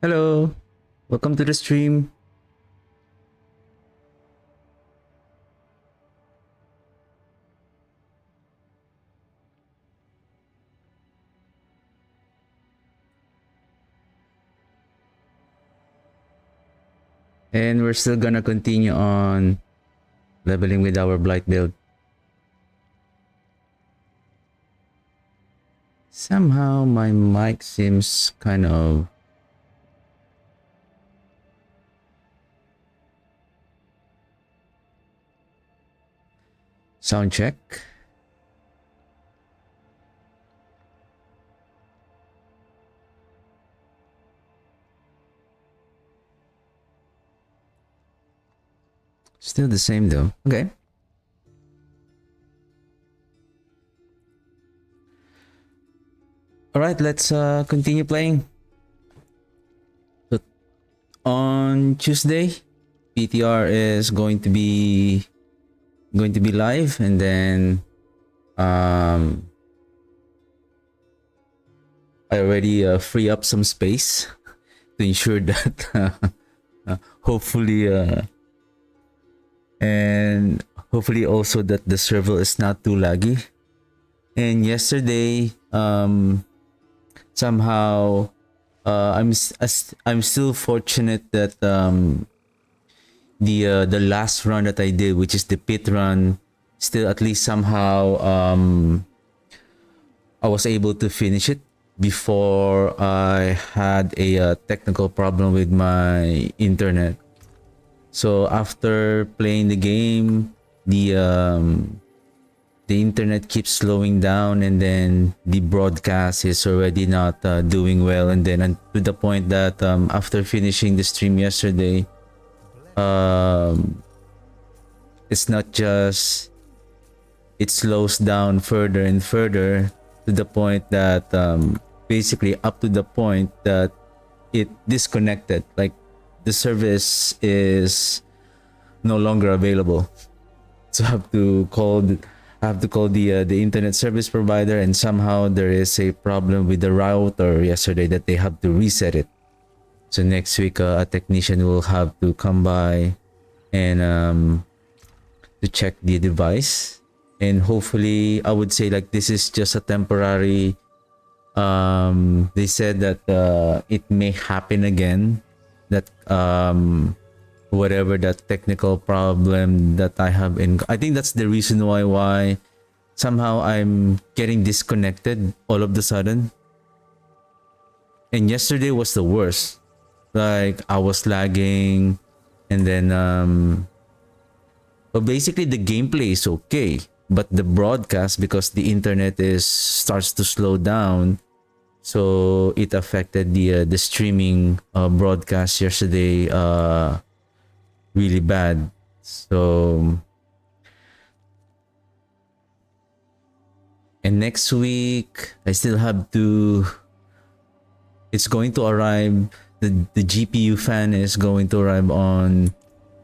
Hello, welcome to the stream. And we're still gonna continue on leveling with our Blight build. Somehow my mic seems kind of... Sound check. Still the same though. Okay. Alright, let's continue playing. So on Tuesday, PTR is going to be live, and then I already free up some space to ensure that hopefully and hopefully also that the server is not too laggy. And yesterday somehow I'm still fortunate that the last run that I did, which is the pit run, still at least somehow I was able to finish it before I had a technical problem with my internet. So after playing the game, the internet keeps slowing down, and then the broadcast is already not doing well, and then to the point that after finishing the stream yesterday, it's not just it slows down further and further to the point that basically up to the point that it disconnected, like the service is no longer available. So I have to call the internet service provider, and somehow there is a problem with the router yesterday that they have to reset it. So next week a technician will have to come by and to check the device, and hopefully I would say like this is just a temporary. They said that it may happen again, that whatever that technical problem that I have I think that's the reason why somehow I'm getting disconnected all of the sudden. And yesterday was the worst. Like I was lagging, and then but basically the gameplay is okay, but the broadcast, because the internet starts to slow down, so it affected the streaming broadcast yesterday really bad. So and next week I still have to, it's going to arrive, the GPU fan is going to arrive on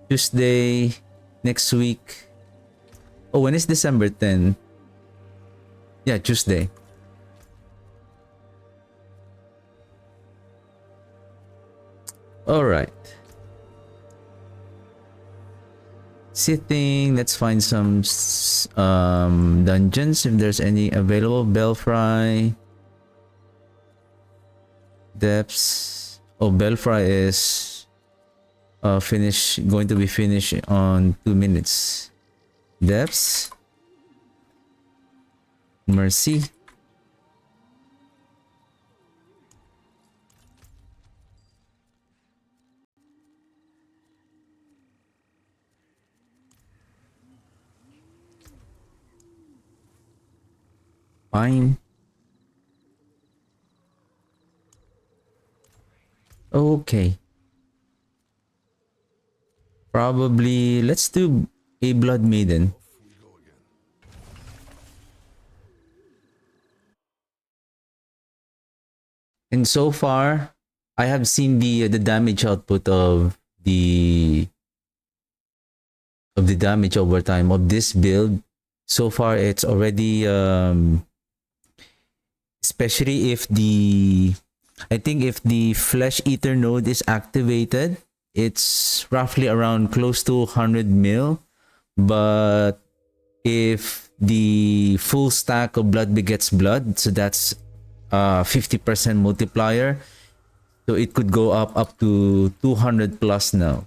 Tuesday next week. Oh, when is December 10? Yeah, Tuesday. All right. Sitting, let's find some dungeons if there's any available. Belfry, Depths. Oh, Belfry is going to be finished on 2 minutes. Depths, Mercy. Fine. Okay. Probably let's do a Blood Maiden. And so far, I have seen the damage output of the damage over time of this build. So far, it's already especially if the I think if the Flesh Eater node is activated, it's roughly around close to 100 mil. But if the full stack of Blood Begets Blood, so that's 50% multiplier, so it could go up to 200 plus now.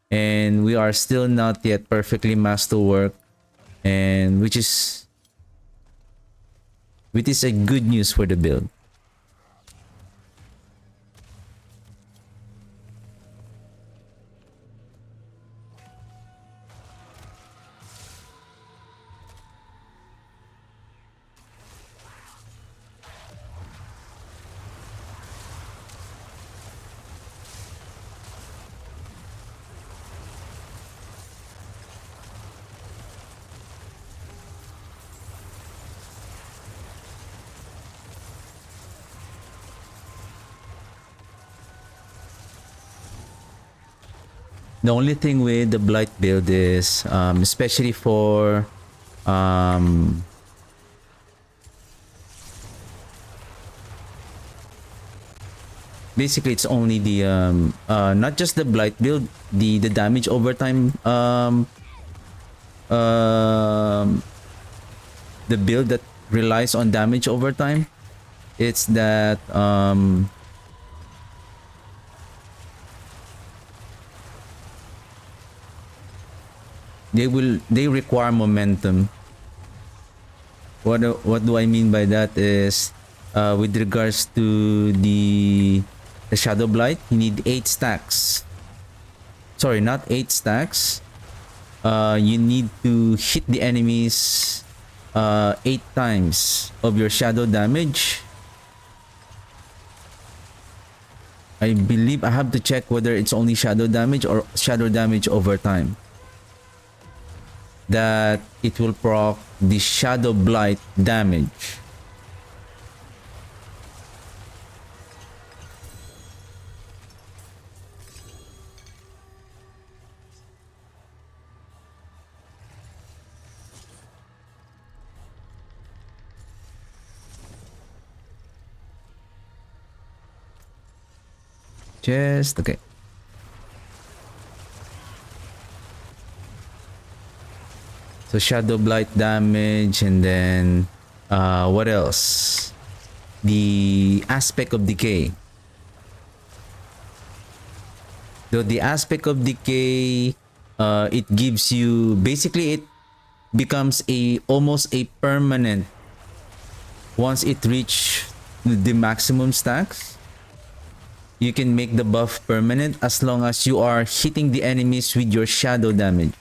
And we are still not yet perfectly masterwork, and which is a good news for the build. The only thing with the Blight build is, especially for basically it's only the not just the Blight build, the damage overtime, the build that relies on damage overtime. It's that they require momentum. What do I mean by that is, with regards to the Shadow Blight, you need 8 stacks. Sorry, not 8 stacks. You need to hit the enemies 8 times of your shadow damage. I believe I have to check whether it's only shadow damage or shadow damage over time. That it will proc the Shadow Blight damage. Just okay. So Shadow Blight damage, and then what else? The Aspect of Decay. So the Aspect of Decay, it gives you, basically it becomes almost a permanent once it reach the maximum stacks. You can make the buff permanent as long as you are hitting the enemies with your shadow damage.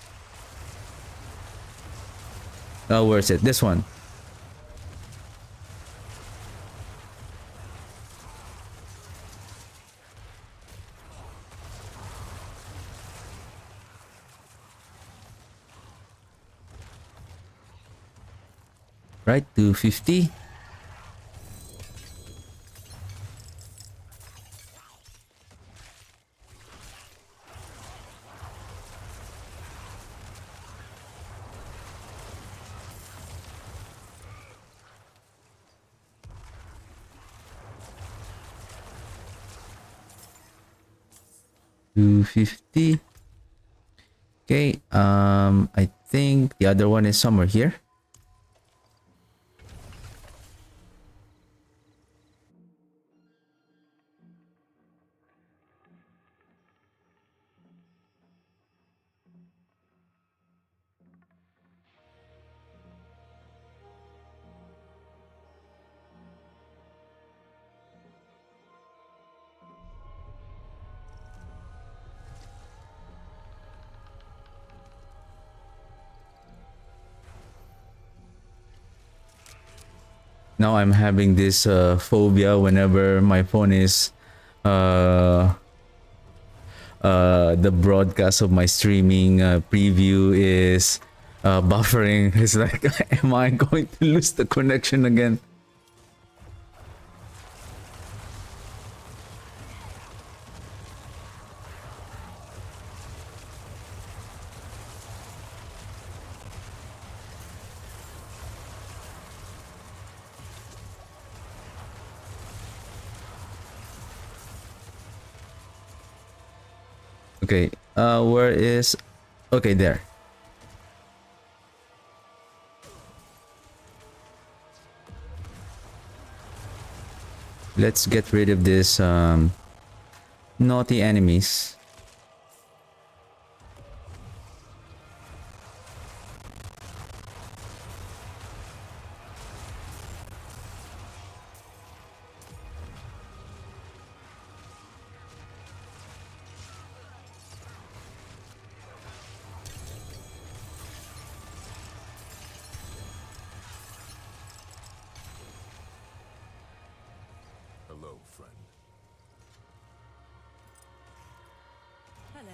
Where's it? This one. Right, 250. $250. Okay, I think the other one is somewhere here. Now I'm having this phobia whenever my phone is the broadcast of my streaming preview is buffering. It's like, am I going to lose the connection again? Okay, where is... Okay, there. Let's get rid of this naughty enemies. Hello, friend. Hello.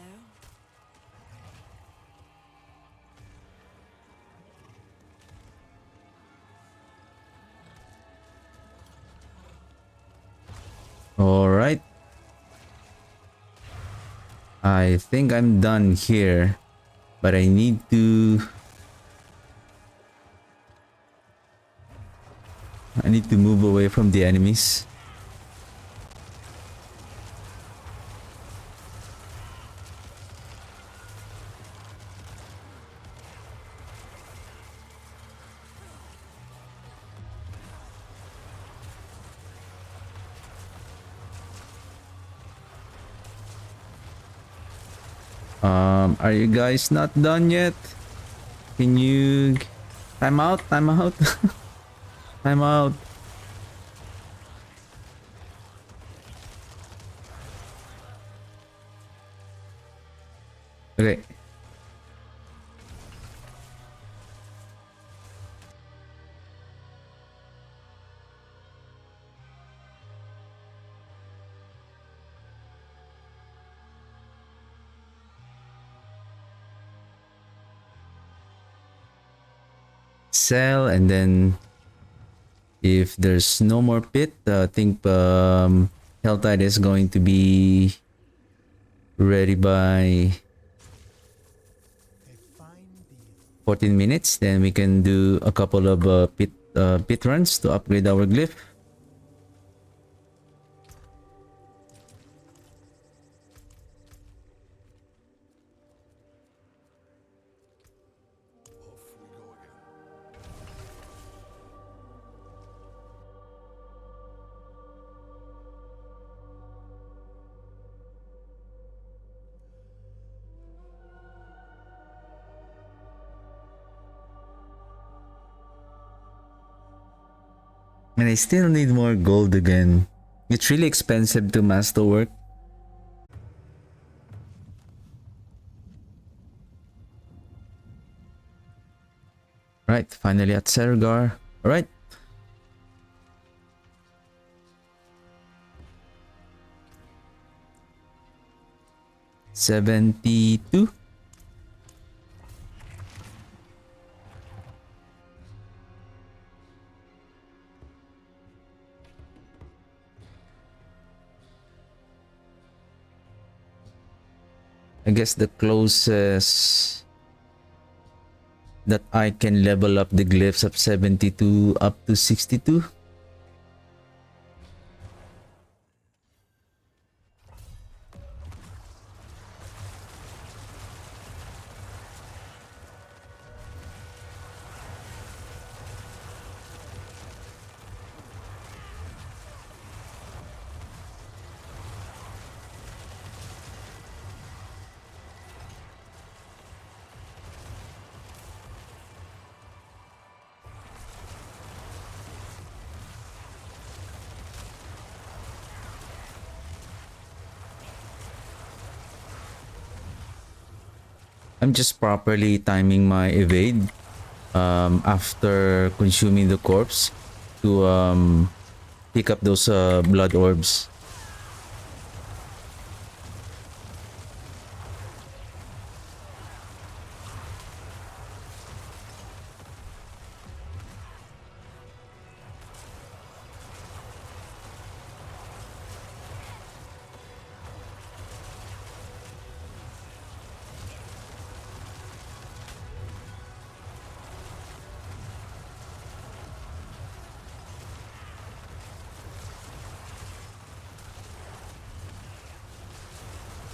All right. I think I'm done here, but I need to move away from the enemies. Are you guys not done yet? Can you... Time out, time out. Time out. Okay. Sell, and then if there's no more pit, I think Helltide is going to be ready by 14 minutes. Then we can do a couple of pit runs to upgrade our glyph. And I still need more gold again. It's really expensive to masterwork. Right, finally at Sergar. Alright. $72. I guess the closest that I can level up the glyphs of 72 up to 62. I'm just properly timing my evade after consuming the corpse to pick up those blood orbs.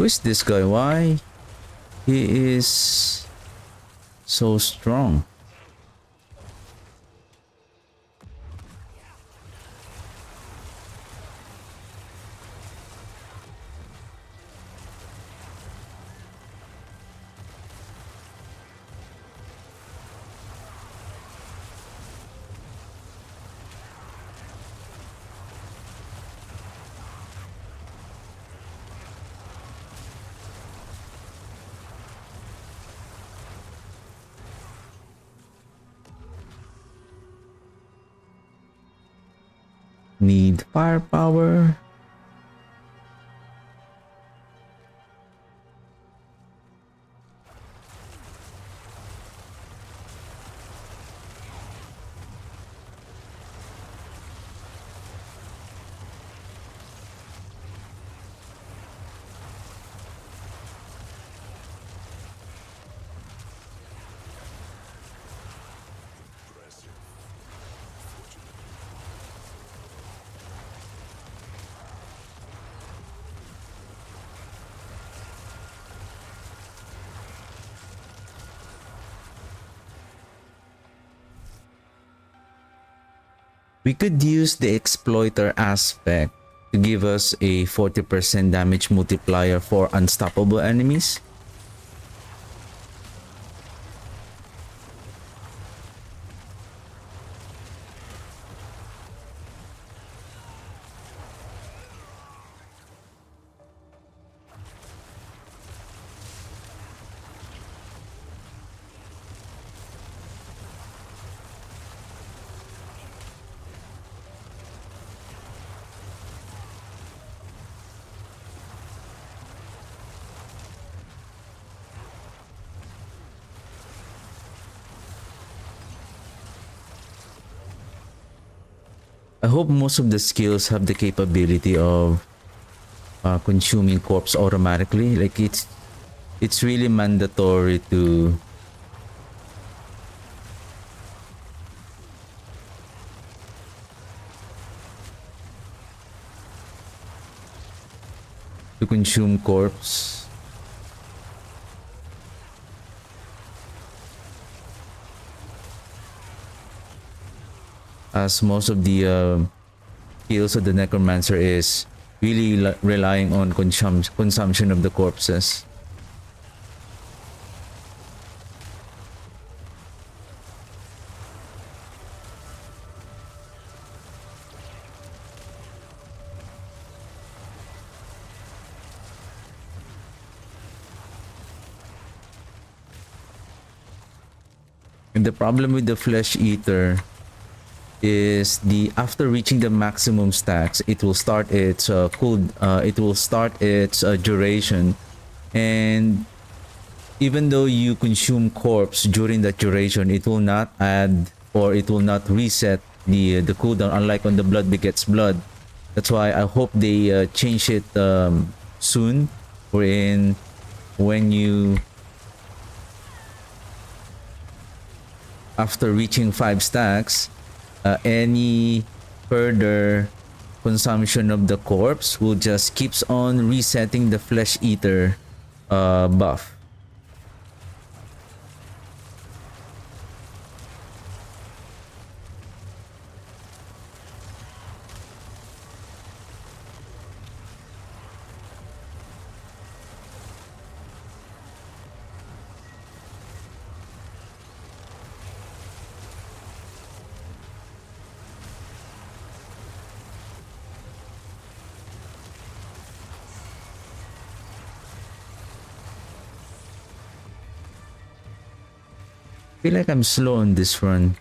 Who is this guy? Why? He is so strong. Need firepower. We could use the exploiter aspect to give us a 40% damage multiplier for unstoppable enemies. I hope most of the skills have the capability of consuming corpse automatically. Like it's really mandatory to consume corpse. As most of the skills of the necromancer is really relying on consumption of the corpses. And the problem with the flesh eater is the after reaching the maximum stacks, it will start its duration, and even though you consume corpse during that duration, it will not add or it will not reset the cooldown, unlike on the blood begets blood. That's why I hope they change it soon, wherein when you after reaching 5 stacks, any further consumption of the corpse will just keeps on resetting the flesh eater buff. I feel like I'm slow on this run.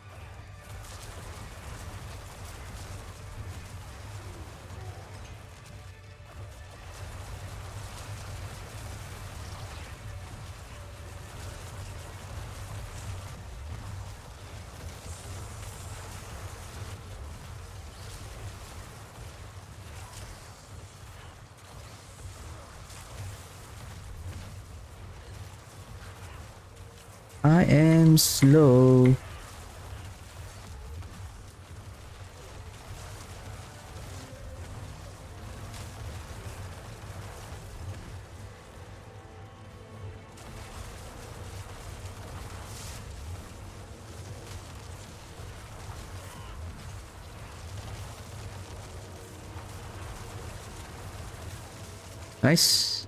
I am slow. Nice.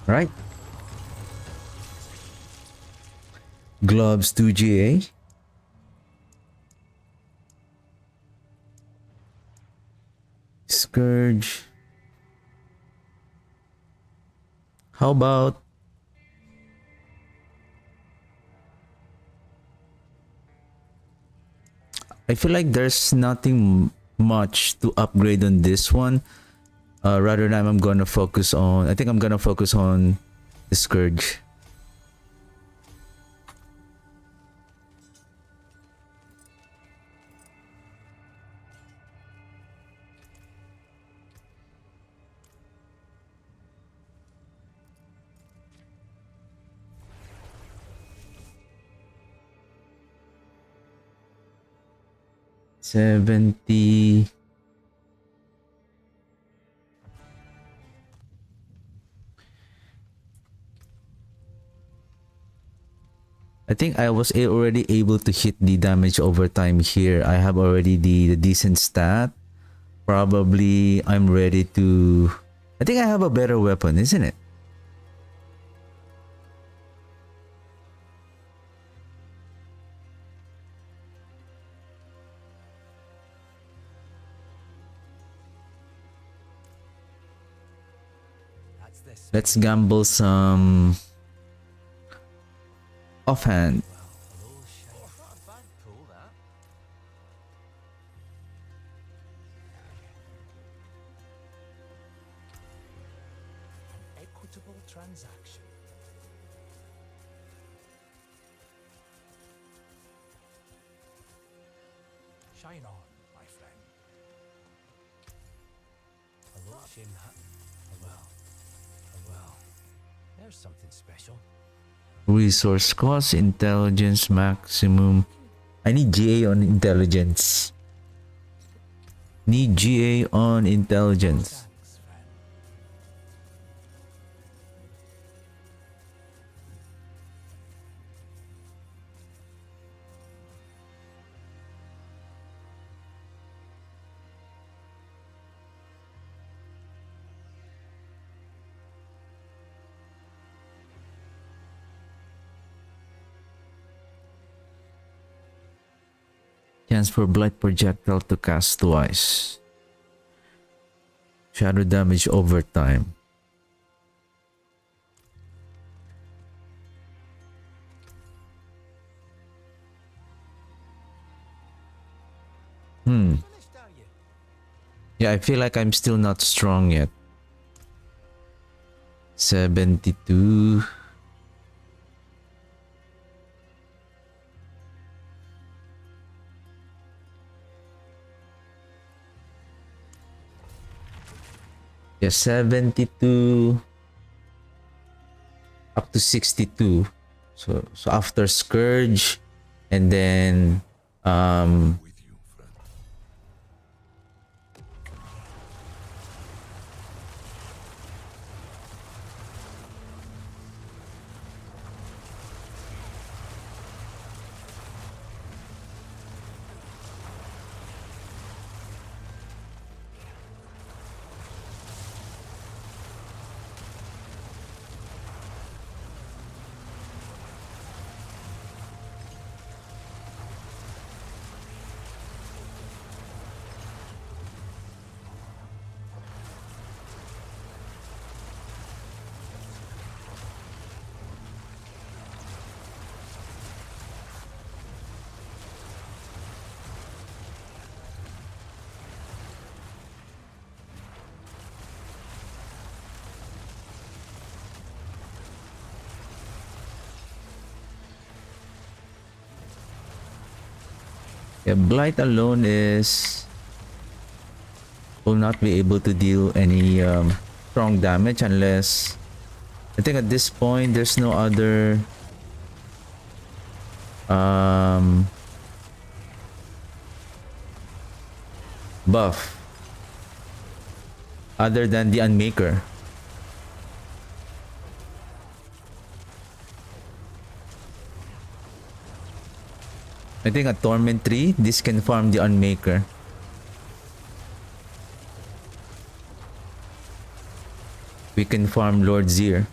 Right. Gloves 2GA. Scourge. How about I feel like there's nothing much to upgrade on this one. Rather than I'm gonna focus on I think I'm gonna focus on the Scourge. $70. I think I was already able to hit the damage over time here. I have already the decent stat. Probably I'm ready to... I think I have a better weapon, isn't it? Let's gamble some offhand. Equitable transaction. Shine on, my friend. Hello, Shin Hatton. Well, there's something special. Resource cost, intelligence maximum. I need GA on intelligence. Need GA on intelligence. Thanks, friend. Chance for Blight projectile to cast twice. Shadow damage over time. Finished, are you? Yeah, I feel like I'm still not strong yet. 72. Yeah, 72 up to 62. So after Scourge and then With you, friend. Yeah, Blight alone will not be able to deal any strong damage unless I think at this point there's no other um, buff other than the Unmaker. I think at Torment 3, this can farm the Unmaker. We can farm Lord Zir.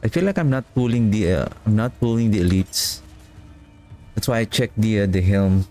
I feel like I'm not pulling the elites. That's why I checked the helm.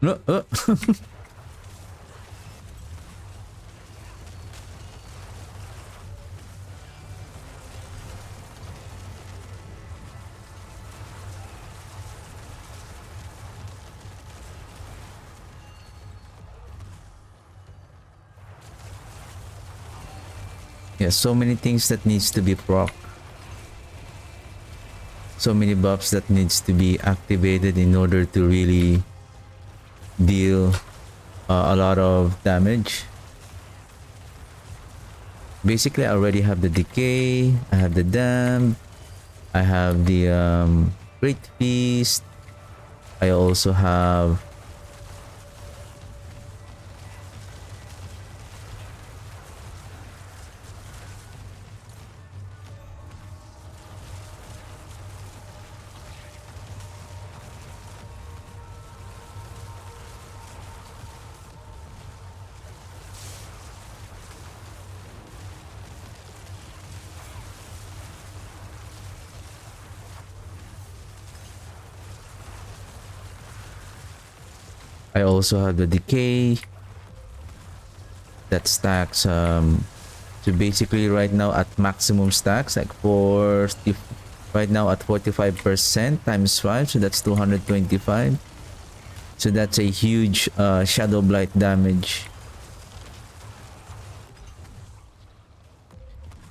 No, yeah, so many things that needs to be proc. So many buffs that needs to be activated in order to really deal a lot of damage. Basically, I already have the Decay, I have the Dam, I have the Great Feast, I also have the Decay that stacks so basically right now at maximum stacks like right now at 45% times 5, so that's 225. So that's a huge Shadow Blight damage.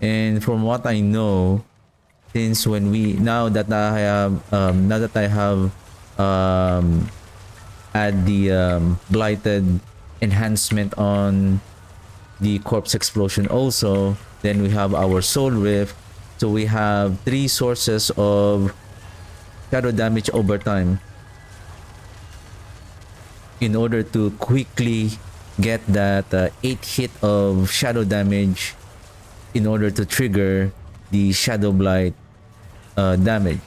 And from what I know, since when we now that I have add the Blighted enhancement on the Corpse Explosion also, then we have our Soul Rift, so we have 3 sources of shadow damage over time in order to quickly get that 8 hit of shadow damage in order to trigger the Shadow Blight damage.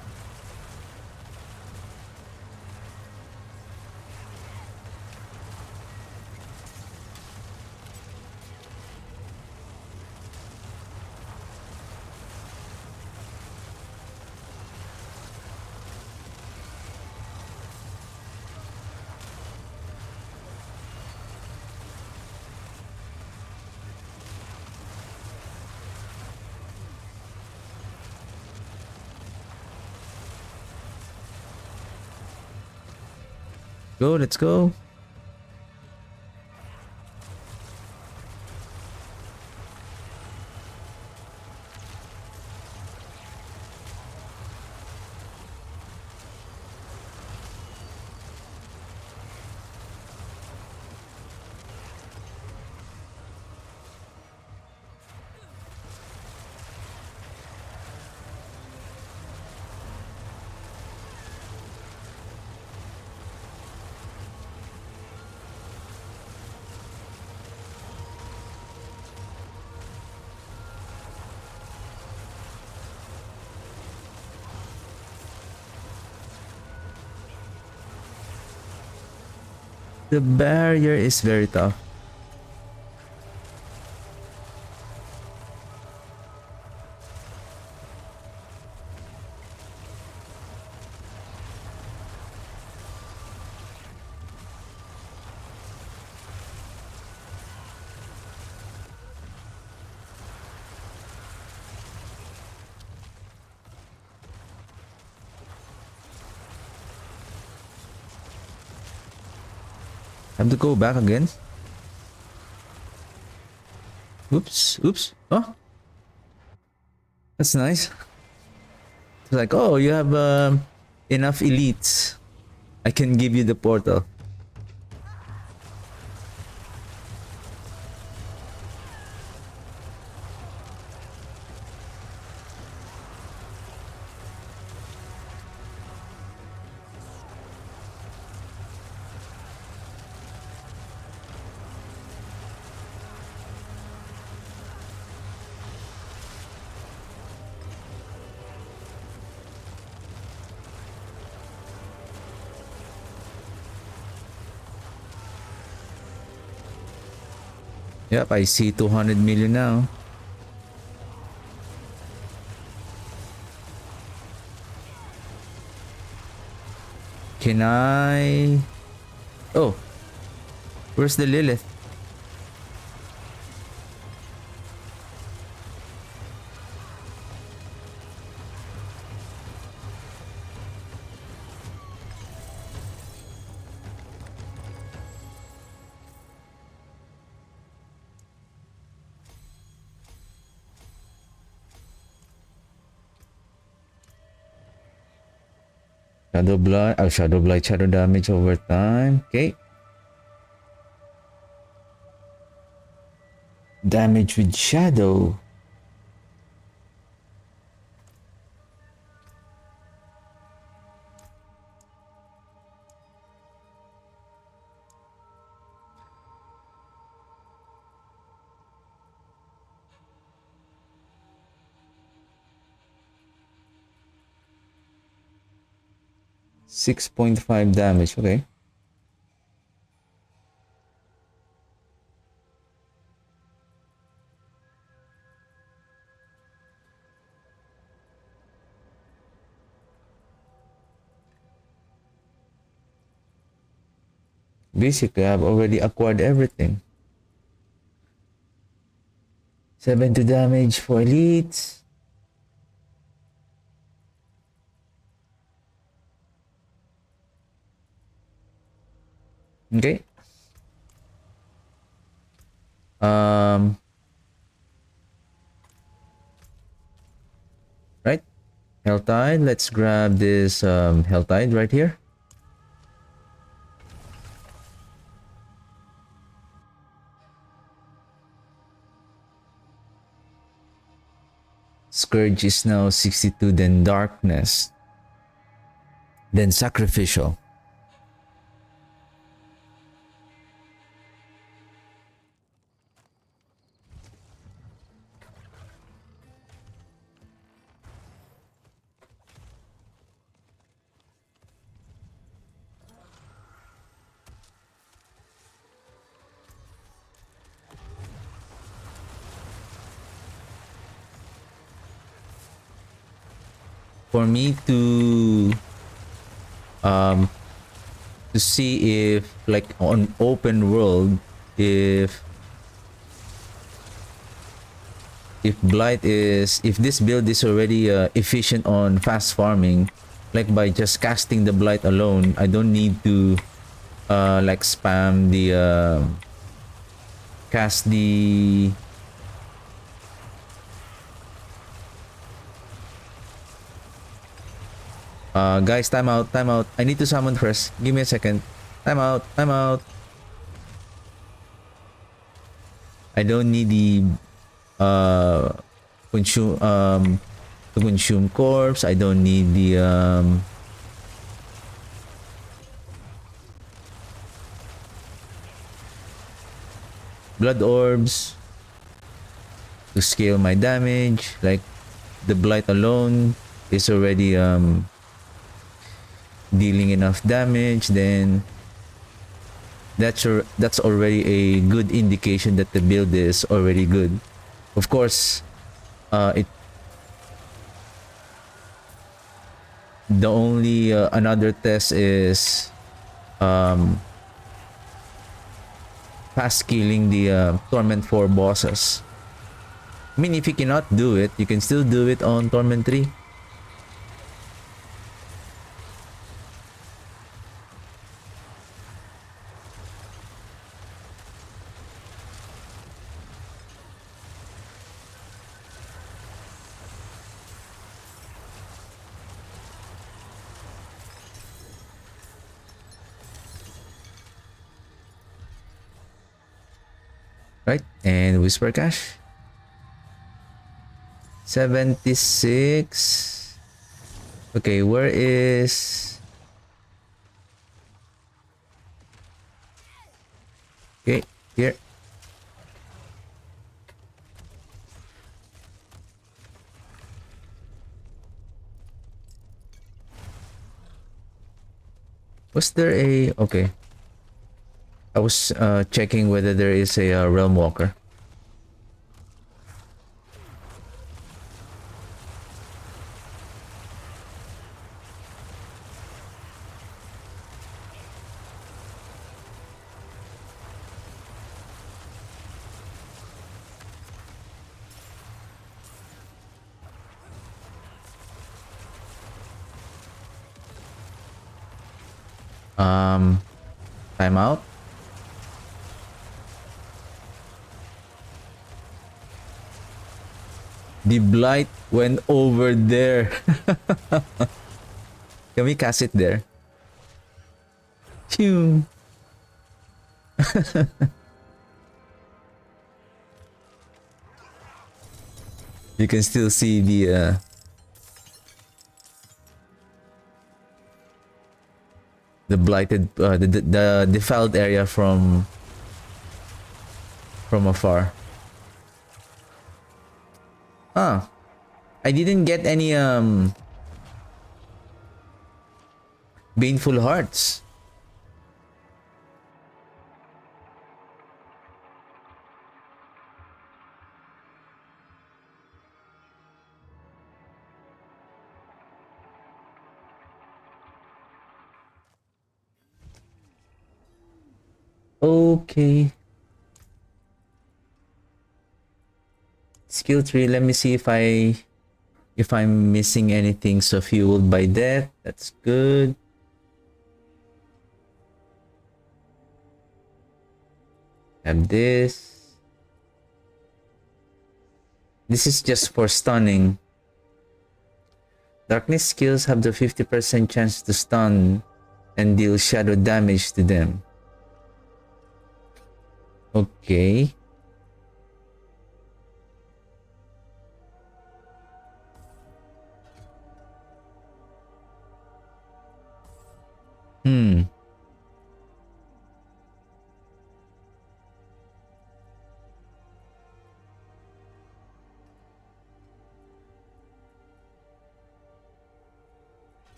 Go, let's go. The barrier is very tough. Have to go back again. Oops, oops. Oh, that's nice. It's like, oh, you have enough elites. I can give you the portal. Yep, I see 200 million now. Can I... Oh, where's the Lilith? Shadow Blight, Shadow Blight, Shadow damage over time. Okay. Damage with Shadow. .5 damage, okay. Basically, I've already acquired everything. 70 damage for elites. Okay. Right. Helltide. Let's grab this Helltide right here. Scourge is now 62, then Darkness, then Sacrificial. For me to see if, like, on open world, if Blight is, if this build is already efficient on fast farming, like by just casting the Blight alone, I don't need to like spam the cast the guys, time out, time out. I need to summon first. Give me a second. Time out, time out. I don't need the consume to consume corpse. I don't need the blood orbs to scale my damage. Like the Blight alone is already dealing enough damage. Then that's already a good indication that the build is already good. Of course, it the only another test is fast killing the Torment 4 bosses. I mean, if you cannot do it, you can still do it on Torment 3. Right? And Whisper Cash. 76. Okay, where is... Okay, here. Was there a... Okay. I was checking whether there is a Realm Walker. Time out. The Blight went over there. Can we cast it there? Phew. You can still see the blighted, the defiled area from afar. Ah, I didn't get any baneful hearts. Okay. Skill tree. Let me see if I'm missing anything. So fueled by death. That's good. Have this. This is just for stunning. Darkness skills have the 50% chance to stun and deal shadow damage to them. Okay.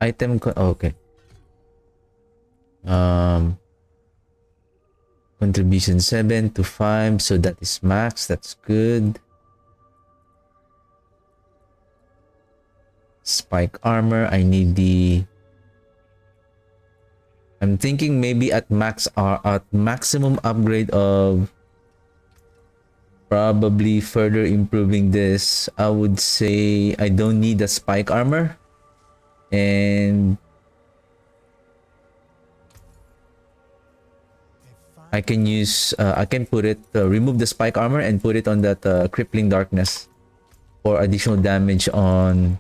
Okay. Contribution 7 to 5, so that is max. That's good. Spike armor. I need the... I'm thinking maybe at maximum upgrade of probably further improving this. I would say I don't need the spike armor. And I can use, I can put it, remove the spike armor and put it on that crippling darkness for additional damage on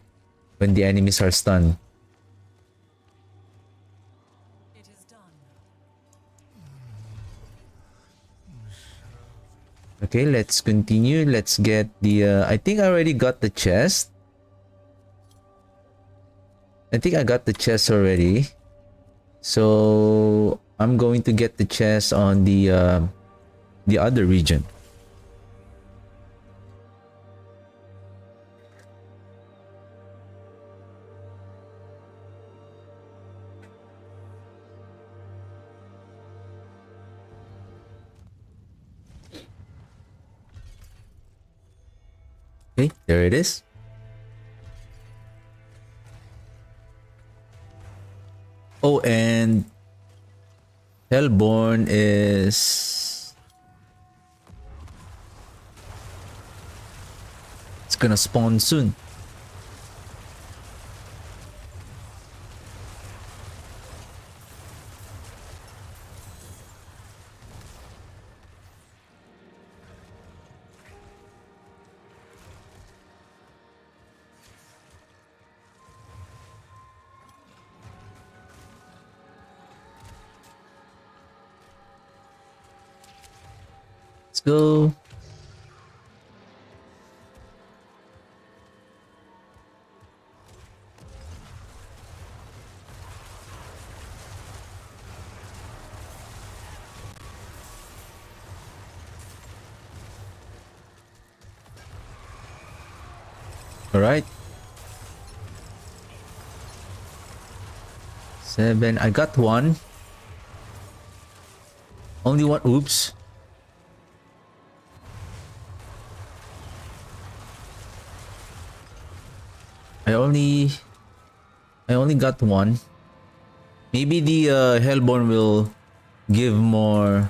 when the enemies are stunned. It is done. Okay, let's continue. Let's get the, I think I already got the chest. I think I got the chest already. So I'm going to get the chest on the other region. Okay, there it is. Oh, and Hellborn is... It's gonna spawn soon. Let's go. All right. 7. I got one. Only one. Oops. I only got one. Maybe the Hellborn will give more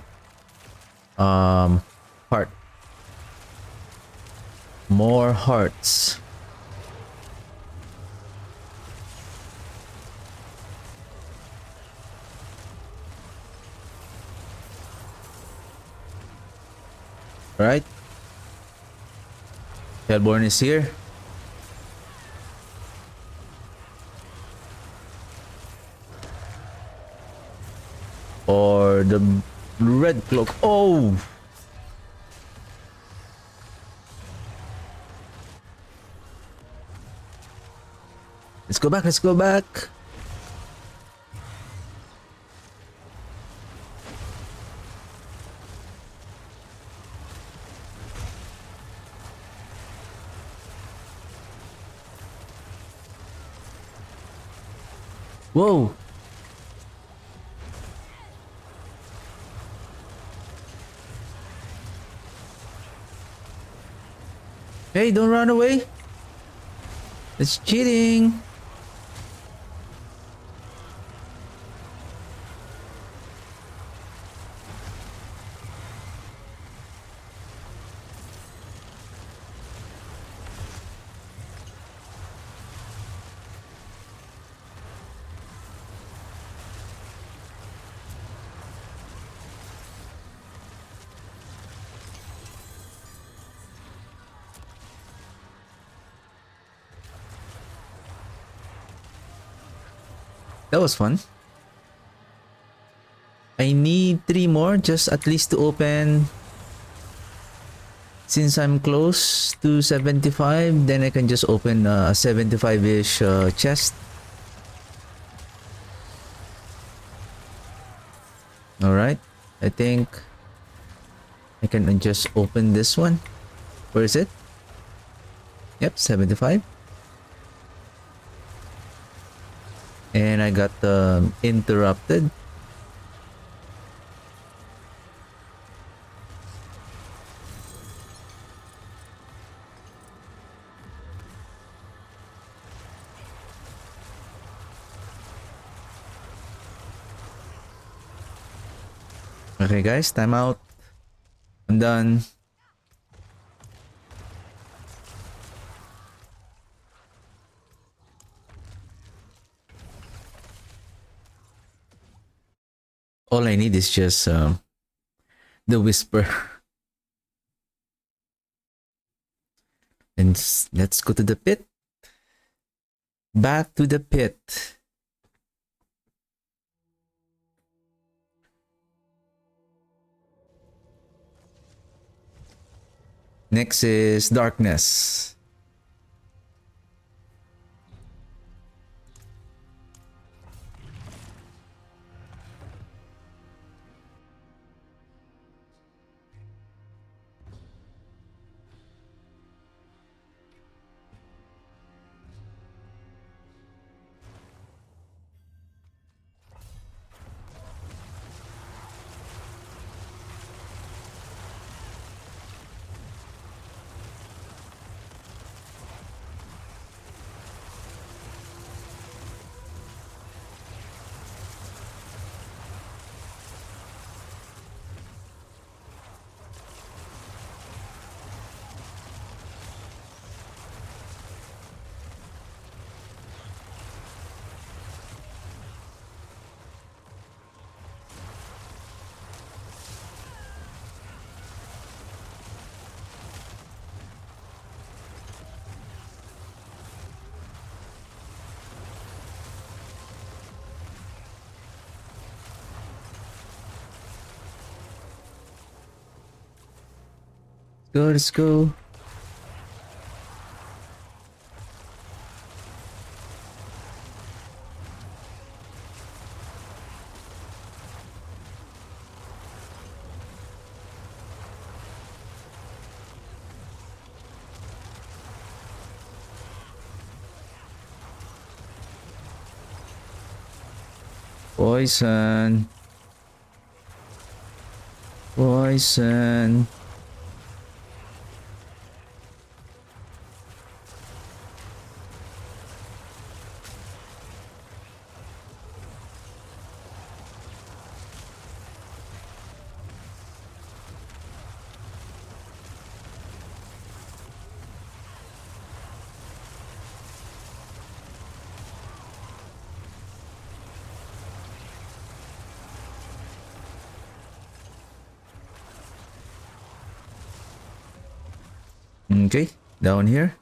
heart. More hearts. Right? Hellborn is here. Or the red cloak. Oh! Let's go back, let's go back. Whoa! Hey, don't run away. It's cheating. That was fun. I need 3 more just at least to open. Since I'm close to 75, then I can just open a 75-ish chest. Alright, I think I can just open this one. Where is it? Yep, 75. And I got interrupted. Okay guys, time out. I'm done. All I need is just the whisper. And let's go to the pit. Back to the pit. Next is darkness. Go, let's go. Poison. Poison. Okay, down here.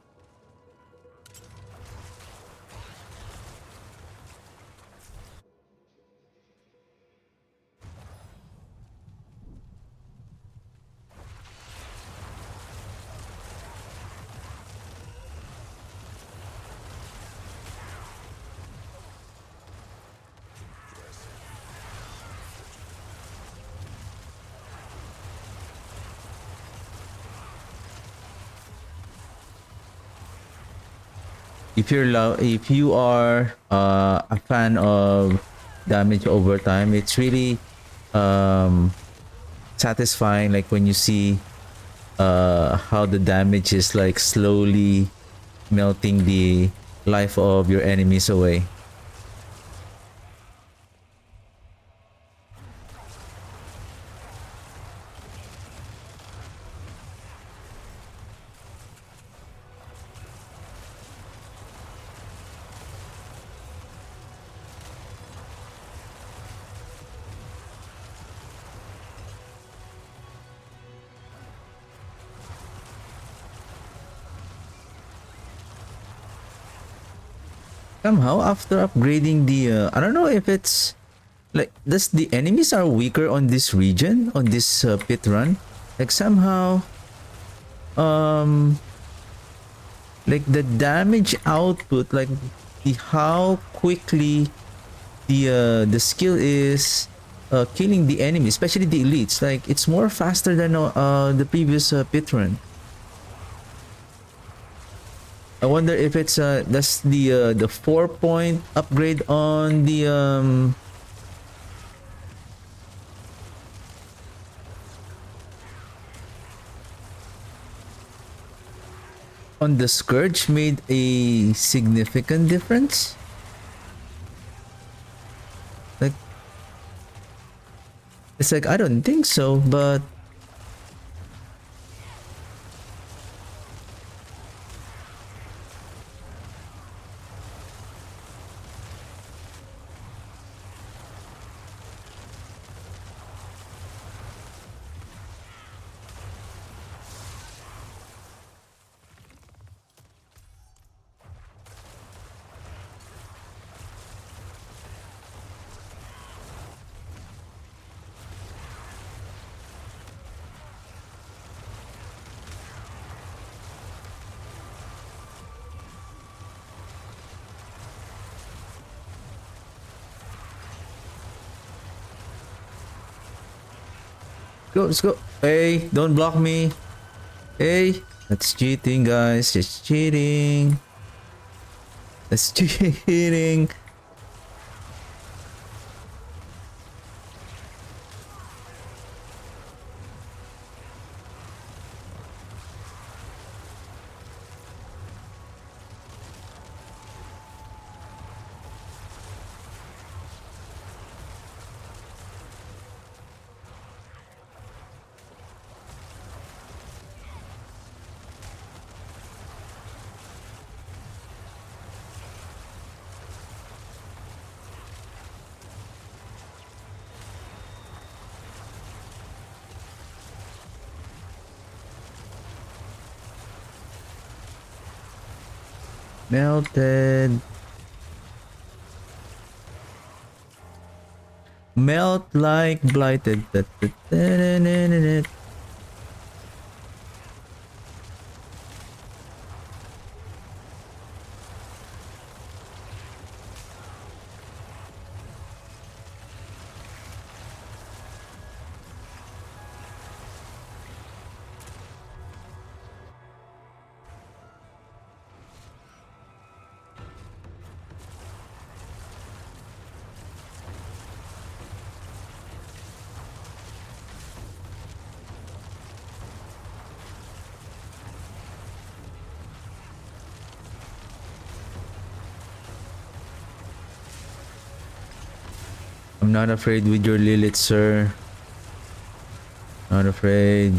If you are a fan of damage over time, it's really um satisfying, like when you see how the damage is like slowly melting the life of your enemies away. Somehow after upgrading the I don't know if it's like this, the enemies are weaker on this region, on this pit run, like somehow like the damage output, like how quickly the skill is killing the enemy, especially the elites, like it's more faster than the previous pit run. I wonder if it's that's the 4-point upgrade on the Scourge made a significant difference. Like it's like I don't think so, but go, let's go. Hey, don't block me. Hey, that's cheating, guys. Just cheating. That's cheating. Melted. Melt like blighted. I'm not afraid with your Lilith, sir. Not afraid.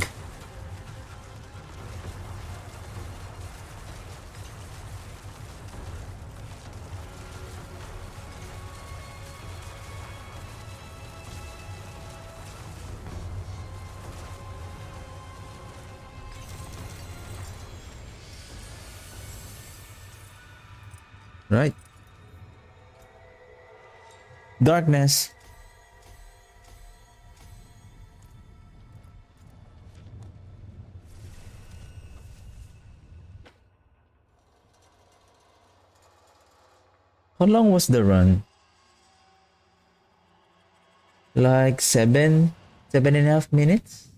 Right. Darkness. How long was the run? Like 7.5 minutes?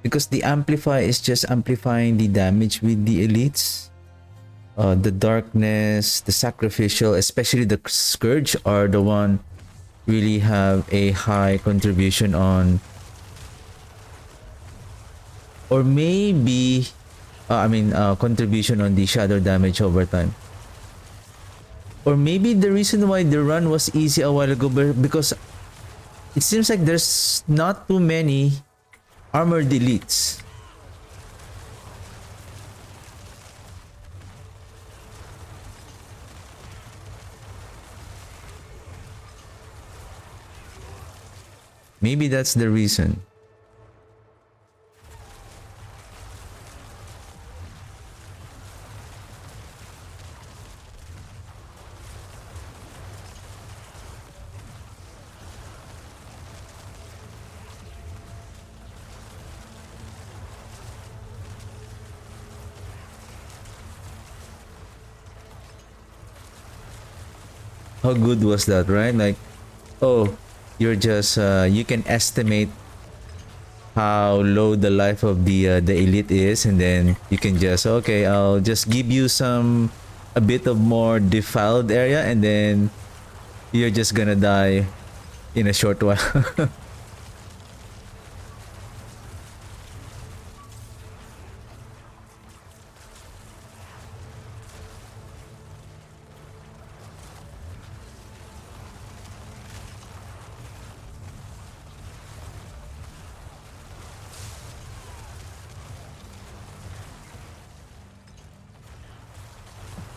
Because the amplify is just amplifying the damage with the elites. The darkness, the sacrificial, especially the scourge are the one really have a high contribution on, or maybe contribution on the shadow damage over time. Or maybe the reason why the run was easy a while ago because it seems like there's not too many armored elites. Maybe that's the reason. How good was that, right? Like, oh, you're just you can estimate how low the life of the elite is, and then you can just, okay, I'll just give you a bit of more defiled area, and then you're just gonna die in a short while.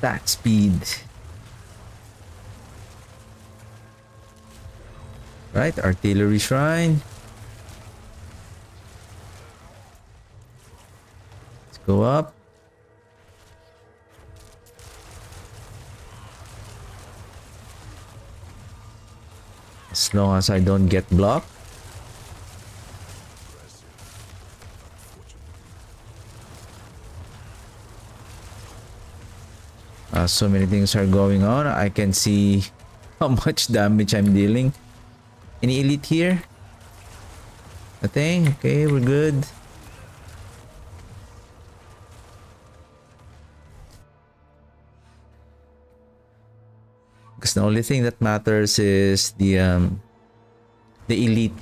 Attack speed. Right, artillery shrine. Let's go up. As long as I don't get blocked. So many things are going on. I can see how much damage I'm dealing. Any elite here? Nothing? Okay, we're good. Because the only thing that matters is the elite.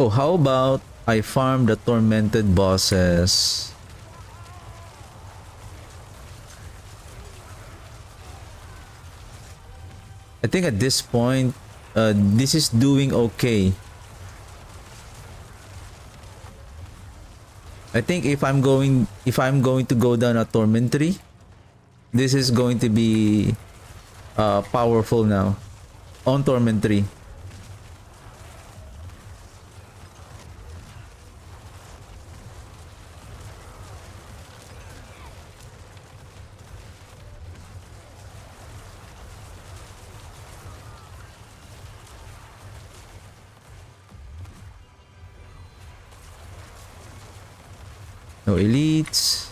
Oh, how about I farm the tormented bosses? I think at this point, this is doing okay. I think if I'm going to go down a tormentary, this is going to be powerful now on tormentary. No elites.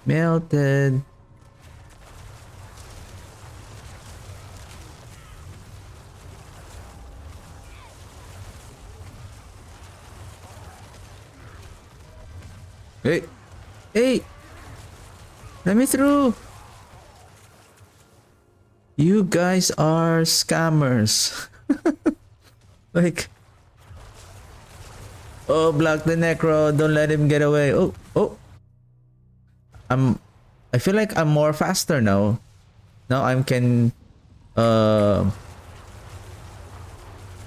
Melted. Hey! Hey! Let me through! You guys are scammers. Like... Oh, block the Necro. Don't let him get away. Oh, oh. I feel like I'm more faster now. Now I can... the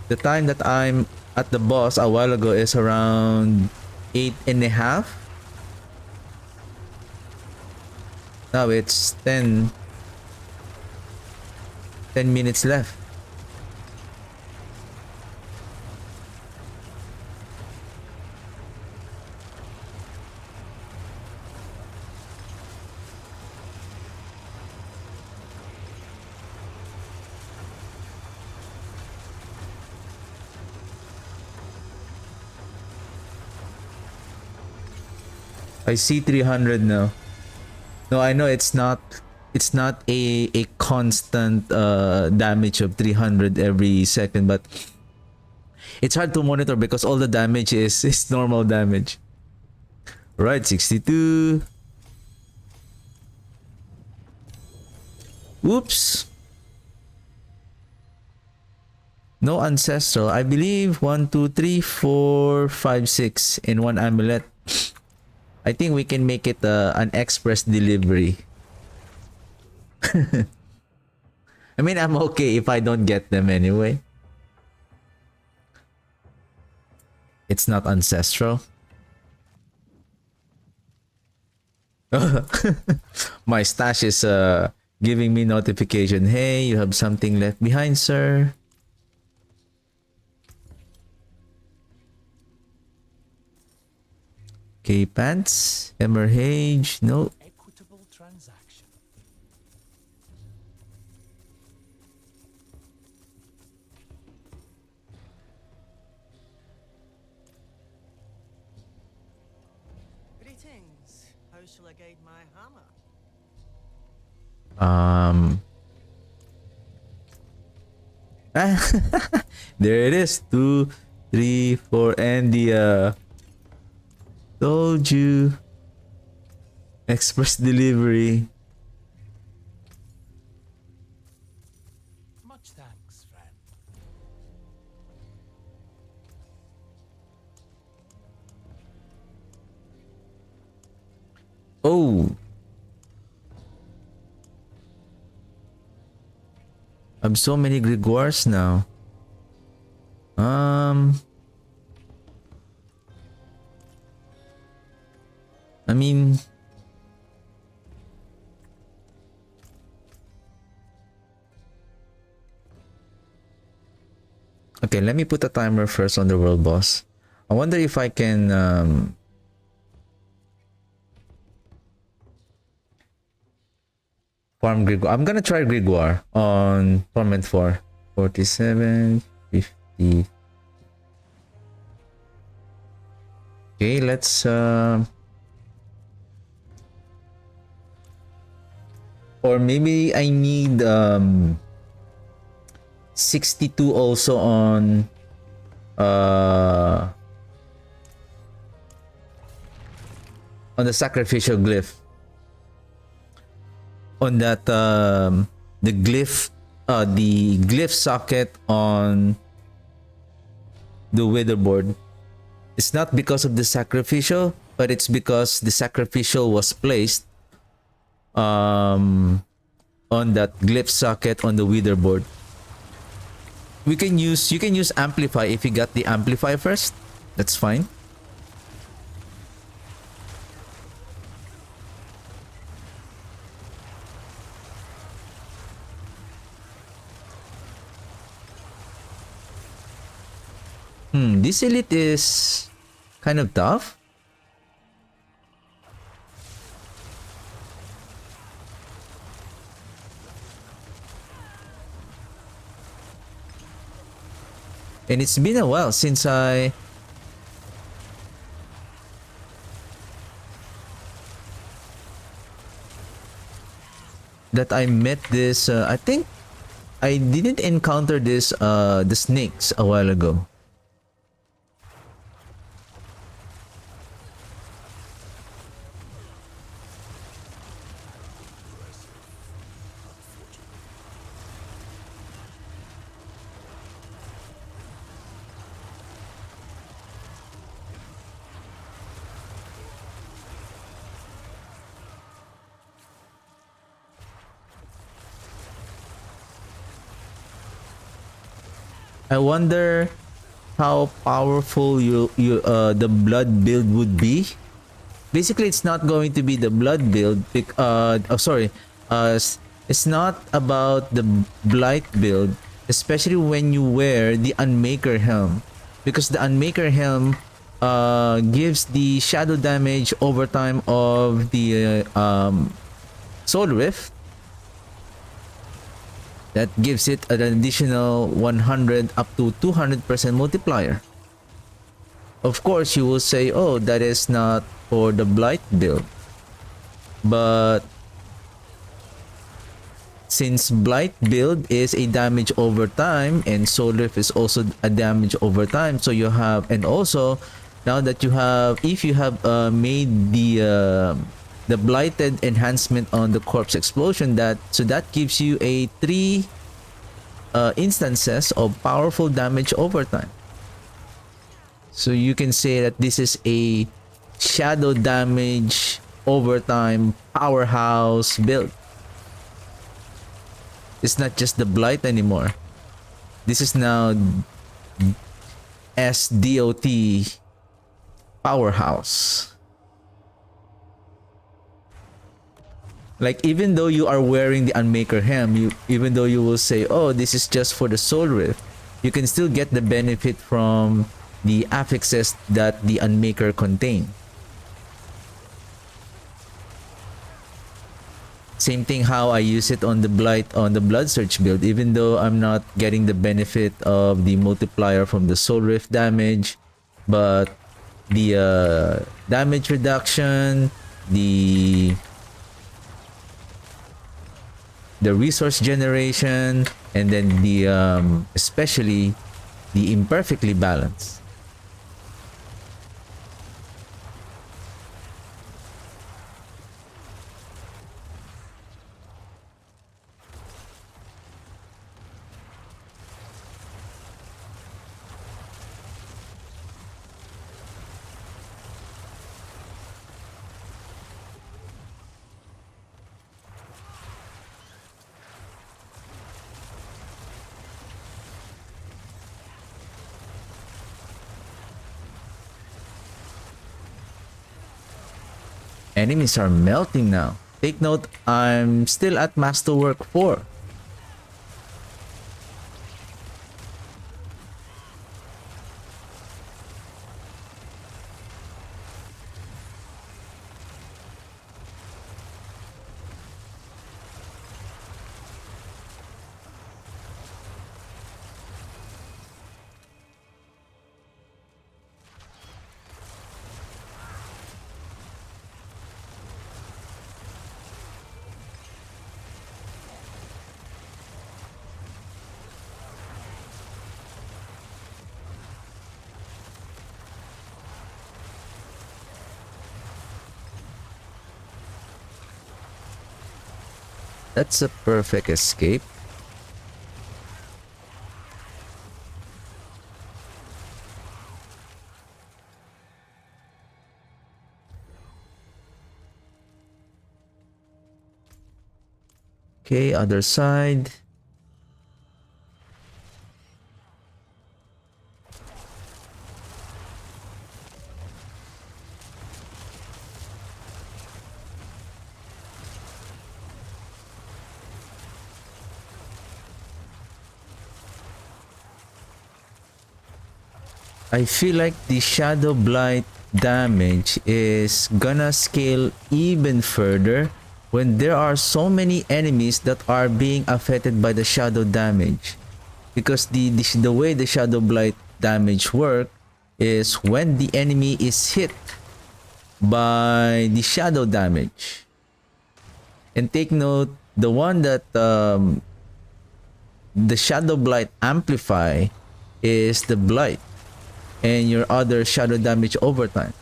time that I'm at the boss a while ago is around 8.5. Now it's 10 minutes left. I see 300 now. No, I know it's not a constant damage of 300 every second, but it's hard to monitor because all the damage is normal damage. Right, 62. Whoops. No ancestral. I believe 1, 2, 3, 4, 5, 6 in one amulet. I think we can make it an express delivery. I mean, I'm okay if I don't get them anyway. It's not ancestral. My stash is giving me notification. Hey, you have something left behind, sir. Okay, pants, hemorrhage, no. Equitable transaction. Greetings. How shall I guide my hammer? There it is. 2, 3, 4, and the told you. Express delivery. Much thanks, friend. Oh. I have so many Grimoires now. I mean, okay, let me put a timer first on the world boss. I wonder if I can farm Grimoire. I'm gonna try Grimoire on Torment 4. 47, 50. Okay, let's or maybe I need 62 also on the sacrificial glyph. On that the glyph socket on the witherboard. It's not because of the sacrificial, but it's because the sacrificial was placed on that glyph socket on the witherboard. You can use amplify if you got the amplify first. That's fine. This elite is kind of tough. And it's been a while since I met this. I think I didn't encounter this the snakes a while ago. I wonder how powerful the blood build would be. Basically, it's not going to be the blood build. It's not about the blight build, especially when you wear the Unmaker helm, because the Unmaker helm gives the shadow damage over time of the Soul Rift. That gives it an additional 100 up to 200% multiplier. Of course, you will say, oh, that is not for the Blight build. But since Blight build is a damage over time and Soul Rift is also a damage over time, so you have, and also now that you have, if you have made the Blighted enhancement on the Corpse Explosion, that gives you a 3 instances of powerful damage over time. So you can say that this is a shadow damage over time powerhouse build. It's not just the Blight anymore. This is now SDOT powerhouse. Like, even though you are wearing the Unmaker helm, even though you will say, oh, this is just for the Soul Rift, you can still get the benefit from the affixes that the Unmaker contain. Same thing how I use it on the Blight, on the Blood Search build, even though I'm not getting the benefit of the multiplier from the Soul Rift damage, but the damage reduction, the resource generation, and then the especially the imperfectly balanced. Enemies are melting now. Take note, I'm still at Masterwork 4. That's a perfect escape. Okay, other side. I feel like the Shadow Blight damage is gonna scale even further when there are so many enemies that are being affected by the shadow damage. Because the way the Shadow Blight damage work is when the enemy is hit by the shadow damage. And take note, the one that the Shadow Blight amplify is the Blight and your other shadow damage over time.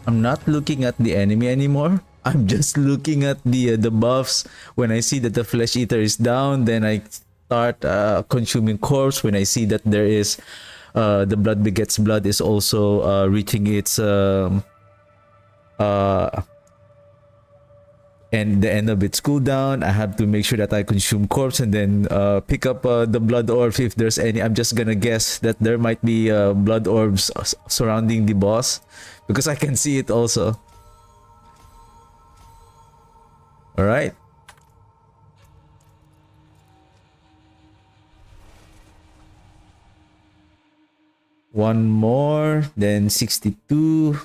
I'm not looking at the enemy anymore. I'm just looking at the buffs. When I see that the flesh eater is down, then I start consuming corpse. When I see that there is the blood begets blood is also reaching its and the end of its cooldown, I have to make sure that I consume corpse and then pick up the blood orb if there's any. I'm just gonna guess that there might be blood orbs surrounding the boss because I can see it also. All right. One more, then 62.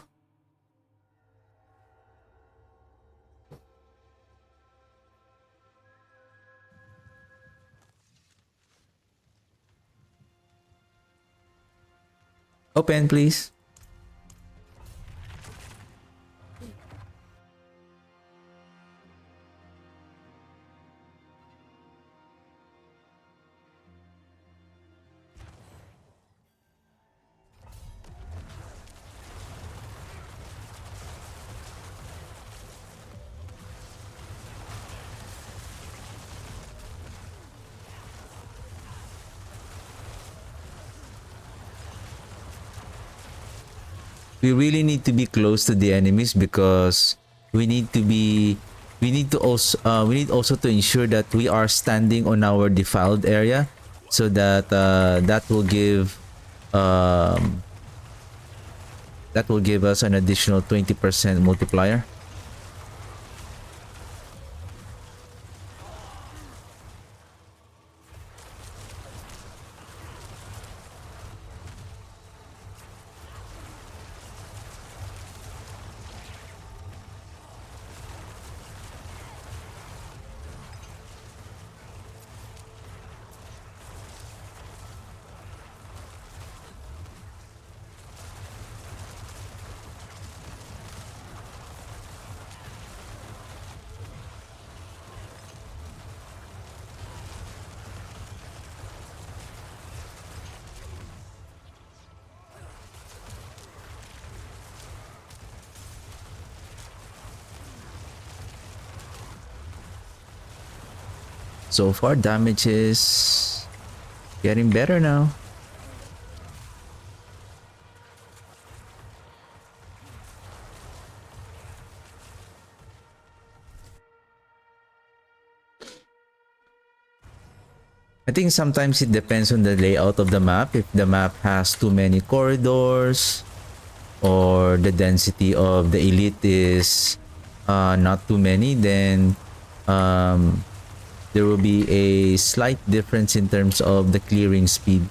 Open, please. We really need to be close to the enemies because we need to be we need also to ensure that we are standing on our defiled area so that um, that will give us an additional 20% multiplier. So far, damage is getting better now. I think sometimes it depends on the layout of the map. If the map has too many corridors or the density of the elite is not too many, then there will be a slight difference in terms of the clearing speed.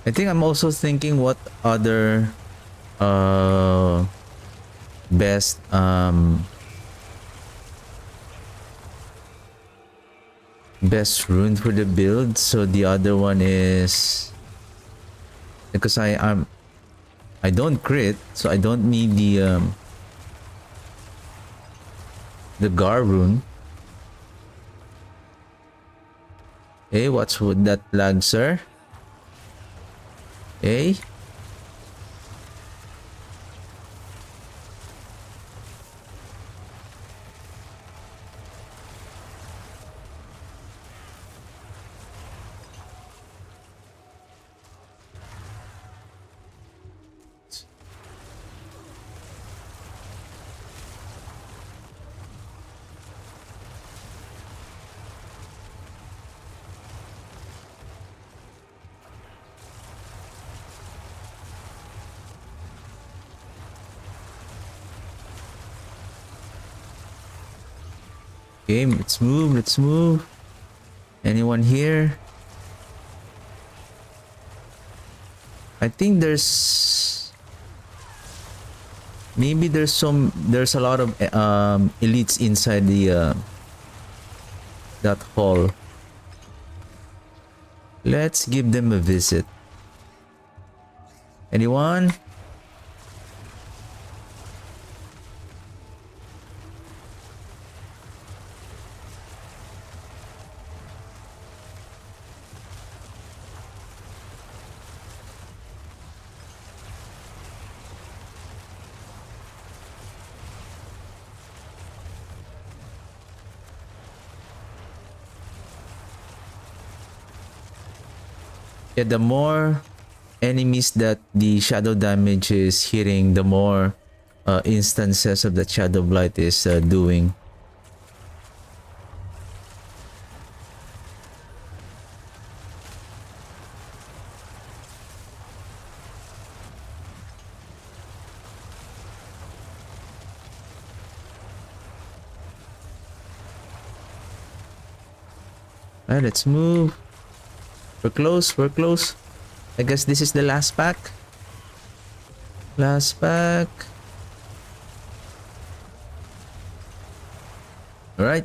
I think I'm also thinking what other uh best best rune for the build. So the other one is because I don't crit, so I don't need the Gar rune. Hey, what's with that lag, sir? Hey. Game, let's move, let's move. Anyone here? I think maybe there's a lot of elites inside the that hall. Let's give them a visit. Anyone? Yeah, the more enemies that the shadow damage is hitting, the more instances of the shadow blight is doing. Alright, let's move. We're close, we're close. I guess this is the last pack. Last pack. Alright.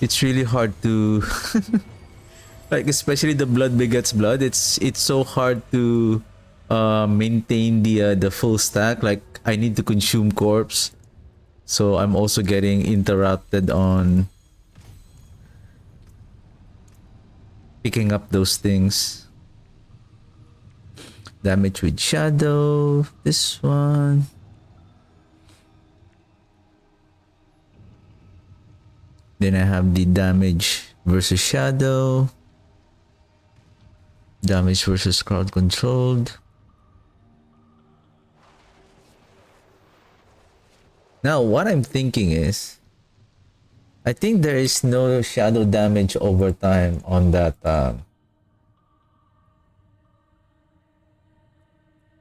It's really hard to like, especially the blood begets blood. It's so hard to maintain the full stack. Like, I need to consume corpse, so I'm also getting interrupted on picking up those things. Damage with shadow, this one. Then I have the damage versus shadow. Damage versus crowd controlled. Now what I'm thinking is, I think there is no shadow damage over time on that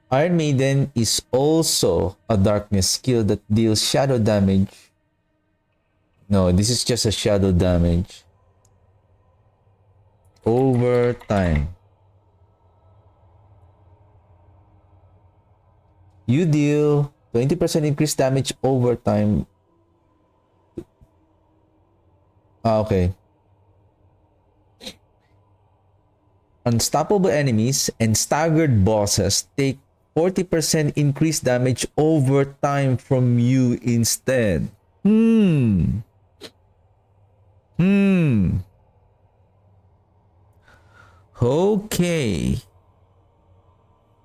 Iron Maiden is also a darkness skill that deals shadow damage. No, this is just a shadow damage over time. You deal 20% increased damage over time. Okay. Unstoppable enemies and staggered bosses take 40% increased damage over time from you instead. Okay.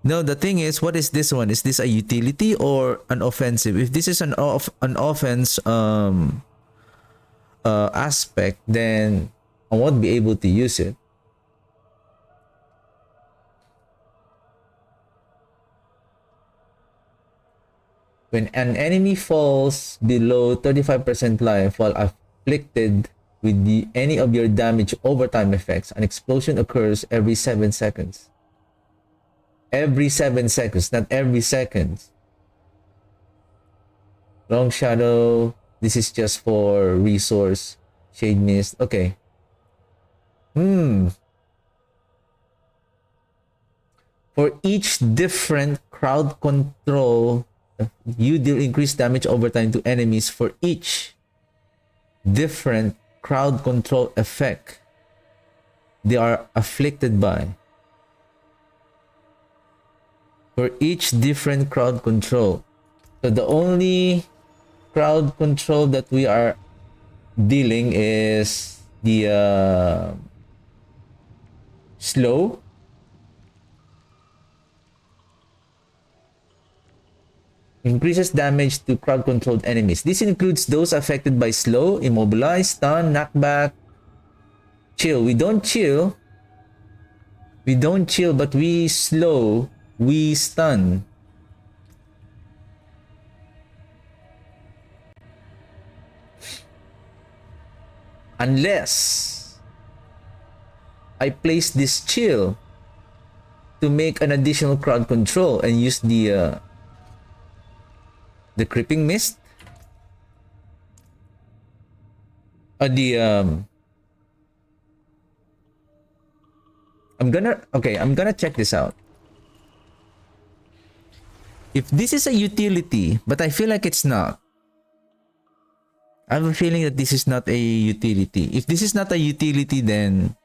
No, the thing is, what is this one? Is this a utility or an offensive? If this is an offense aspect, then I won't be able to use it. When an enemy falls below 35% life while afflicted with any of your damage overtime effects, an explosion occurs every 7 seconds. Every 7 seconds, not every second. Long Shadow, this is just for resource. Shade Mist, okay. For each different crowd control, you deal increased damage over time to enemies for each different crowd control effect they are afflicted by. For each different crowd control. So the only crowd control that we are dealing is the slow. Increases damage to crowd controlled enemies. This includes those affected by slow, immobilize, stun, knockback, chill. We don't chill. We don't chill, but we slow, we stun. Unless I place this chill to make an additional crowd control and use the creeping mist, I'm gonna check this out. If this is a utility, but I feel like it's not. I have a feeling that this is not a utility. If this is not a utility, then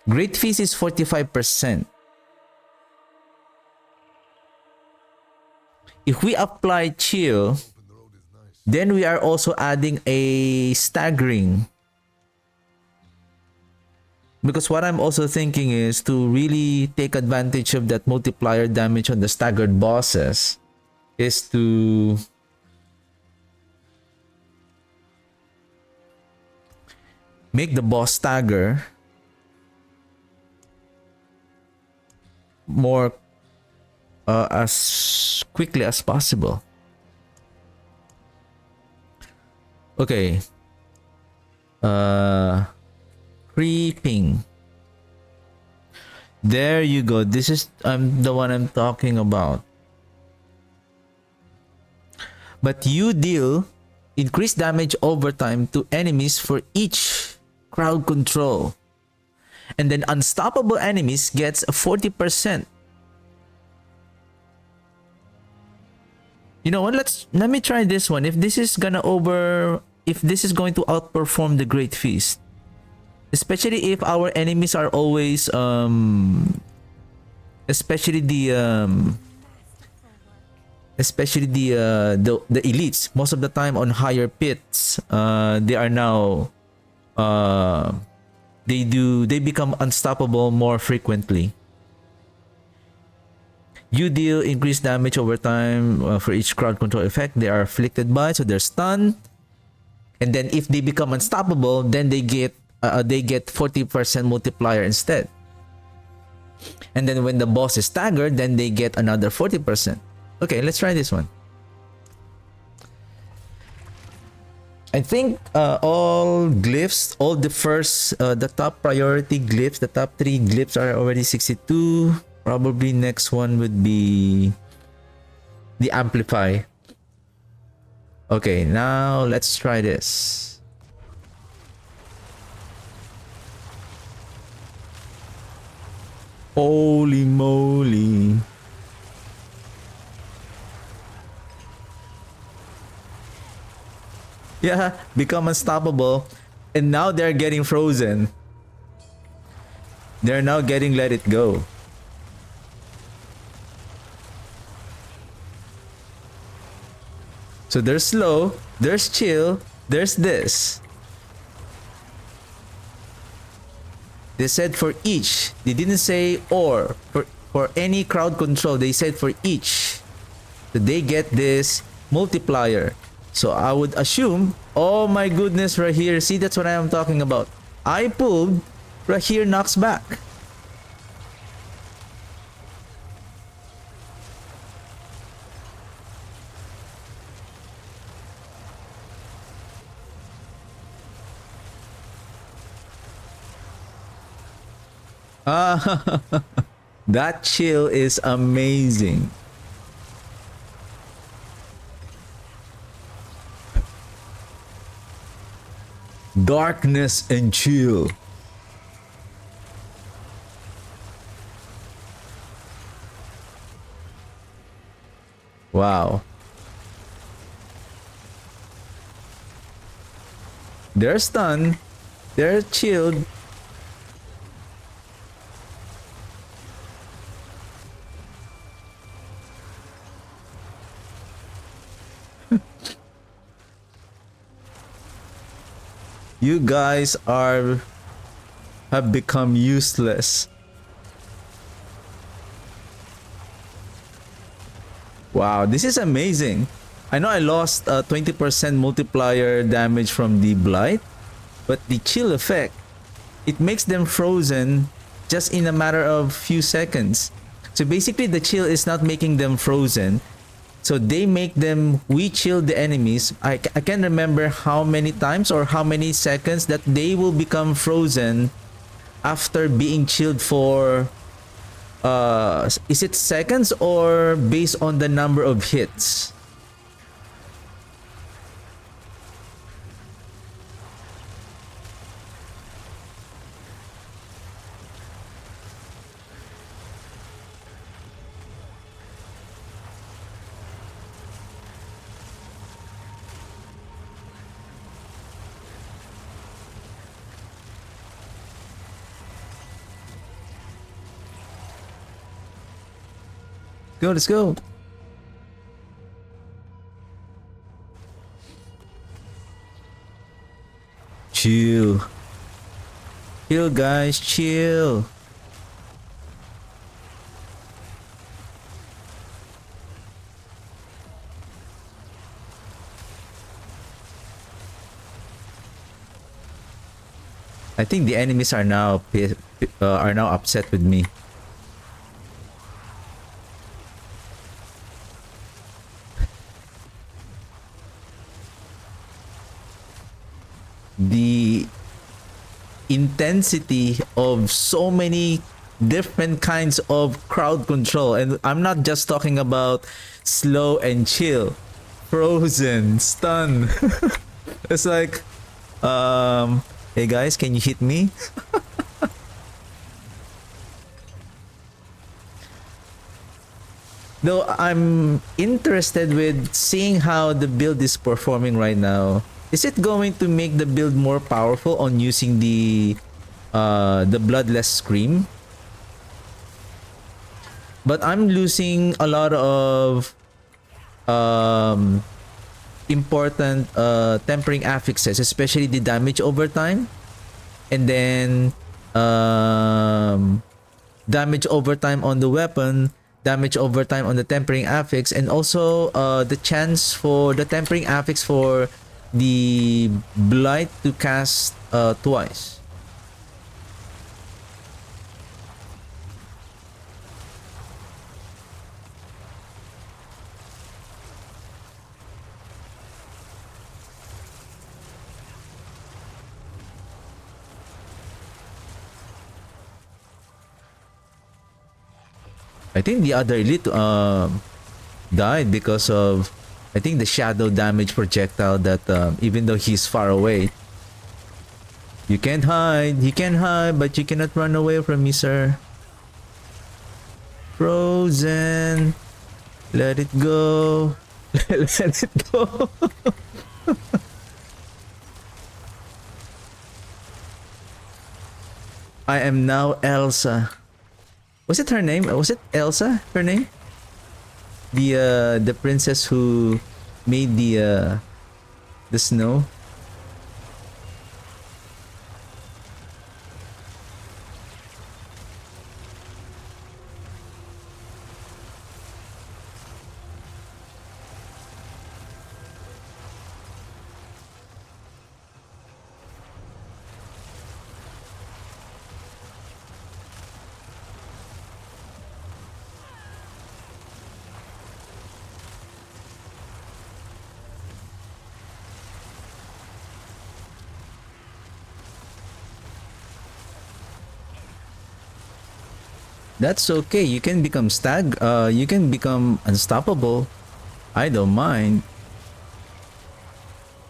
Great Feast is 45%. If we apply chill, then we are also adding a staggering. Because what I'm also thinking is to really take advantage of that multiplier damage on the staggered bosses is to make the boss stagger more as quickly as possible. Okay. Creeping. There you go. This is the one I'm talking about. But you deal increased damage over time to enemies for each crowd control. And then unstoppable enemies gets a 40%. You know what? Let me try this one. If this is going to outperform the Great Feast. Especially if our enemies are always especially the elites. Most of the time on higher pits, they are now they become unstoppable more frequently. You deal increased damage over time for each crowd control effect they are afflicted by, so they're stunned. And then if they become unstoppable, then they get 40% multiplier instead. And then when the boss is staggered, then they get another 40%. Okay, let's try this one. I think all glyphs, all the top priority glyphs, the top 3 glyphs are already 62. Probably next one would be the Amplify. Okay, now let's try this. Holy moly. Yeah, become unstoppable. And now they're getting frozen. They're now getting let it go. So there's slow, there's chill, there's this. They said for each. They didn't say or. For any crowd control, they said for each. So they get this multiplier. So I would assume, oh my goodness, right here. See, that's what I am talking about. I pulled, right here knocks back. Ah, that chill is amazing. Darkness and chill. Wow. They're stunned. They're chilled. You guys have become useless. Wow, this is amazing. I know I lost 20% multiplier damage from the Blight, but the chill effect, it makes them frozen just in a matter of few seconds. So basically the chill is not making them frozen. So they make them, we chill the enemies. I can't remember how many times or how many seconds that they will become frozen after being chilled for, is it seconds or based on the number of hits? Go, let's go. Chill. Chill, guys, chill. I think the enemies are now upset with me. The intensity of so many different kinds of crowd control, and I'm not just talking about slow and chill, frozen, stun. It's like, hey guys, can you hit me? Though I'm interested with seeing how the build is performing right now. Is it going to make the build more powerful on using the Bloodless Scream? But I'm losing a lot of important tempering affixes, especially the damage over time, and then damage over time on the weapon, damage over time on the tempering affix, and also the chance for the tempering affix for the Blight to cast twice. I think the other elite died because of, I think, the shadow damage projectile that even though he's far away. You can't hide, but you cannot run away from me, sir. Frozen. Let it go. Let it go. I am now Elsa. Was it her name? Was it Elsa, her name? The princess who made the snow. That's okay. You can become you can become unstoppable. I don't mind.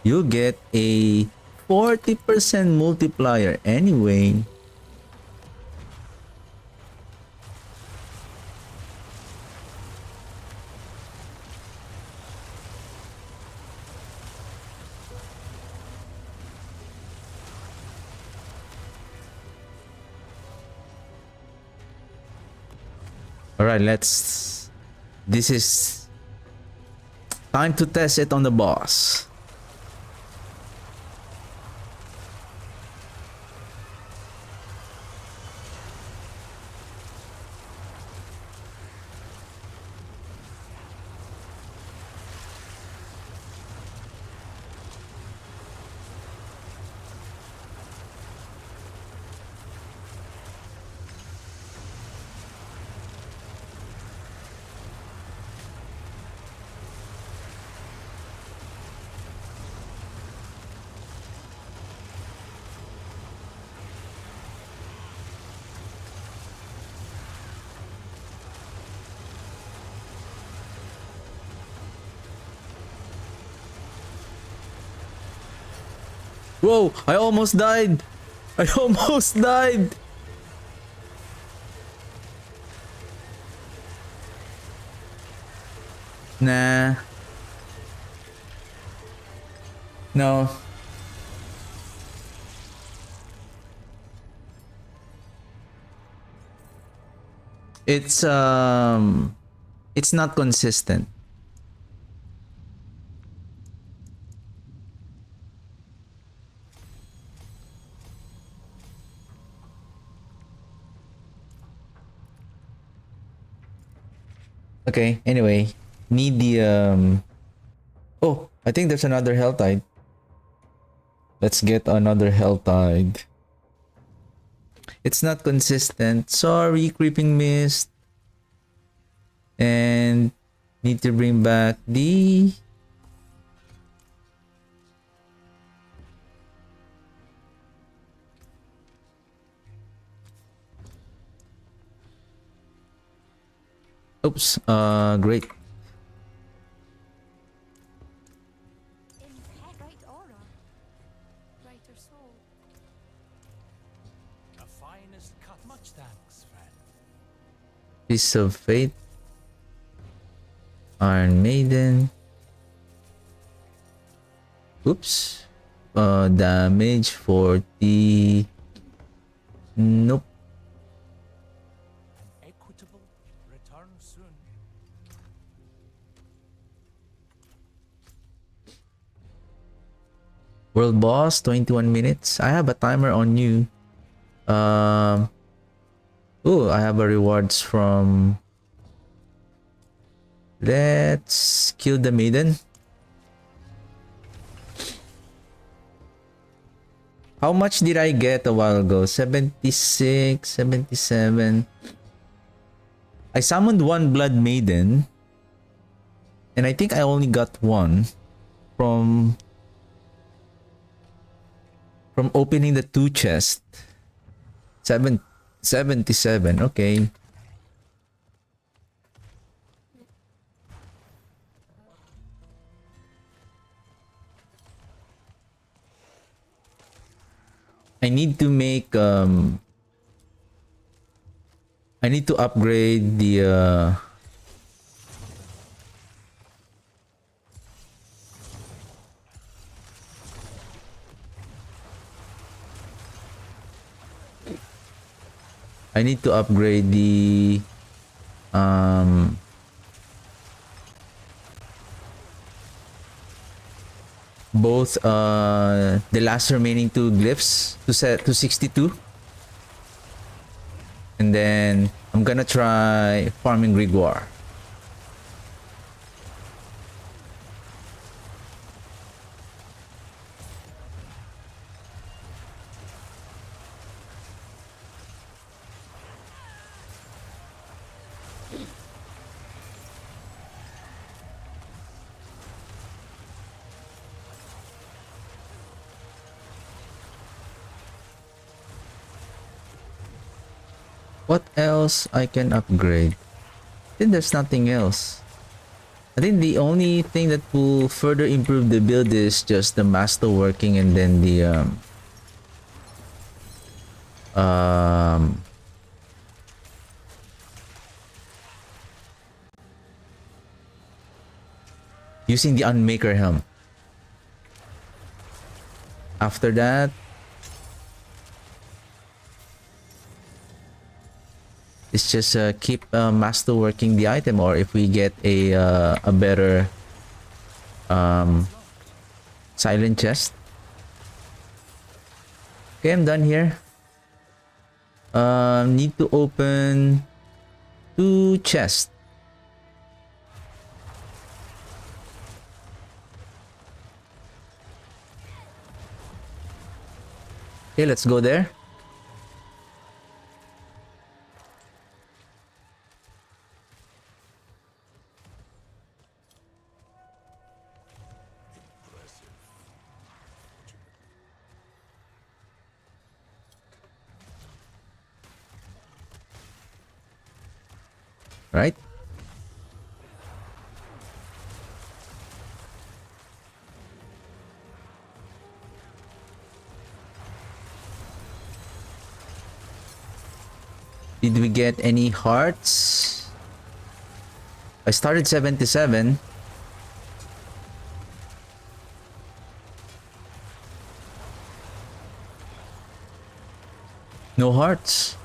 You'll get a 40% multiplier anyway. Alright, let's... This is... time to test it on the boss. Whoa, I almost died. I almost died. Nah. No. It's not consistent. Okay, anyway, need the oh, I think there's another Helltide. Let's get another Helltide. It's not consistent. Sorry, Creeping Mist. And need to bring back the... Oops, great. Bright aura. Brighter soul. The finest cut. Much thanks, friend. Piece of Fate. Iron Maiden. Oops. Damage 40. Nope. An equitable return soon. World boss, 21 minutes. I have a timer on you. Oh, I have a rewards from... Let's kill the maiden. How much did I get a while ago? 76, 77. I summoned one Blood Maiden. And I think I only got one from opening the 2 chest. 77, okay. I need to make I need to upgrade the I need to upgrade the both the last remaining 2 glyphs to set to 62, and then I'm gonna try farming Grimoire. What else I can upgrade? I think there's nothing else. I think the only thing that will further improve the build is just the masterworking and then the using the Unmaker Helm. After that, it's just keep masterworking the item, or if we get a better silent chest. Okay, I'm done here. Need to open 2 chests. Okay, let's go there. Right? Did we get any hearts? I started 77. No hearts.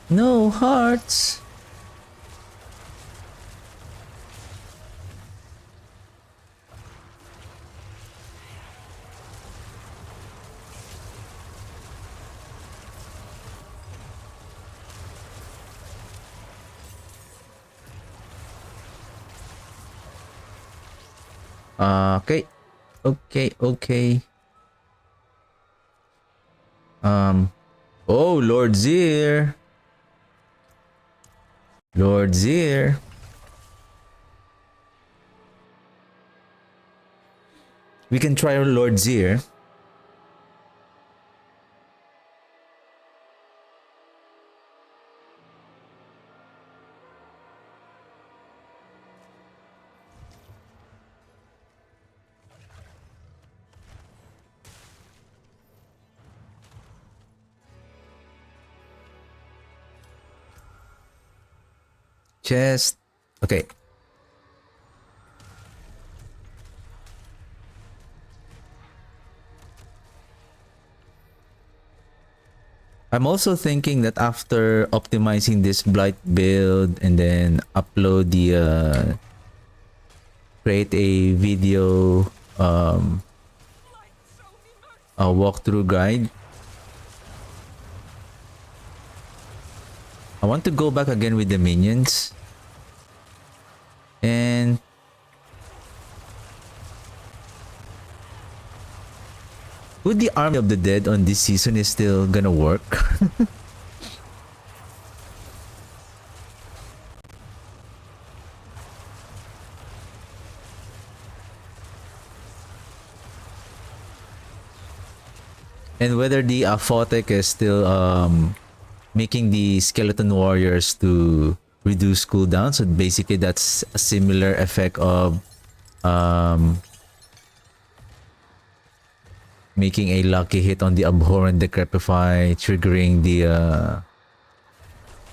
No hearts. Okay. Okay. Oh, Lord Zir. Lord Zir. We can try Lord Zir. Chest. Okay. I'm also thinking that after optimizing this Blight build and then upload the create a video a walkthrough guide. I want to go back again with the minions and would the Army of the Dead on this season is still gonna work? And whether the Aphotic is still making the skeleton warriors to reduce cooldown. So basically that's a similar effect of making a lucky hit on the Abhorrent Decrepify, triggering the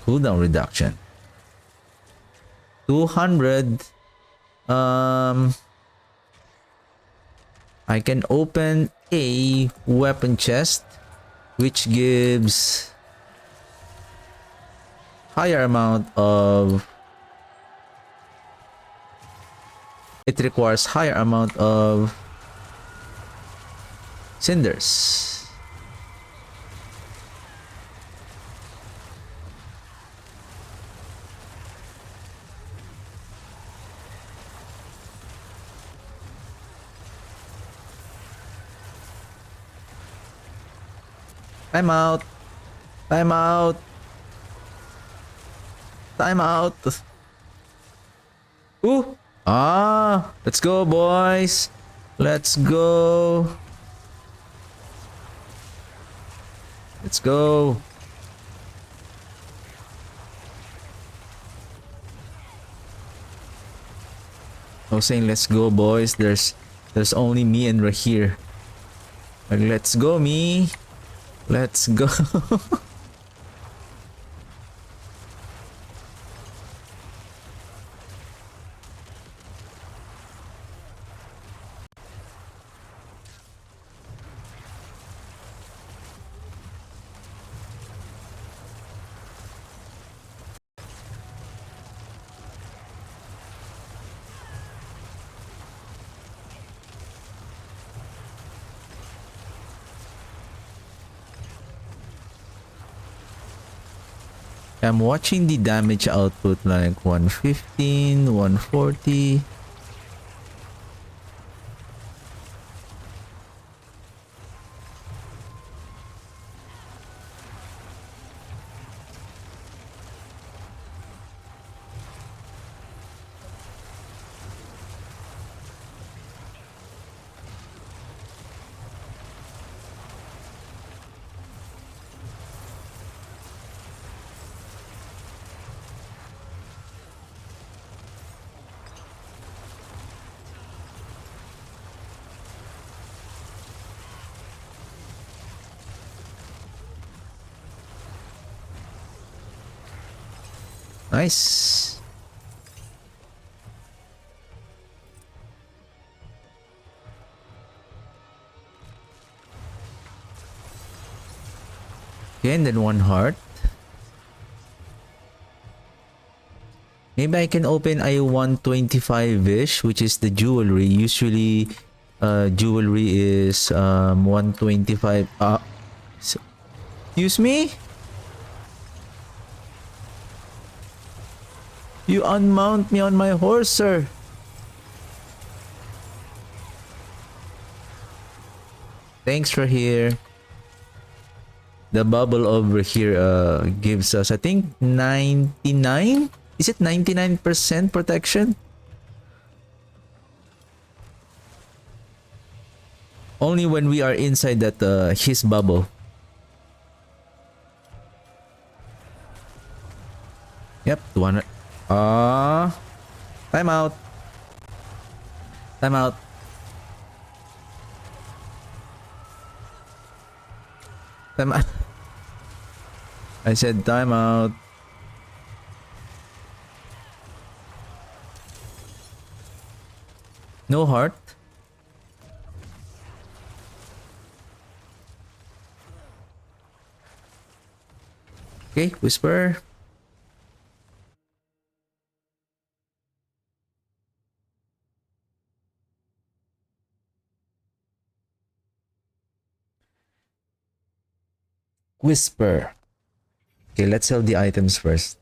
cooldown reduction. 200. I can open a weapon chest which gives higher amount of, it requires higher amount of cinders. Time out. Time out. Time out. Ooh. Ah, let's go, boys. Let's go. Let's go. I was saying let's go, boys. There's only me and Rahir. Like, let's go, me. Let's go. I'm watching the damage output like 115, 140. Nice. Okay, and then one heart. Maybe I can open a 125-ish, which is the jewelry. Usually, jewelry is 125. Excuse me? You unmount me on my horse, sir. Thanks for here. The bubble over here gives us, I think, 99? Is it 99% protection? Only when we are inside that his bubble. Yep, 200. Time out. Time out. Time out. I said time out. No heart. Okay, whisper. Whisper. Okay, let's sell the items first.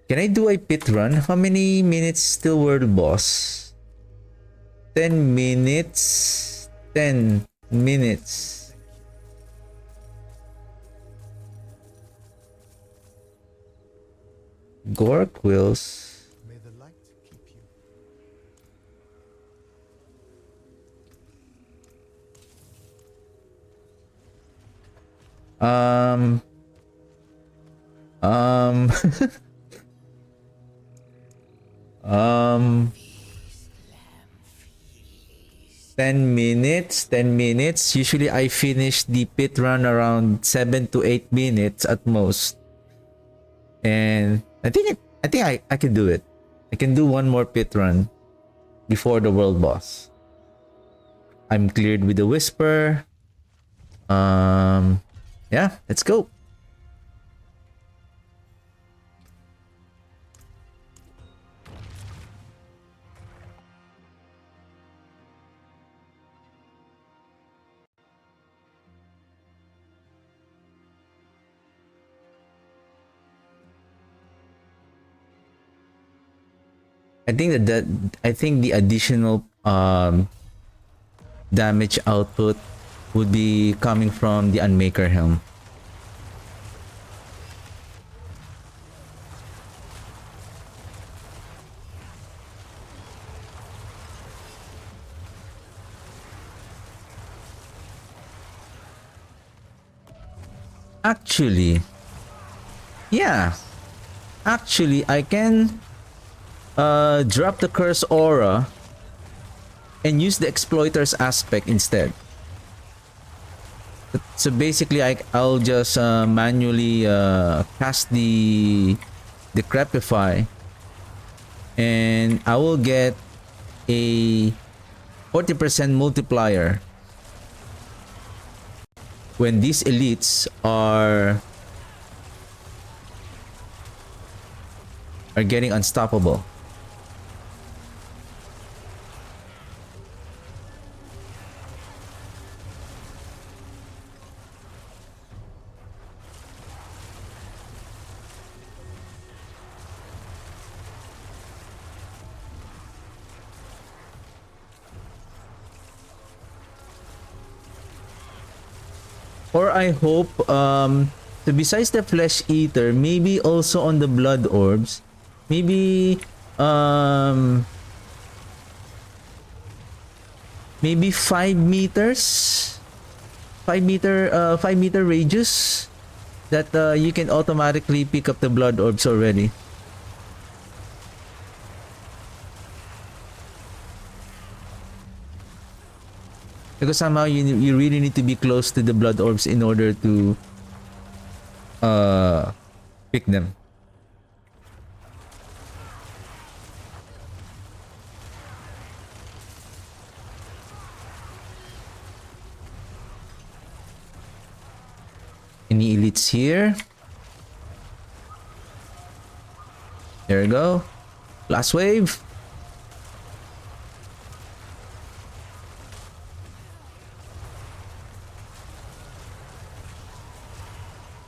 Can I do a pit run? How many minutes till world boss? 10 minutes. 10 minutes. Gore quills. May the light keep you. Um 10 minutes, 10 minutes. Usually I finish the pit run around 7 to 8 minutes at most. And I think I can do it. I can do one more pit run before the world boss. I'm cleared with the whisper. Yeah, let's go. I think I think the additional damage output would be coming from the Unmaker Helm. Actually, yeah. Actually, I can drop the curse aura and use the exploiter's aspect instead. So basically, I'll just manually cast the Decrepify, and I will get a 40% multiplier when these elites are getting unstoppable. Or I hope so besides the flesh eater, maybe also on the blood orbs, maybe um maybe 5 meters, 5 meter radius, that you can automatically pick up the blood orbs already. Because somehow you really need to be close to the blood orbs in order to pick them. Any elites here? There we go. Last wave.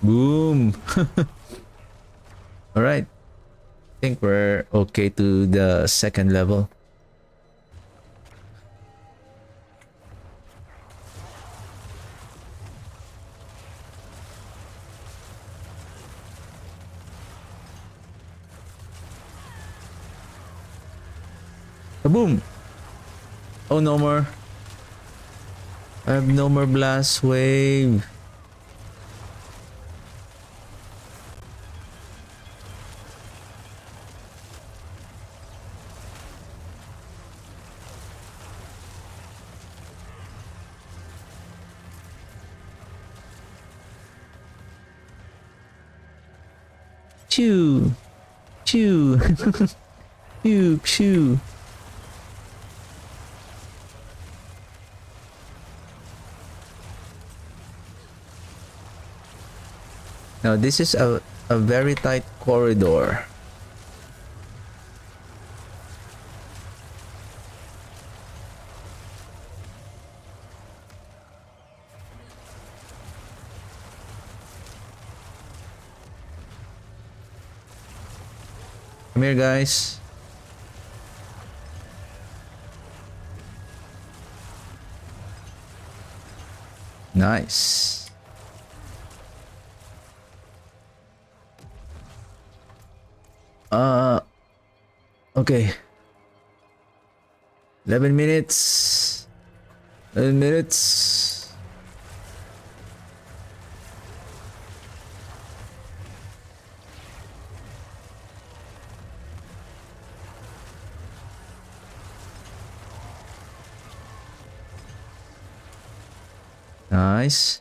Boom. All right. I think we're okay to the second level. Boom. Oh, no more. I have no more blast wave. Chew. Chew. Pew, pew. Now this is a very tight corridor. Come here, guys. Nice. Okay. 11 minutes. 11 minutes. Nice.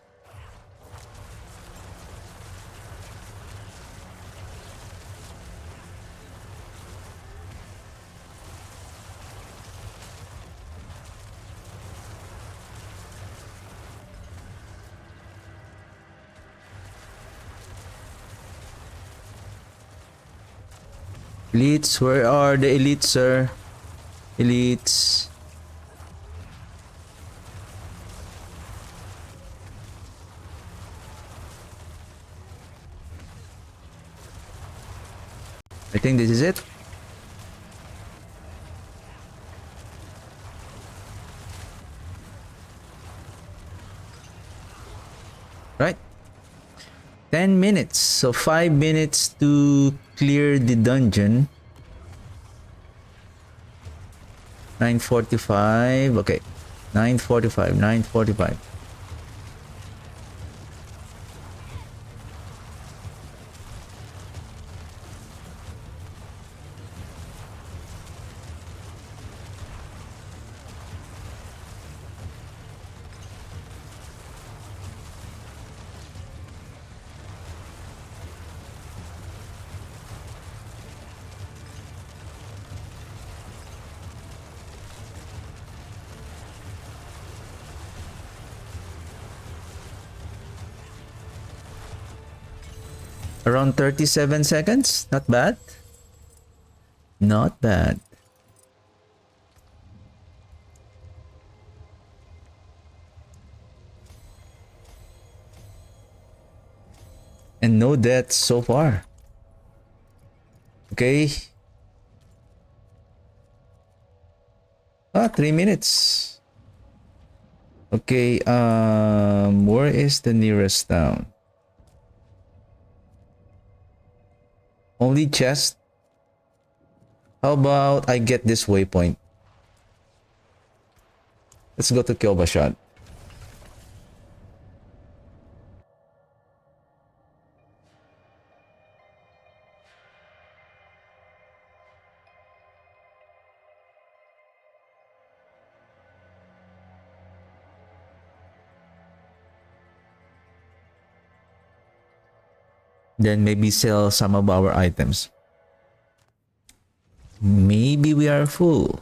Elites, where are the elites, sir? Elites. I think this is it. Right. 10 minutes. So 5 minutes to clear the dungeon. 9:45. Okay. 9:45. 9:45. Around 37 seconds. Not bad. Not bad. And no deaths so far. Okay. 3 minutes. Okay, where is the nearest town? Only chest? How about I get this waypoint? Let's go to Kyobashad. Then maybe sell some of our items. Maybe we are full.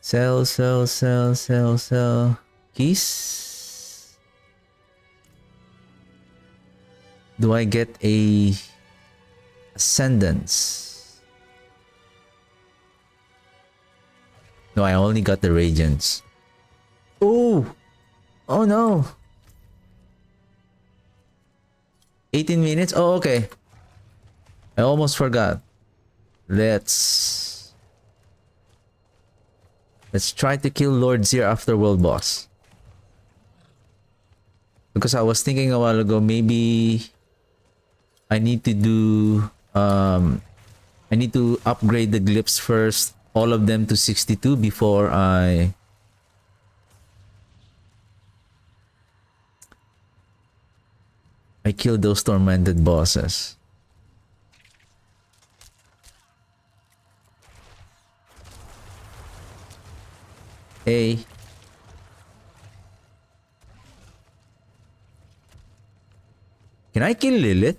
Sell, sell, sell, sell, sell. Keys? Do I get a ascendance? No, I only got the radiance. Oh! Oh no! 18 minutes? Oh, okay. I almost forgot. Let's try to kill Lord Zir after world boss. Because I was thinking a while ago, maybe I need to do I need to upgrade the glyphs first, all of them to 62 before I kill those tormented bosses. Hey. Can I kill Lilith?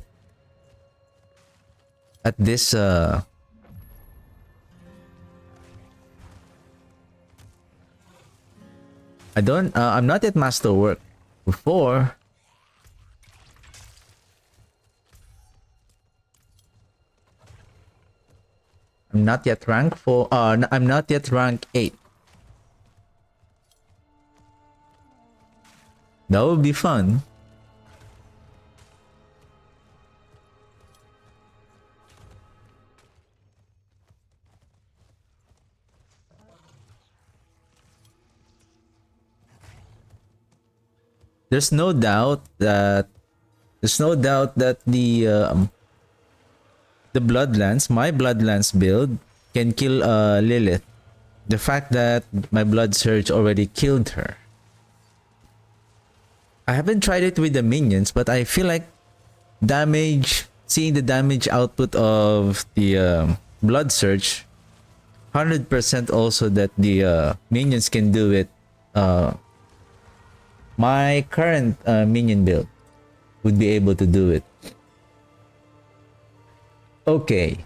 At this I'm not at masterwork. Before I'm not yet rank 4. I'm not yet rank 8. That would be fun. There's no doubt that the Bloodlands, my Bloodlands build, can kill Lilith. The fact that my Blood Surge already killed her. I haven't tried it with the minions, but I feel like seeing the damage output of the Blood Surge, 100% also that the minions can do it. My current minion build would be able to do it. Okay.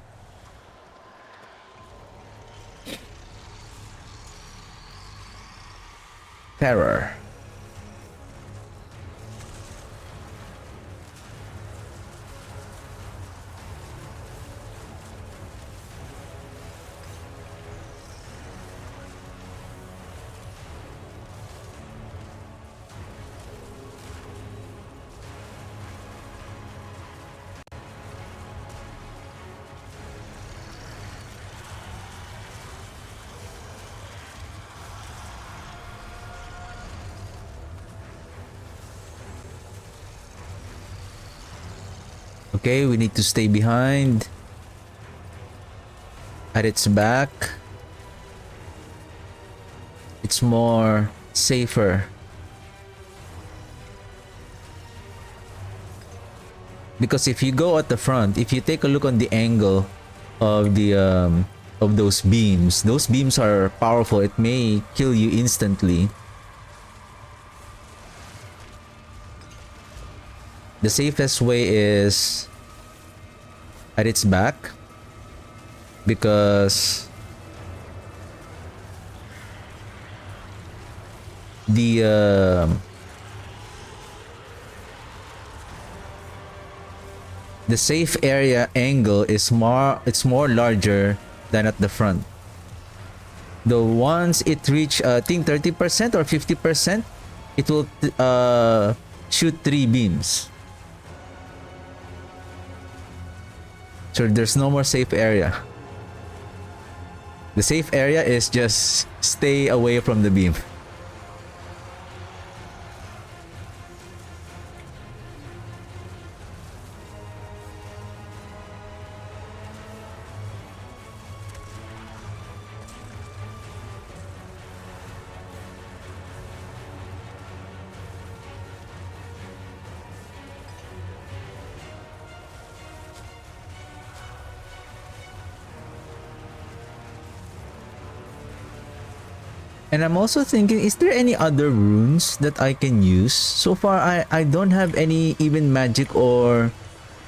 Terror. Okay, we need to stay behind. At its back. It's more safer. Because if you go at the front, if you take a look on the angle of the of those beams are powerful. It may kill you instantly. The safest way is at its back, because the the safe area angle is more larger than at the front. Though once it reach I think 30% or 50%, it will shoot 3 beams. So there's no more safe area. The safe area is just stay away from the beam. And I'm also thinking, is there any other runes that I can use? So far, I don't have any even magic or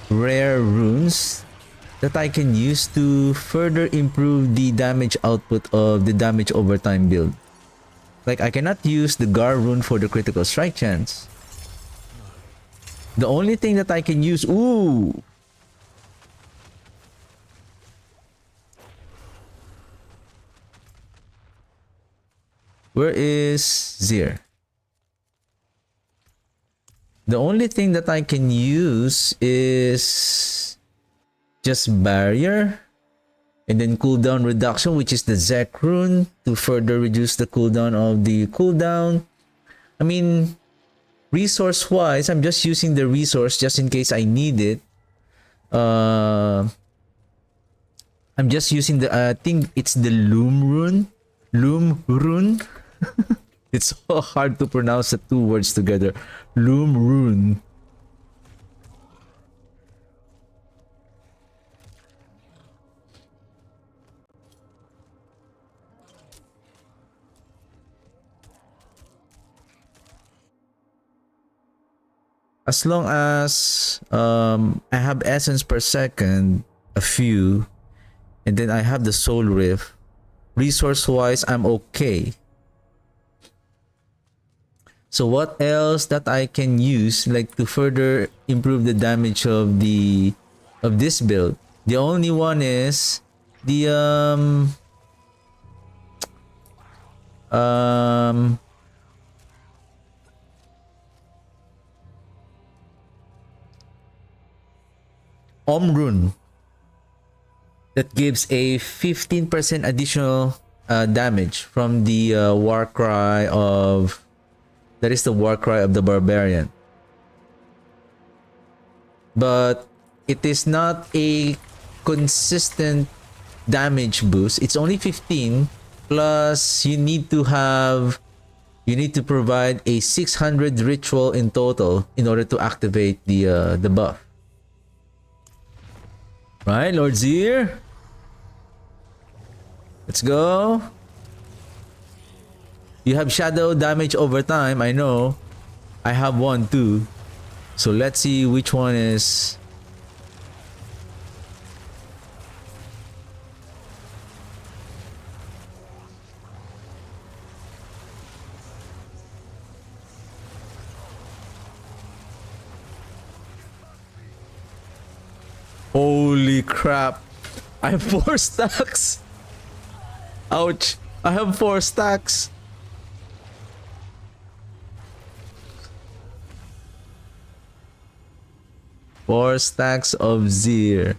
rare runes that I can use to further improve the damage output of the damage over time build. Like, I cannot use the Gar rune for the critical strike chance. The only thing that I can use... Ooh! Where is Zir? The only thing that I can use is just barrier and then cooldown reduction, which is the Zek rune to further reduce the cooldown of the cooldown. I mean, resource wise, I'm just using the resource just in case I need it. I'm just using the I think it's the Loom rune. Loom rune. It's so hard to pronounce the two words together. Loom rune. As long as I have essence per second, a few, and then I have the soul rift, resource wise I'm okay. So what else that I can use like to further improve the damage of this build? The only one is the Rune that gives a 15% additional damage from the war cry of... That is the war cry of the barbarian. But it is not a consistent damage boost. It's only 15, plus you need to provide a 600 ritual in total in order to activate the buff. Right, Lord Zir? Let's go. You have shadow damage over time, I know. I have one too. So let's see which one is... Holy crap. I have 4 stacks. Ouch. I have 4 stacks. Four stacks of Zir.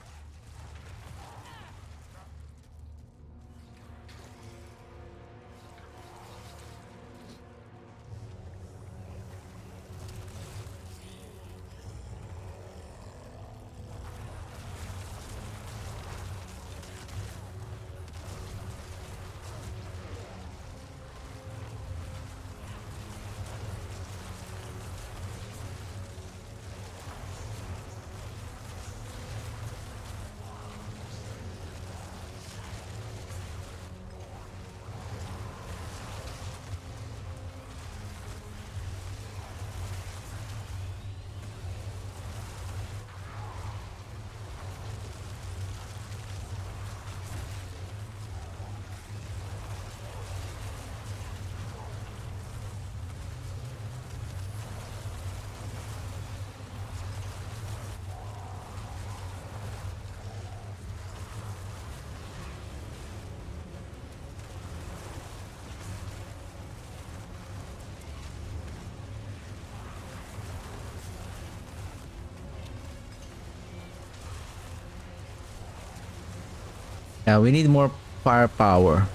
Yeah, we need more firepower.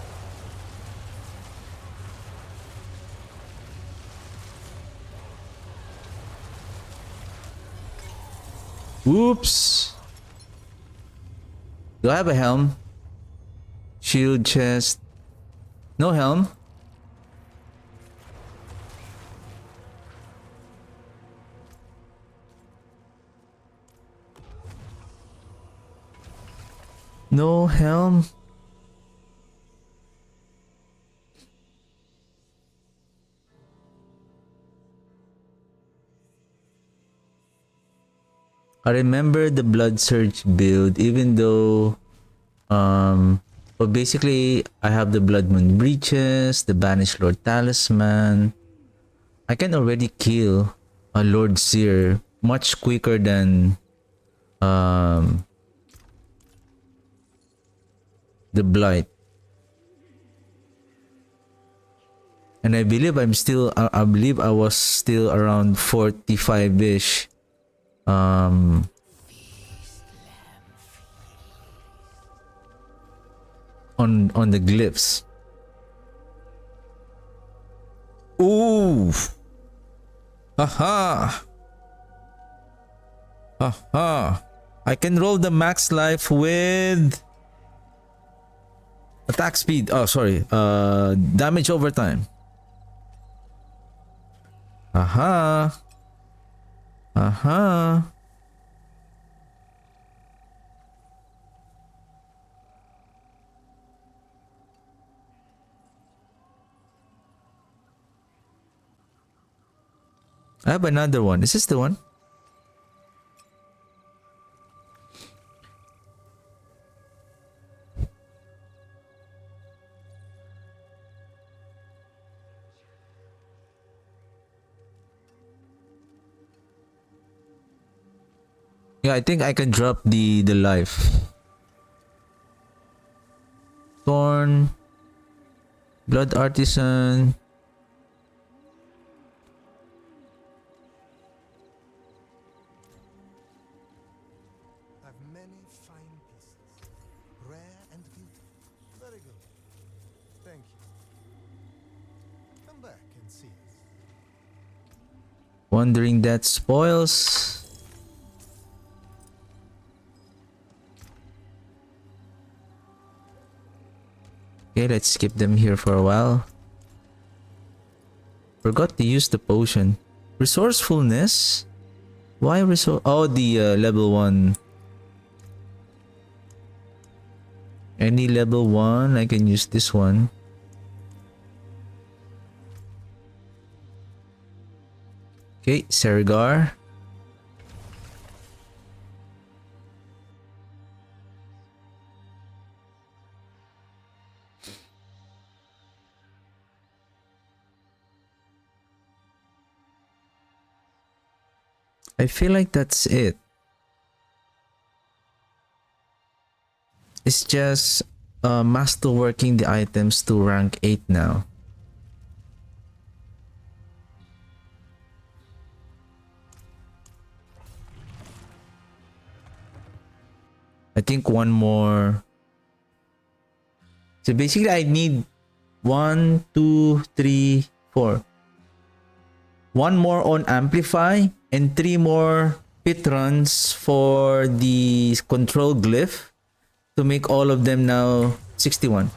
Whoops. Do I have a helm? Shield chest. No helm. No helm. I remember the Blood Surge build, even though but basically I have the Blood Moon Breaches, the Banished Lord Talisman. I can already kill a Lord Seer much quicker than the Blight. And I believe I believe I was still around 45-ish. On the Glyphs. Ooh. Haha. Haha. I can roll the max life with attack speed. Oh, sorry. Damage over time. Aha. Aha. I have another one. Is this the one? Yeah, I think I can drop the life. Thorn. Blood Artisan. Have many fine pieces, rare and beautiful. Very good. Thank you. Come back and see us. Wandering Death Spoils. Okay, let's skip them here for a while. Forgot to use the potion. Resourcefulness? Why resource? Oh, the level 1. Any level 1, I can use this one. Okay, Serigar. I feel like that's it. It's just masterworking the items to rank 8 now. I think one more. So basically I need 1, 2, 3, 4. One more on Amplify and 3 more pit runs for the control glyph to make all of them now 61.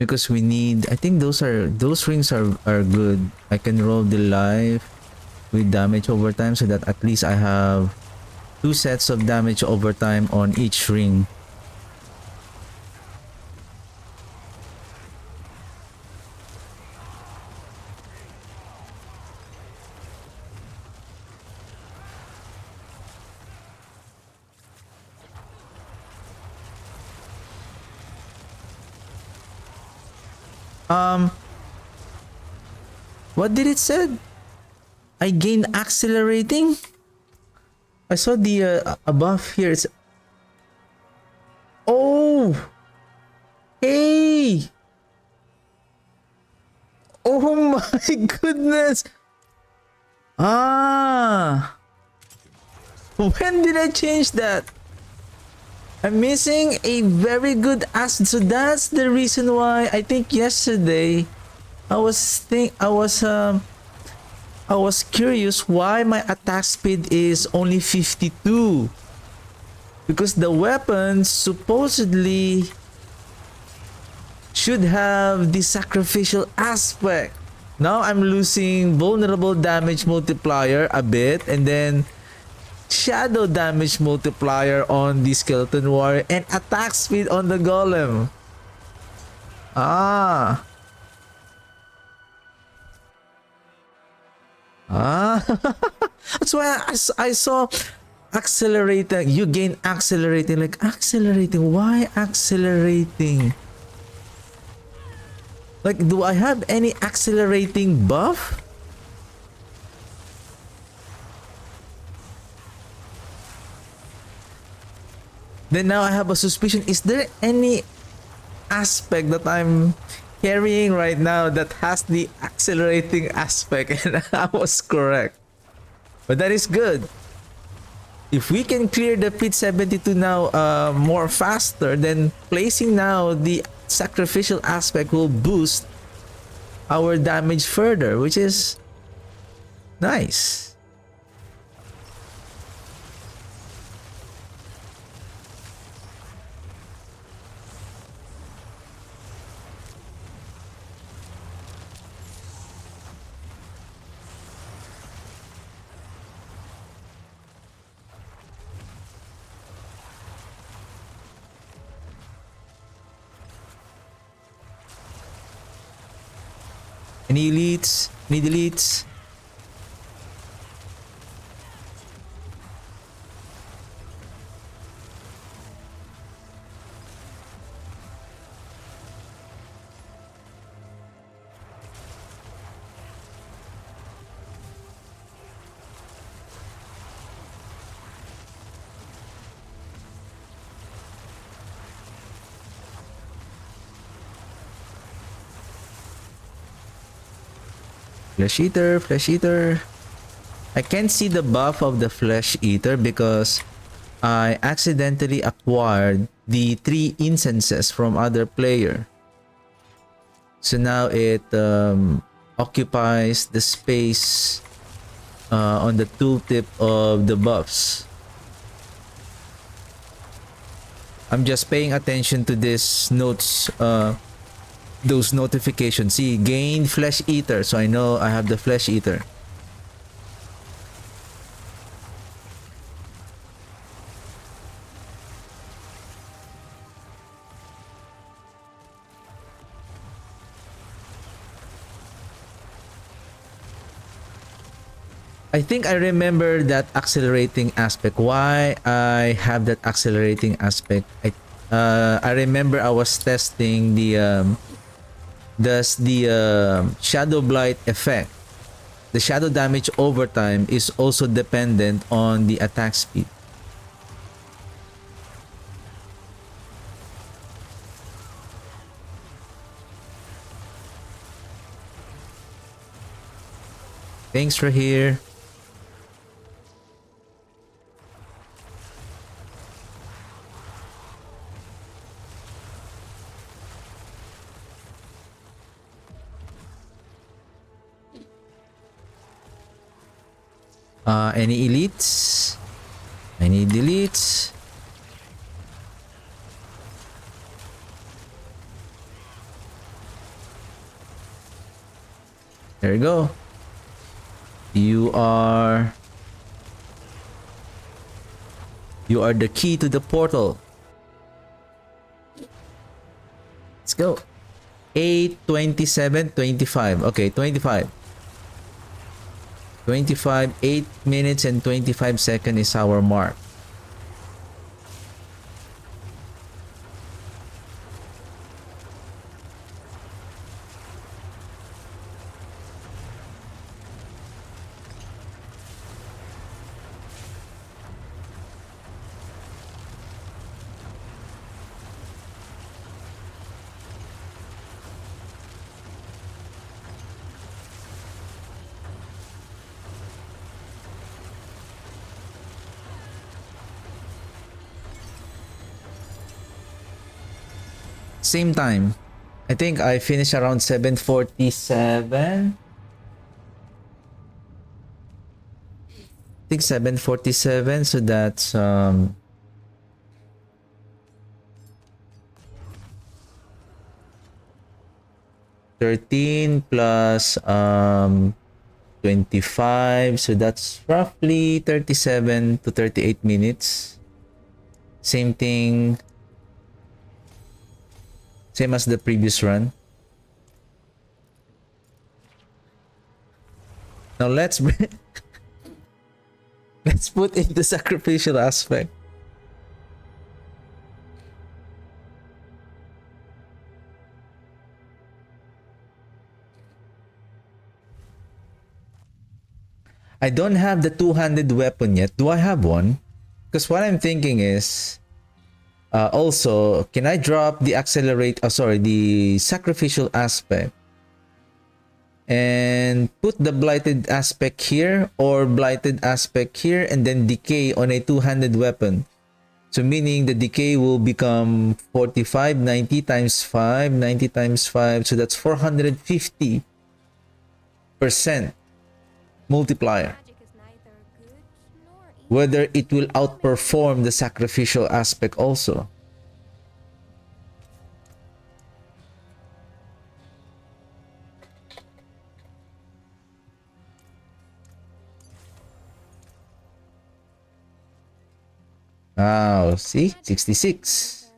because we need, I think those rings are good. I can roll the life with damage over time so that at least I have 2 sets of damage over time on each ring. What did it said? I gain accelerating? I saw the above here. It's... Oh! Hey! Oh my goodness! Ah! When did I change that? I'm missing a very good asset. So that's the reason why I think yesterday I was curious why my attack speed is only 52. Because the weapon supposedly should have the sacrificial aspect. Now I'm losing vulnerable damage multiplier a bit, and then shadow damage multiplier on the skeleton warrior, and attack speed on the golem. Ah. That's why I saw accelerating. You gain accelerating. Like, accelerating? Why accelerating? Like, do I have any accelerating buff? Then now I have a suspicion. Is there any aspect that I'm carrying right now that has the accelerating aspect? And I was correct. But that is good. If we can clear the pit 72 now more faster, then placing now the sacrificial aspect will boost our damage further, which is nice. Any elites? Need elites? Flesh Eater, Flesh Eater. I can't see the buff of the Flesh Eater because I accidentally acquired the 3 incenses from other player. So now it occupies the space on the tooltip of the buffs. I'm just paying attention to this notes, those notifications. See, gain Flesh Eater, so I know I have the Flesh Eater. I think I remember that accelerating aspect. Why I have that accelerating aspect? I remember I was testing the does the shadow blight effect. The shadow damage over time is also dependent on the attack speed. Thanks for here. Any elites? I need elites. There you go. You are the key to the portal. Let's go. 8, 27, 25. Okay, 25. 25, 8 minutes and 25 seconds is our mark. Same time. I think I finished around 7:47. I think 7:47, so that's 13 plus 25, so that's roughly 37 to 38 minutes. Same thing. Same as the previous run. Now let's let's put in the sacrificial aspect. I don't have the two-handed weapon yet. Do I have one? Because what I'm thinking is also, can I drop the the sacrificial aspect and put the blighted aspect here, or blighted aspect here, and then decay on a two-handed weapon? So meaning the decay will become 45, 90 times 5, 90 times 5, so that's 450% multiplier. Magic is neither good nor evil. Whether it will outperform the sacrificial aspect also. Wow, see? 66.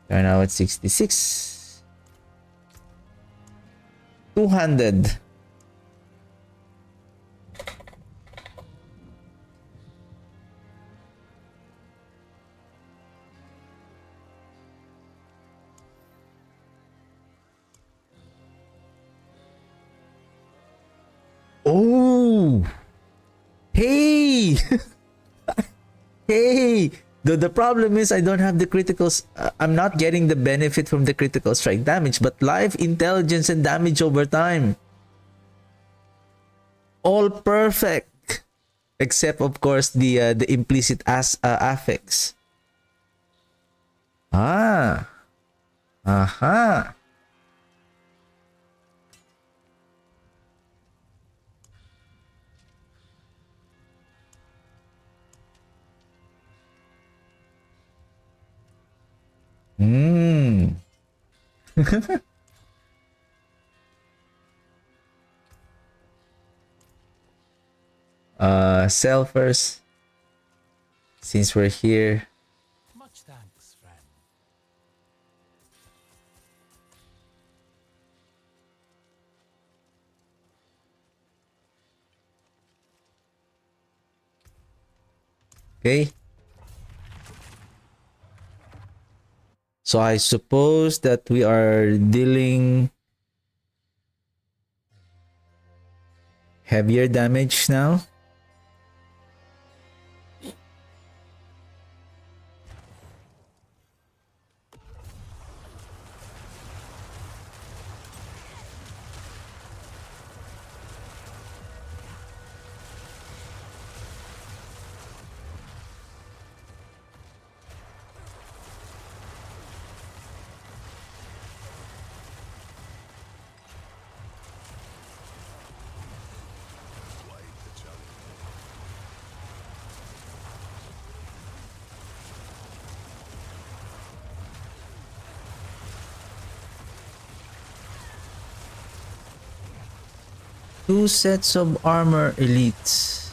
And now it's 66. 200. Oh! Hey! Hey! The problem is I don't have the criticals. I'm not getting the benefit from the critical strike damage, but life, intelligence, and damage over time. All perfect. Except, of course, the implicit affects. Ah. Aha. Hmm. Sell first. Since we're here. Much thanks, friend. Okay. So I suppose that we are dealing heavier damage now. 2 sets of armor elites.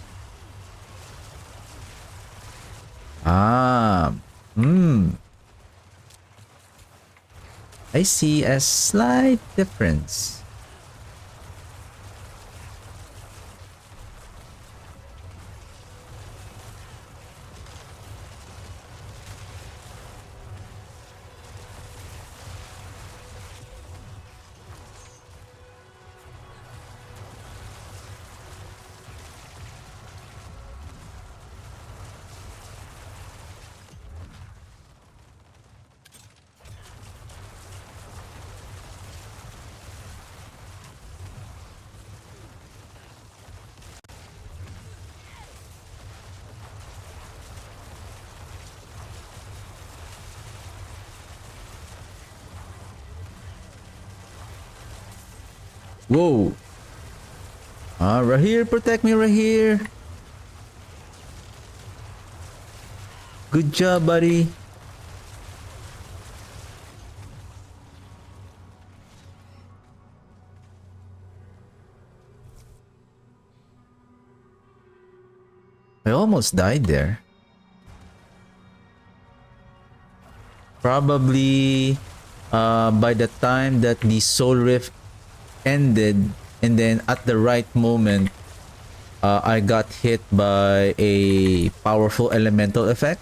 Ah, I see a slight difference. Whoa. Right here, protect me right here. Good job, buddy. I almost died there. Probably by the time that the soul rift ended, and then at the right moment I got hit by a powerful elemental effect.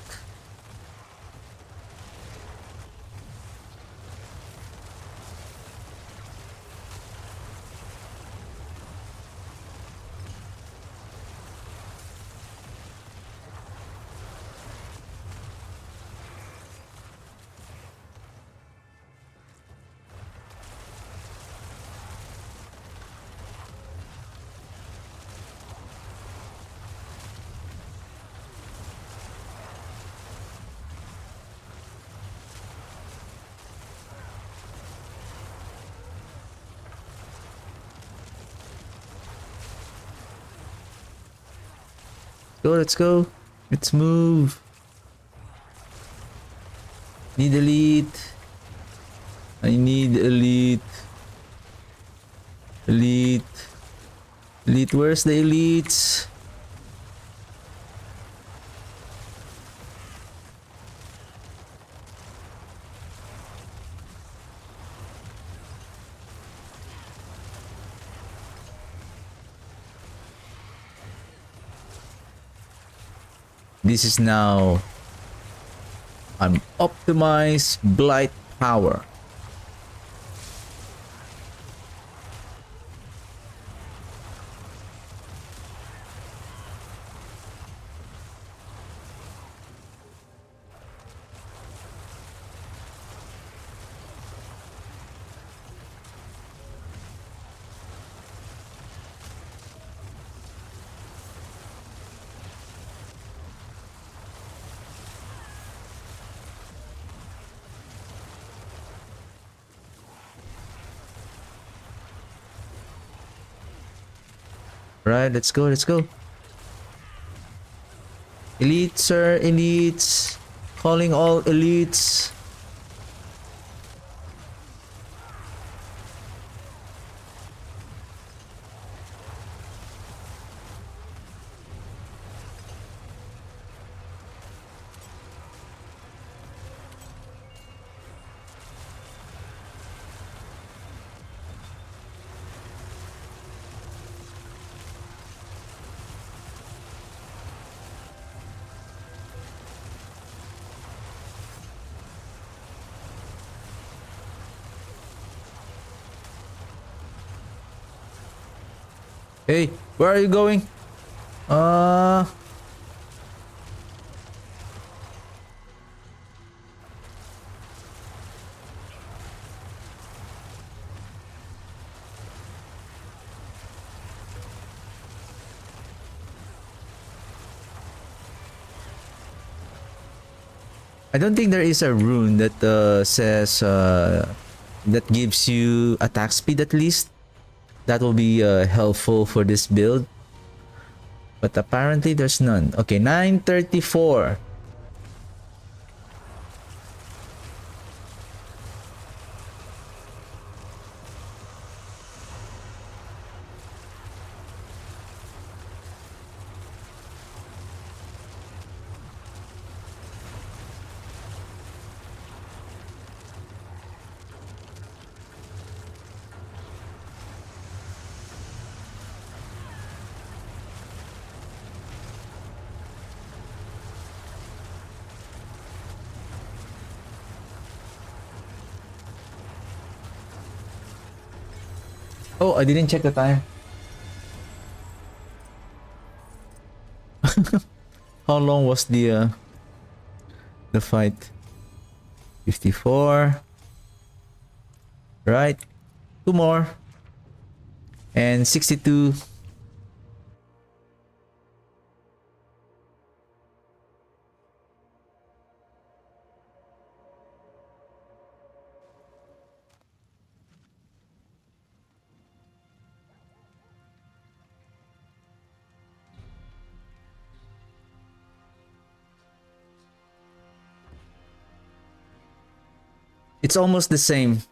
Let's go. Let's move. Need elite. I need elite. Elite. Elite, where's the elites? This is now an optimized Blight power. Right, let's go, let's go. Elites, sir, elites. Calling all elites. Hey, where are you going? I don't think there is a rune that says that gives you attack speed at least. That will be helpful for this build. But apparently there's none. Okay, 934. Oh, I didn't check the time. How long was the fight? 54. Right. Two more. And 62. It's almost the same.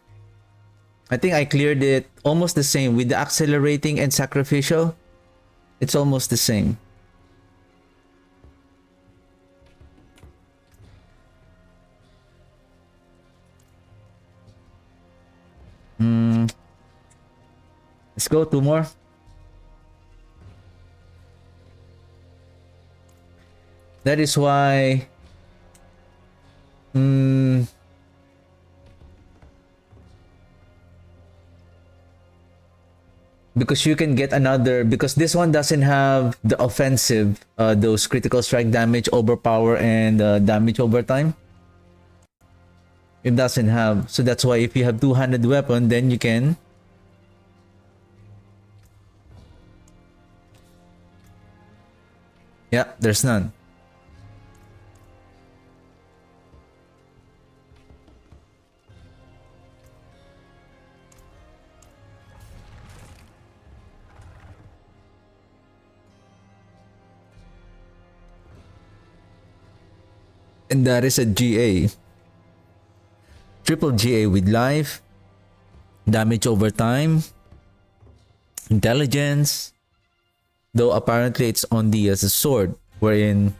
I think I cleared it almost the same with the accelerating and sacrificial. It's almost the same. Let's go, two more. That is why because you can get another, because this one doesn't have the offensive, those critical strike damage, overpower, and damage over time. It doesn't have, so that's why if you have two-handed weapon, then you can. Yeah, there's none. And that is a GA. Triple GA with life, damage over time, intelligence. Though apparently it's on the as a sword, wherein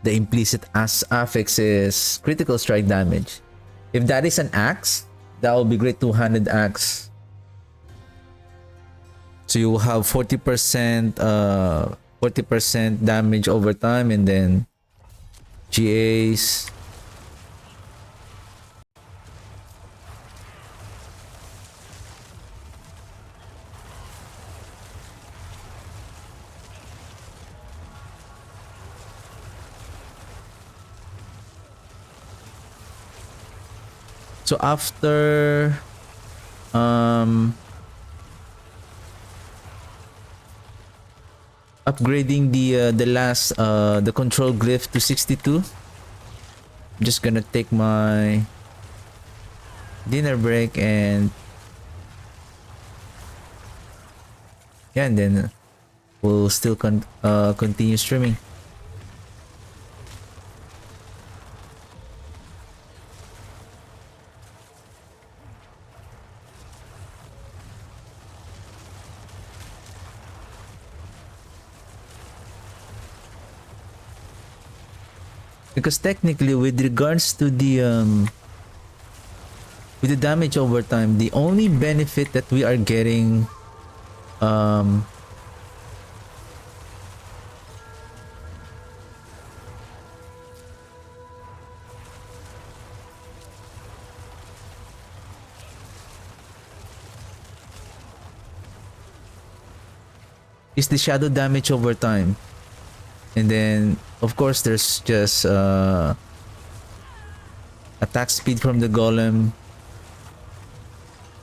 the implicit affix is critical strike damage. If that is an axe, that will be great, two-handed axe. So you will have 40% damage over time, and then GAs. So after upgrading the last the control glyph to 62, I'm just gonna take my dinner break, and yeah, and then we'll still continue streaming. Because technically, with regards to the with the damage over time, the only benefit that we are getting is the shadow damage over time. And then, of course, there's just attack speed from the golem.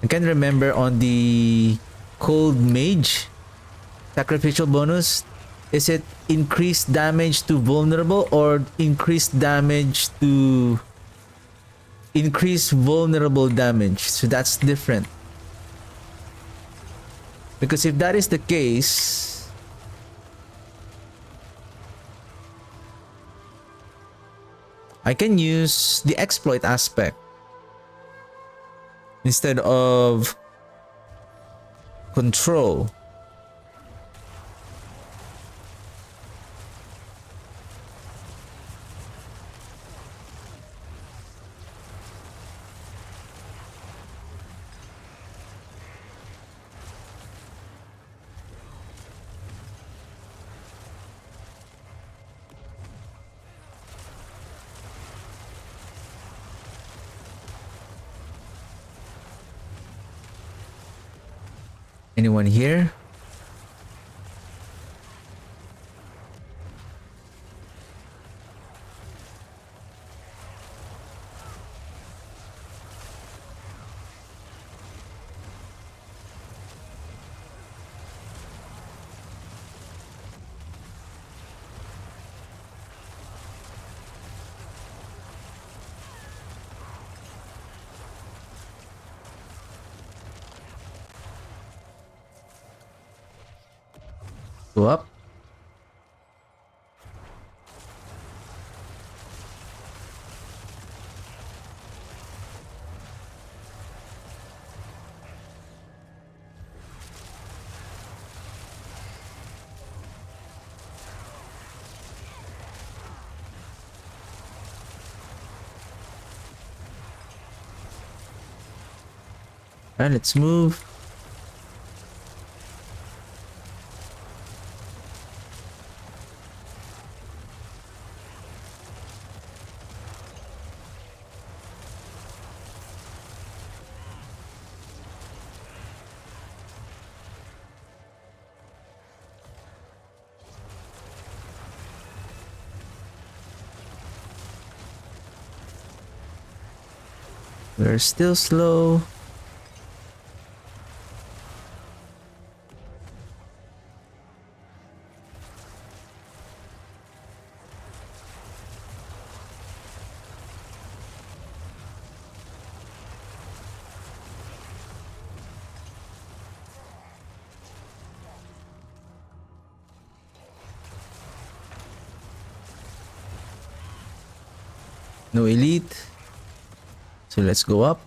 I can't remember on the cold mage sacrificial bonus. Is it increased damage to vulnerable or increased damage to increased vulnerable damage? So that's different. Because if that is the case, I can use the exploit aspect instead of control. Anyone here? Go up. Alright, let's move. We're still slow. No elite. So let's go up.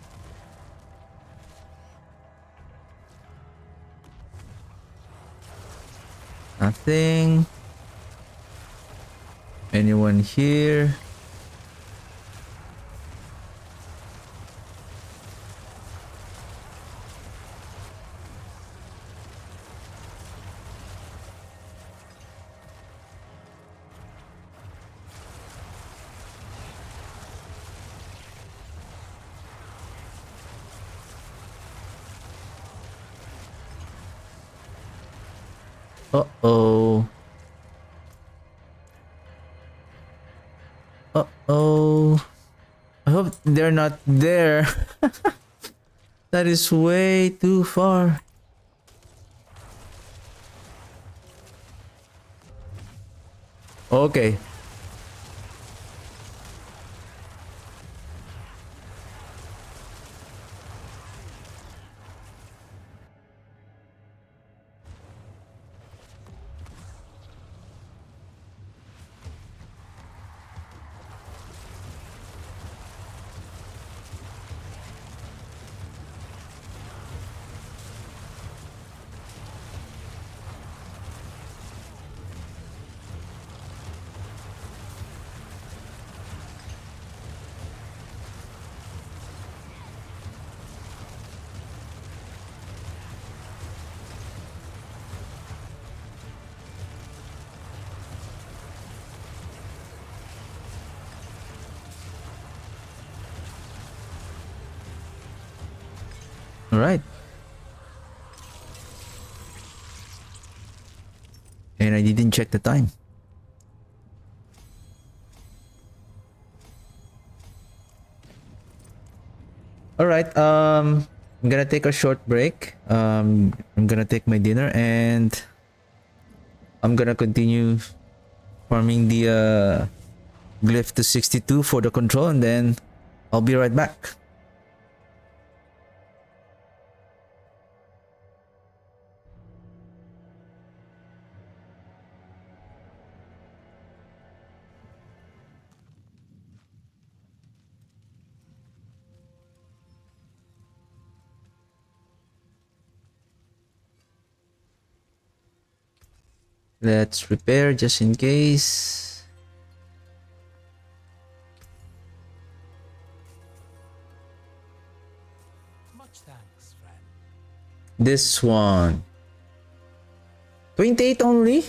Nothing. Anyone here? Uh-oh. Uh-oh. I hope they're not there. That is way too far. Okay. All right. And I didn't check the time. All right. I'm gonna take a short break. I'm gonna take my dinner and I'm gonna continue farming the glyph to 62 for the control, and then I'll be right back. Let's repair just in case. Much thanks, friend. This one. 28 only?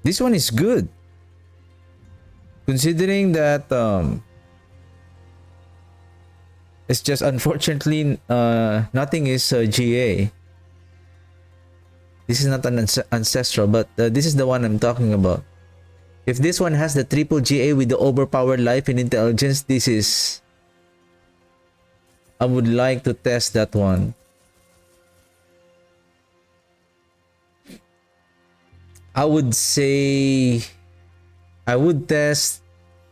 This one is good. Considering that It's just unfortunately nothing is GA. This is not an ancestral, but this is the one I'm talking about. If this one has the triple GA with the overpowered life and intelligence, this is... I would like to test that one. I would say... I would test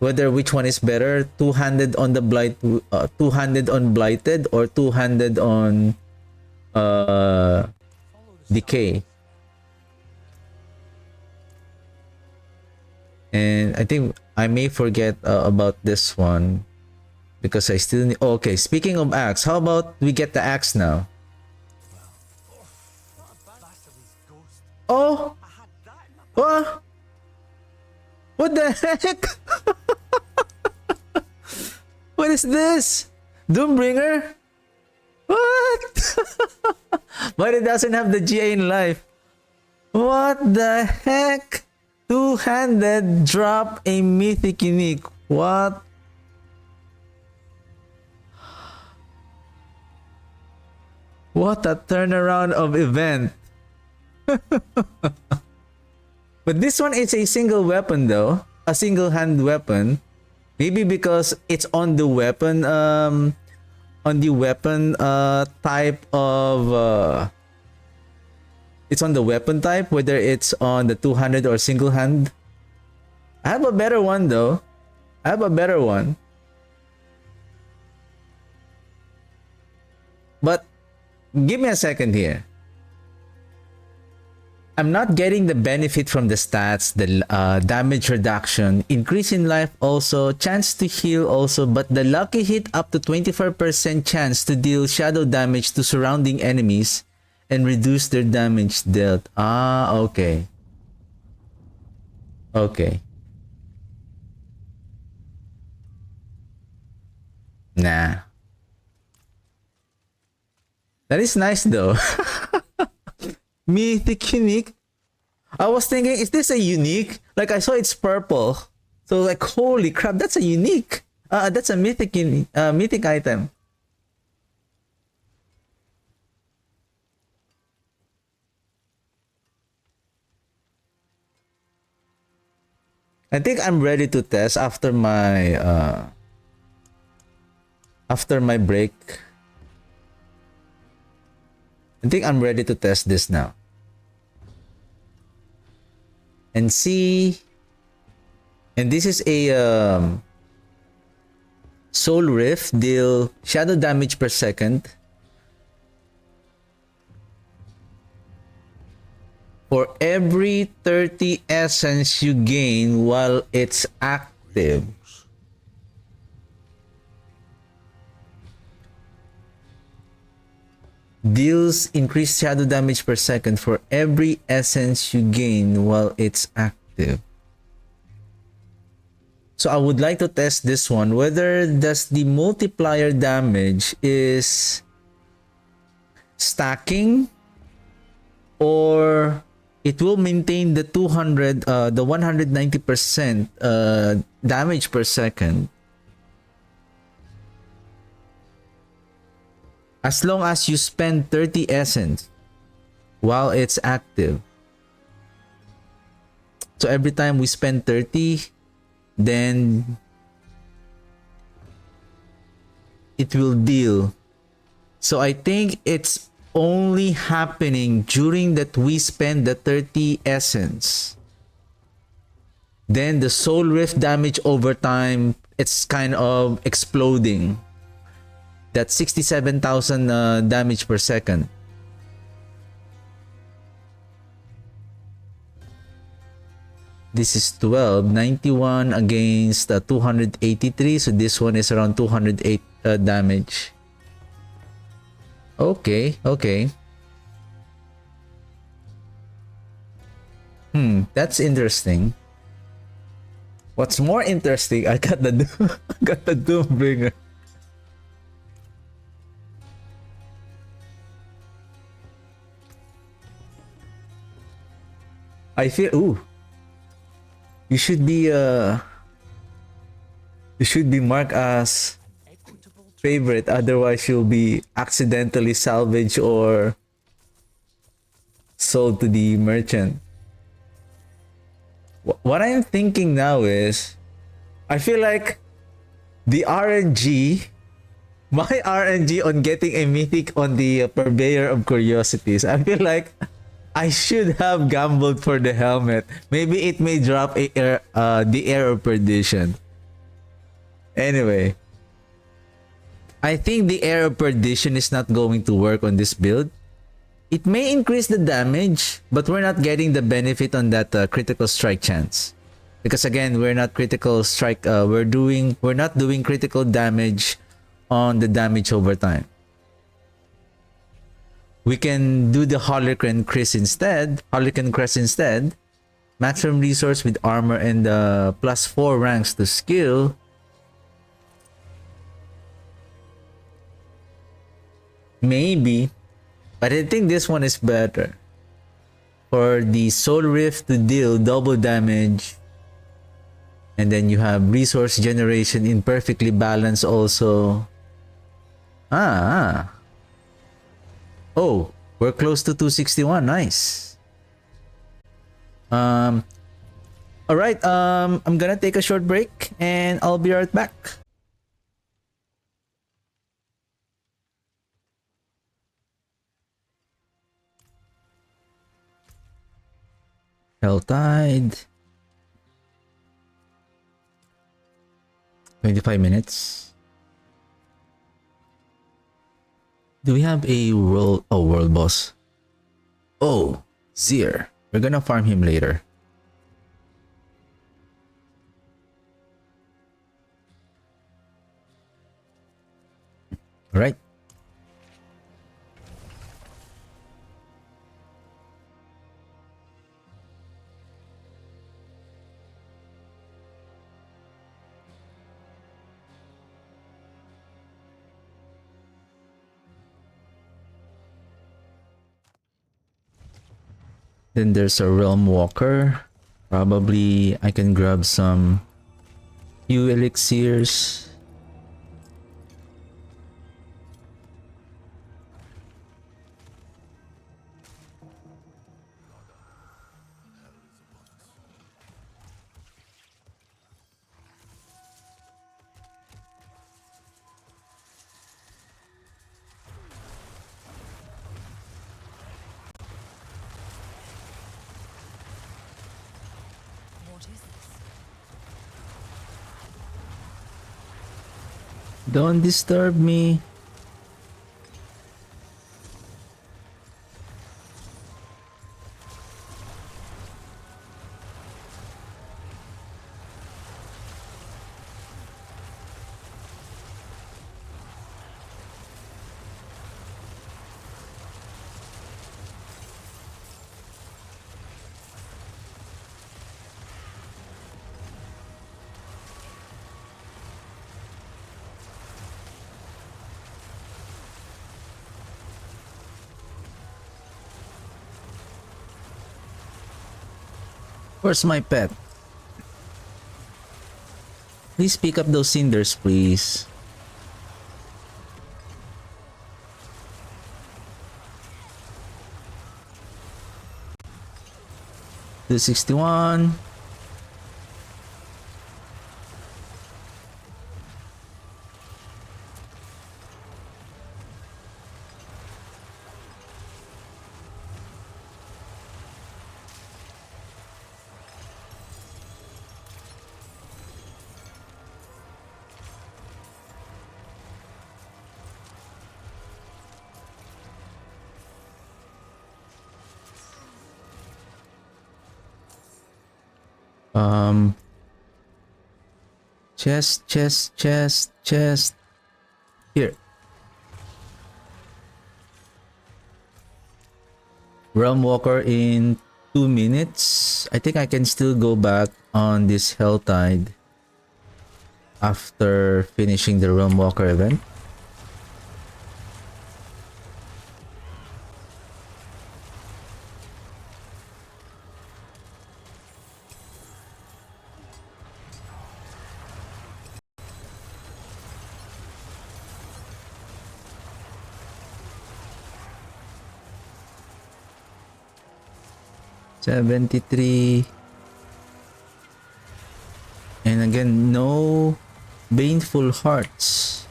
whether which one is better, two-handed on the Blight, two-handed on Blighted, or two-handed on Decay. And I think I may forget about this one because I still need... Oh, okay, speaking of axe, how about we get the axe now? Oh! What? What the heck? What is this? Doombringer? What? But it doesn't have the GA in life. What the heck? Two-handed, drop a mythic unique. What? What a turnaround of event. But this one is a single weapon though. A single hand weapon. Maybe because it's on the weapon type of it's on the weapon type, whether it's on the two-handed or single hand. I have a better one though. I have a better one. But give me a second here. I'm not getting the benefit from the stats, the damage reduction, increase in life also, chance to heal also, but the lucky hit up to 24% chance to deal shadow damage to surrounding enemies and reduce their damage dealt. Ah, okay. Okay. Nah. That is nice though. Mythic unique. I was thinking, is this a unique? Like I saw it's purple. So like, holy crap, that's a unique. That's a mythic mythic item. I think I'm ready to test after my break. I think I'm ready to test this now. And see. And this is a Soul Rift, deal shadow damage per second. For every 30 essence you gain while it's active. Deals increased shadow damage per second for every essence you gain while it's active. So I would like to test this one, whether does the multiplier damage is stacking or it will maintain the 190% damage per second as long as you spend 30 essence while it's active. So every time we spend 30, then it will deal. So I think it's only happening during that we spend the 30 essence. Then the Soul Rift damage over time, it's kind of exploding. That's 67,000 damage per second. This is 12, 91 against 283. So this one is around 208 damage. Okay, okay. That's interesting. What's more interesting, I got the got the Doombringer. I feel you should be marked as favorite, otherwise she'll be accidentally salvaged or sold to the merchant. What I'm thinking now is, I feel like the RNG, my RNG on getting a mythic on the Purveyor of Curiosities, I feel like I should have gambled for the helmet. Maybe it may drop the Air of Perdition. Anyway, I think the Air of Perdition is not going to work on this build. It may increase the damage, but we're not getting the benefit on that critical strike chance. Because again, we're not critical strike. We're not doing critical damage on the damage over time. We can do the Harlequin Crest instead. Maximum resource with armor and +4 ranks to skill. Maybe. But I think this one is better. For the Soul Rift to deal double damage. And then you have resource generation in perfectly balanced also. Oh, we're close to 261. Nice. Alright, I'm gonna take a short break and I'll be right back. Helltide. 25 minutes. Do we have a world boss? Oh, Zir. We're gonna farm him later. Alright. Then there's a Realm Walker. Probably I can grab some few elixirs. Don't disturb me. Where's my pet? Please pick up those cinders, please. $261. Chest. Here. Realm Walker in 2 minutes. I think I can still go back on this Helltide after finishing the Realm Walker event. 73. And again, no baneful hearts.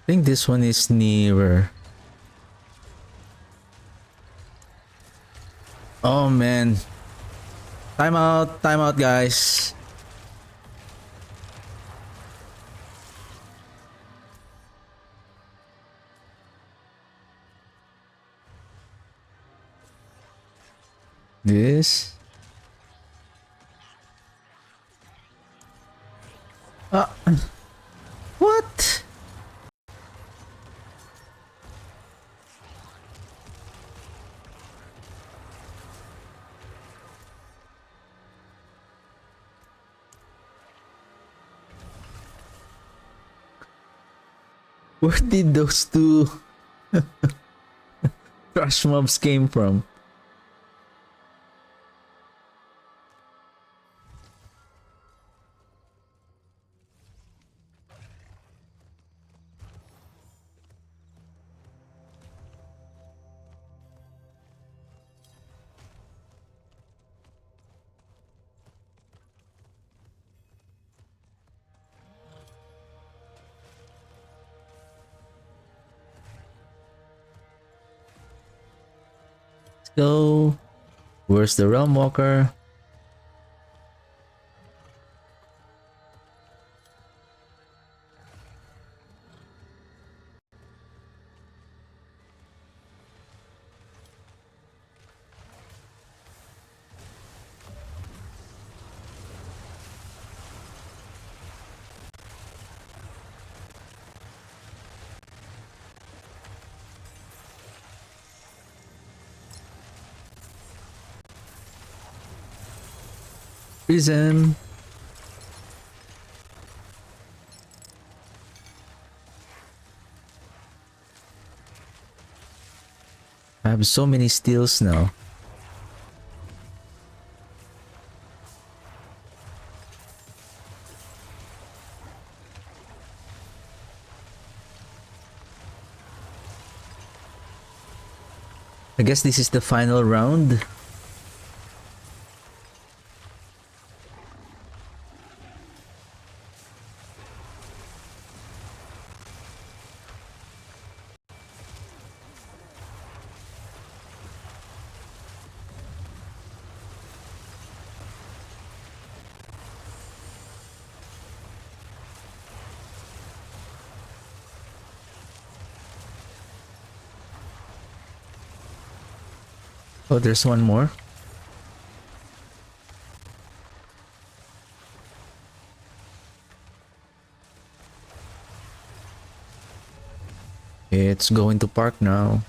I think this one is nearer. Oh man. Time out guys. This. What? Where did those two trash mobs came from? Let's go. Where's the Realm Walker? Prison. I have so many steals now. I guess this is the final round. Oh, there's one more. It's going to park now.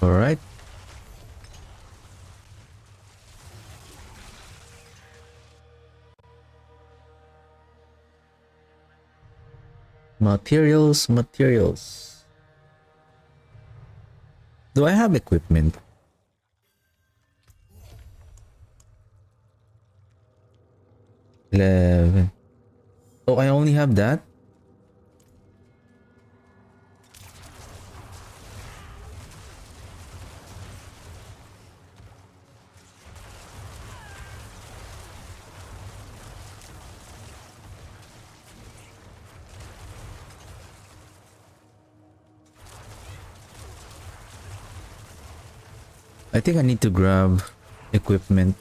All right. Materials. Do I have equipment? 11. Oh, I only have that? I think I need to grab equipment.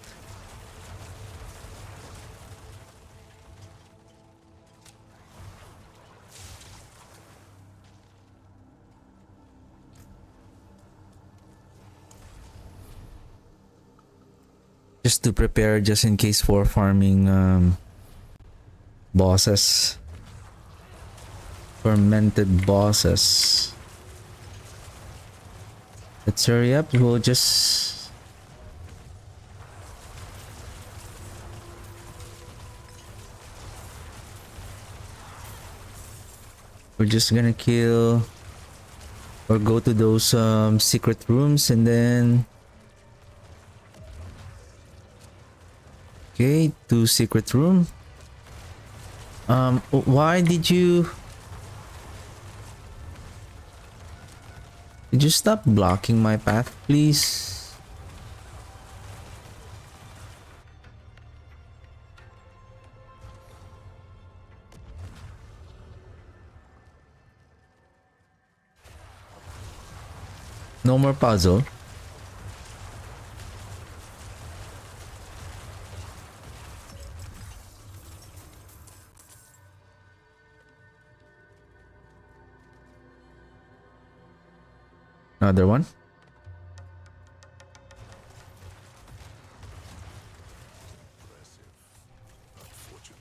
Just to prepare just in case for farming bosses. fermented bosses. Let's hurry up. We'll just... We're just gonna kill or go to those secret rooms and then... Okay, 2 secret room. Why did you... Did you stop blocking my path, please? No more puzzle. Another one. Unfortunate.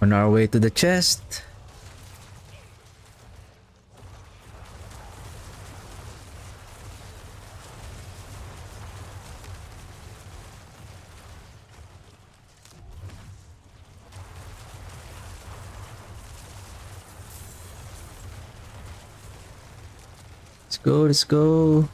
On our way to the chest. Let's go, let's go.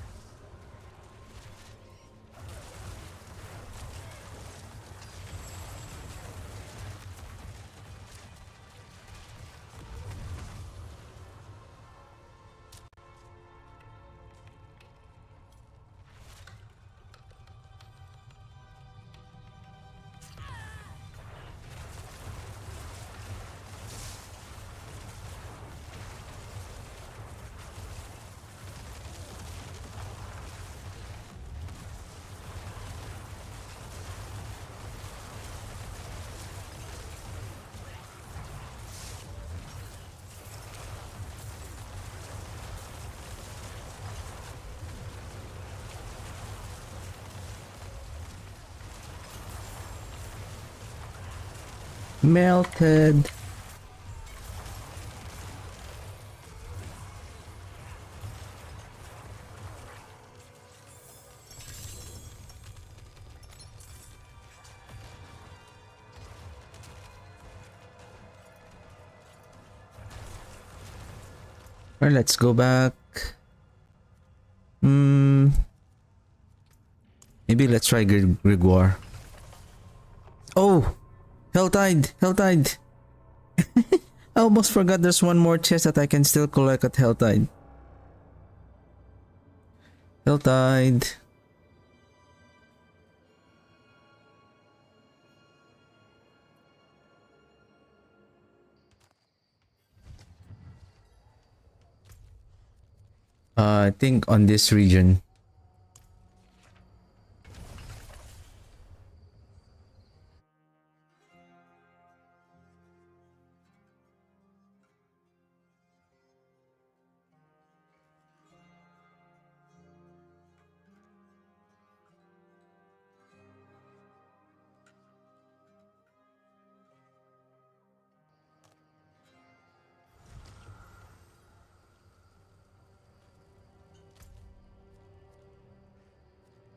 Melted. Alright, let's go back. Maybe let's try Grigor. Oh! Helltide! Helltide! I almost forgot there's one more chest that I can still collect at Helltide. Helltide. I think on this region.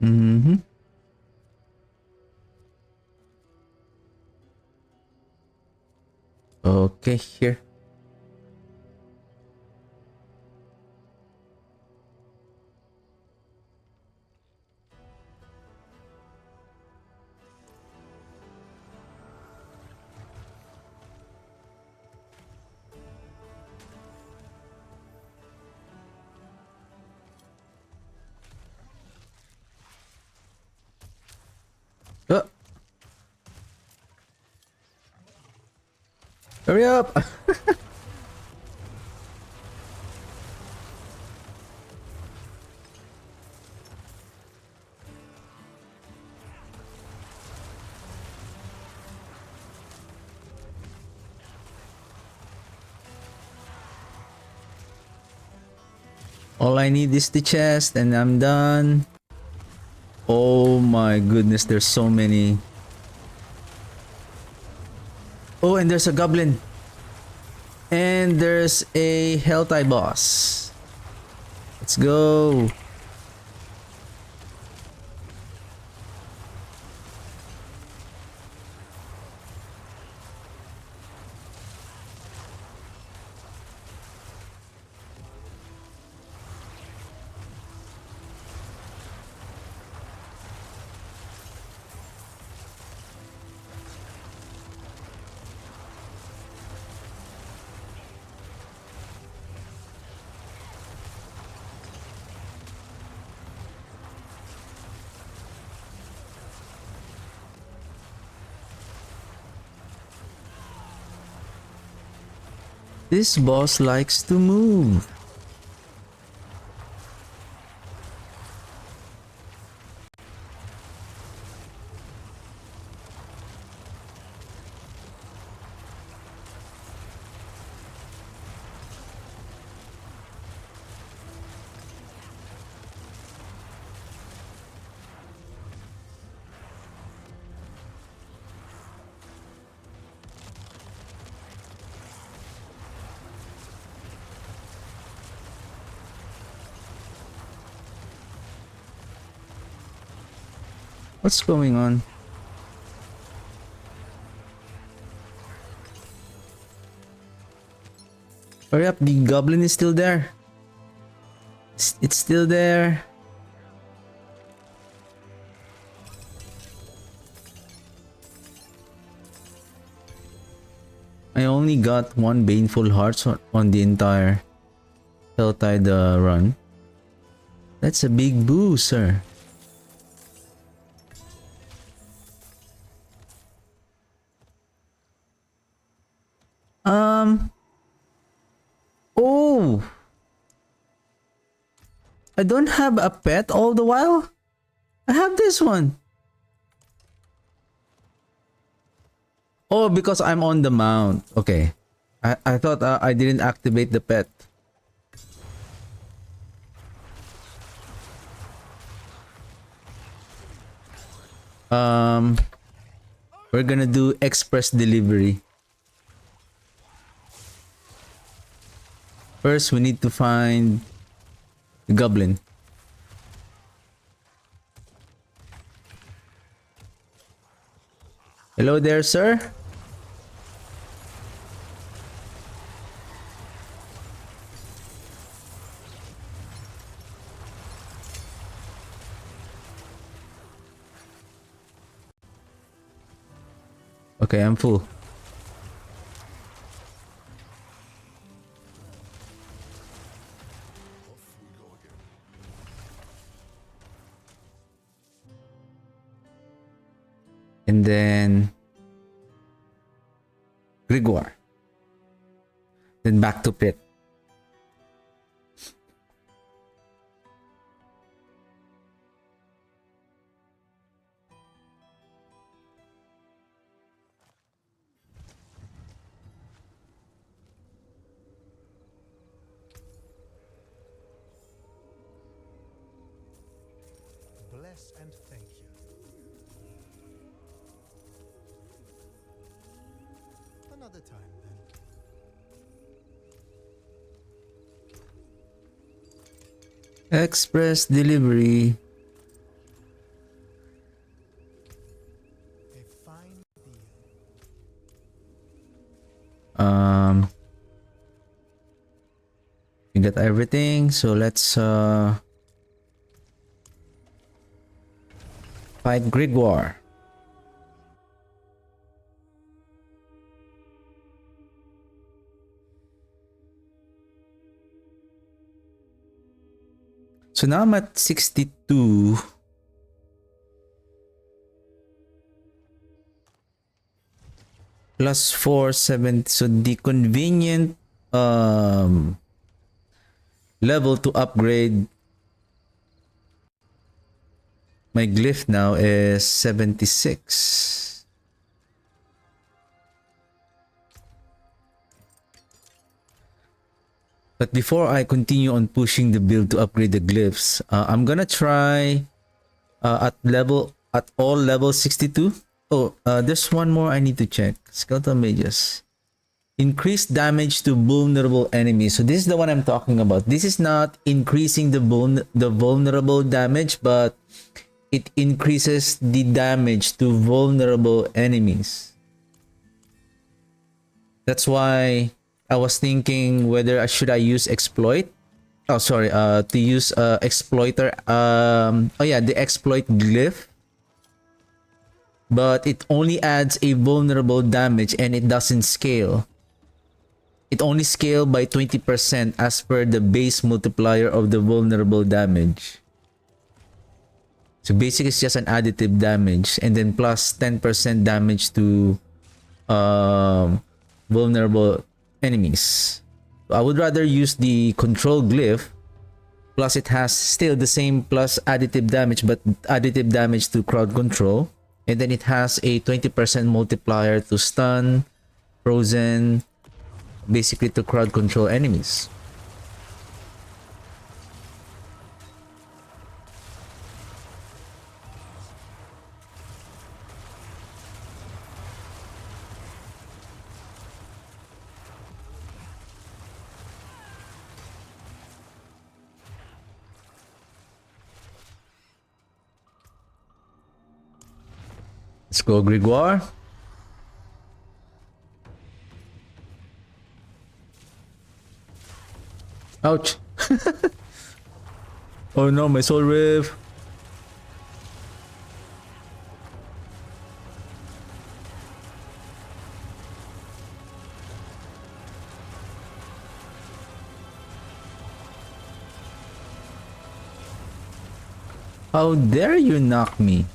Mm-hmm. Okay, here. Oh. Hurry up! All I need is the chest and I'm done. Oh my goodness, there's so many. Oh, and there's a goblin. And there's a Helltide boss. Let's go. This boss likes to move. What's going on? Hurry up, the goblin is still there. It's still there. I only got one Baneful Hearts on the entire Helltide run. That's a big boost, sir. Oh, I don't have a pet all the while. I have this one. Oh, because I'm on the mount. Okay. I thought I didn't activate the pet. We're gonna do express delivery. First, we need to find the goblin. Hello there, sir. Okay, I'm full. And then Grigor. Then back to pit. Bless and thank you. Another time then. Express delivery. A fine deal. We got everything, so let's fight Grigor. So now I'm at 62. Plus 470. So the convenient level to upgrade my glyph now is 76. But before I continue on pushing the build to upgrade the glyphs, I'm gonna try at all level 62. Oh, there's one more I need to check. Skeletal mages. Increase damage to vulnerable enemies. So this is the one I'm talking about. This is not increasing the vulnerable damage, but it increases the damage to vulnerable enemies. That's why I was thinking whether I should use exploit. Oh, sorry. To use exploiter. Oh yeah, the exploit glyph. But it only adds a vulnerable damage and it doesn't scale. It only scales by 20% as per the base multiplier of the vulnerable damage. So basically it's just an additive damage and then plus 10% damage to vulnerable enemies. So I would rather use the control glyph, plus it has still the same plus additive damage, but additive damage to crowd control, and then it has a 20% multiplier to stun, frozen, basically to crowd control enemies. Let's go, Grégoire. Ouch. Oh no, my soul rift. How dare you knock me?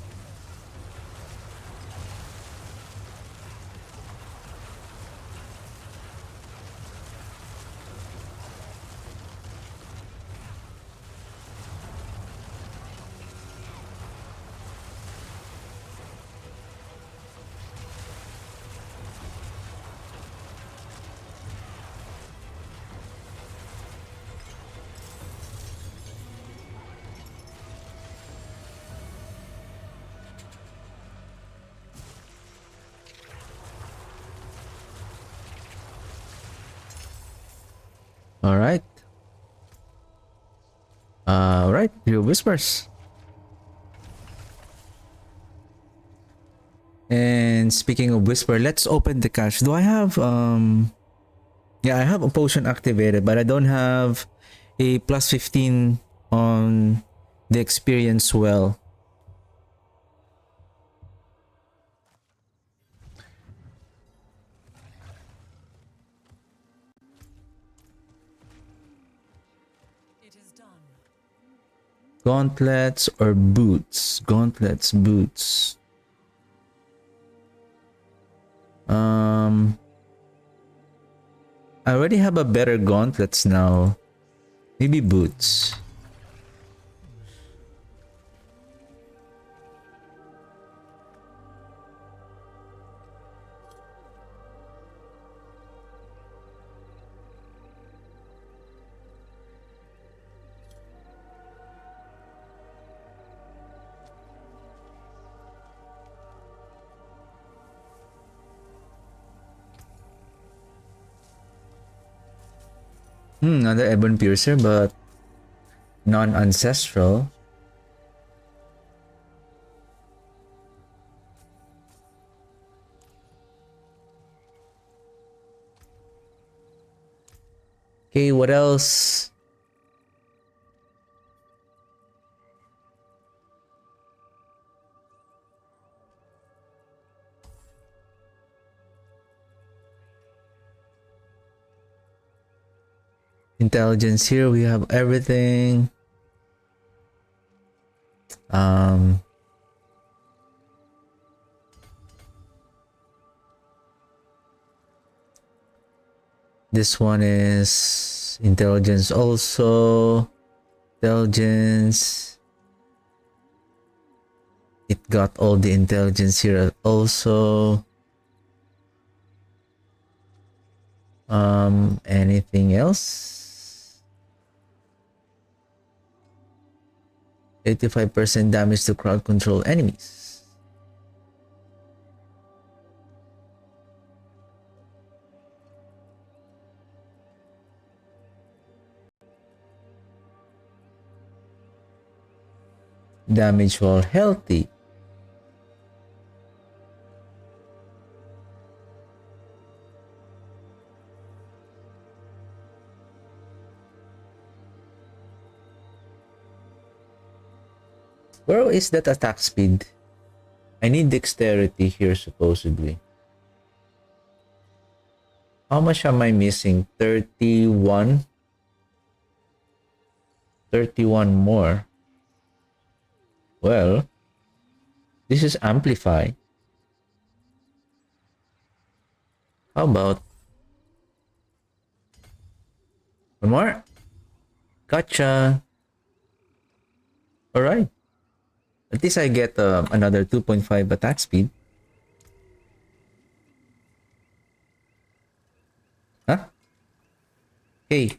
Alright. Alright, your whispers. And speaking of whisper, let's open the cache. Do I have yeah, I have a potion activated, but I don't have a plus 15 on the experience well. Gauntlets or boots? Gauntlets, boots. I already have a better gauntlets now. Maybe boots. Another Ebon Piercer, but non-ancestral. Okay, what else? Intelligence here, we have everything. This one is intelligence also. Intelligence. It got all the intelligence here also. Anything else? 85% damage to crowd control enemies. Damage while healthy. Where is that attack speed? I need dexterity here supposedly. How much am I missing? 31? 31 more. Well, this is amplify. How about one more? Gotcha. Alright. At least I get another 2.5 attack speed. Huh? Hey.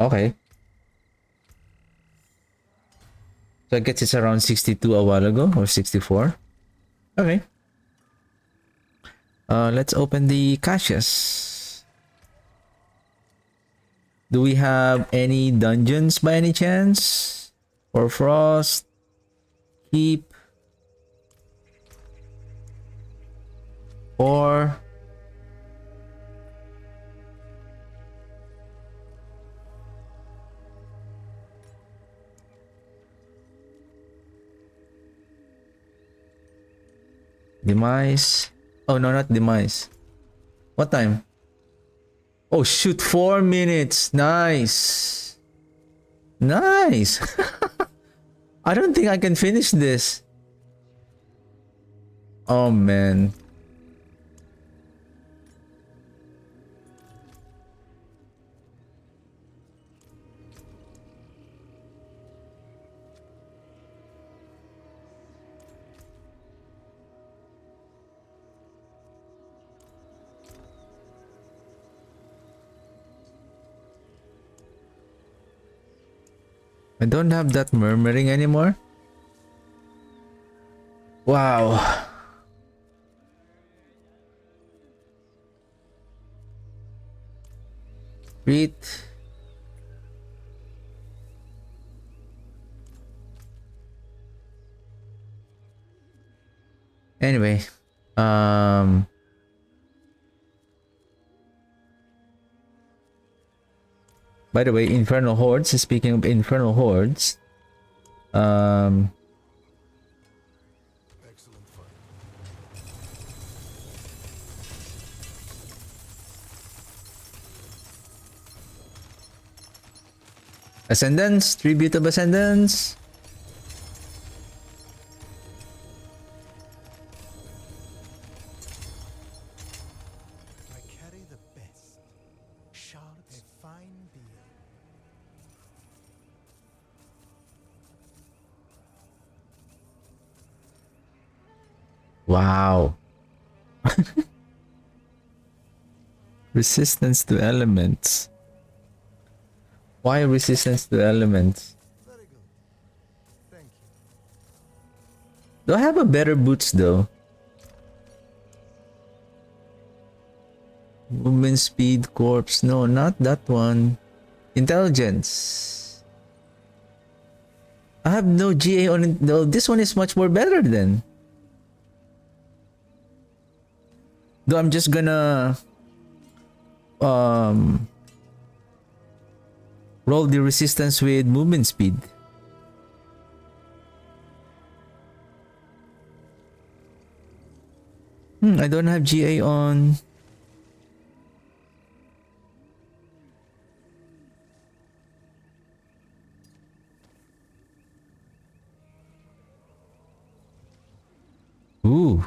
Okay. So I guess it's around 62 a while ago or 64. Okay. Let's open the caches. Do we have any dungeons by any chance? Or Frost? Keep? Or... Demise? Oh, no, not Demise. What time? Oh, shoot, 4 minutes. Nice. Nice. I don't think I can finish this. Oh, man. I don't have that murmuring anymore. Wow. Read. Anyway, by the way, Infernal Hordes, speaking of Infernal Hordes, Excellent fight. Ascendance, Tribute of Ascendance. I carry the best. Shards, a fine deal. Wow. Resistance to elements. Why resistance to elements? Very good. Thank you. Do I have a better boots though? Movement speed, corpse. No, not that one. Intelligence. I have no GA on it. No, this one is much more better then. Though I'm just gonna roll the resistance with movement speed. I don't have GA on. Ooh.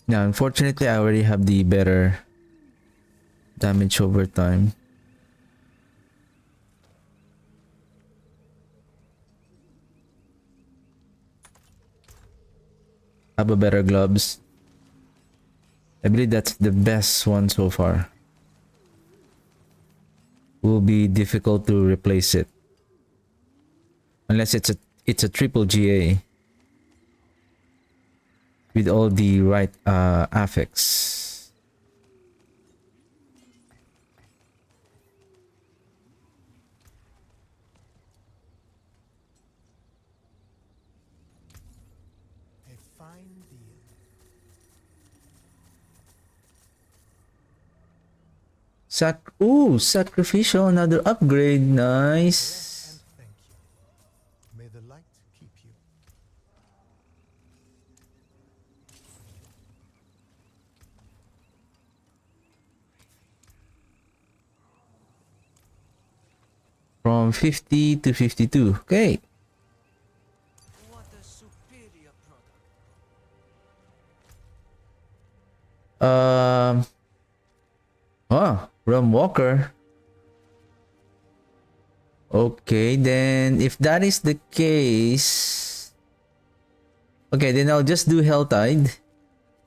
Now, unfortunately, I already have the better damage over time. Have a better gloves. I believe that's the best one so far. Will be difficult to replace it. Unless it's a triple GA. With all the right affix. A fine deal. Sacrificial, another upgrade. Nice. And thank you. May the light keep you. From 50 to 52. Okay. What a superior product. Rum Walker. Okay, then if that is the case, okay, then I'll just do Helltide,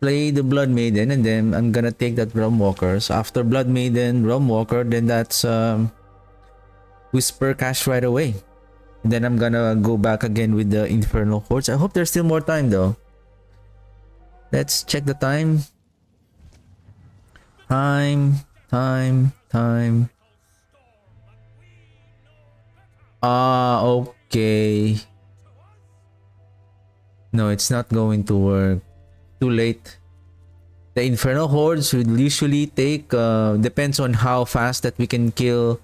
play the Blood Maiden, and then I'm gonna take that Rum Walker. So after Blood Maiden, Rum Walker, then that's Whisper Cash right away. And then I'm gonna go back again with the Infernal Hordes. I hope there's still more time though. Let's check the time. Time. Okay. No, it's not going to work. Too late. The Infernal Hordes would usually take, depends on how fast that we can kill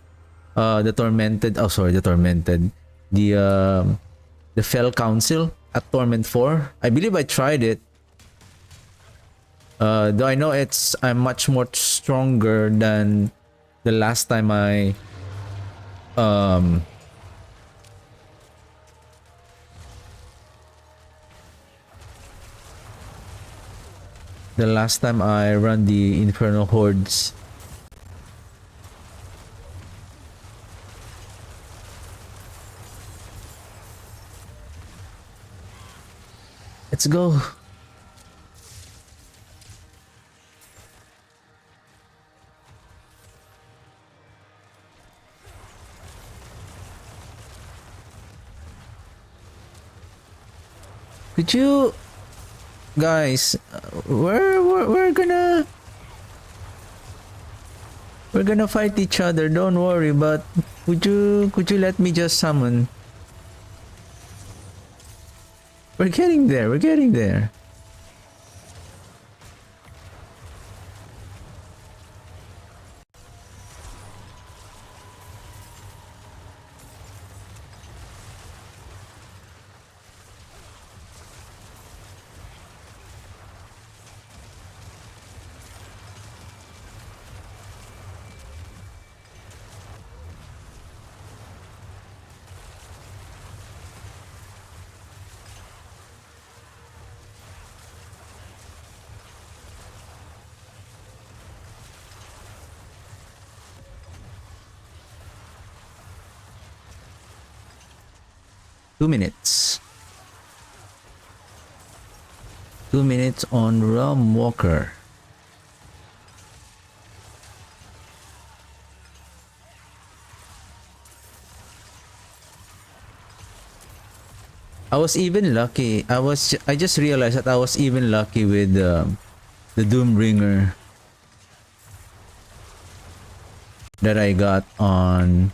the Tormented. Oh, sorry, the Tormented. The Fell Council at Torment 4. I believe I tried it. Though I know I'm much more stronger than the last time I run the Infernal Hordes. Let's go. Could you guys, we're gonna fight each other, don't worry, but could you let me just summon? We're getting there. Two minutes on Rum Walker. I was even lucky. I just realized that I was even lucky with the Doombringer that I got on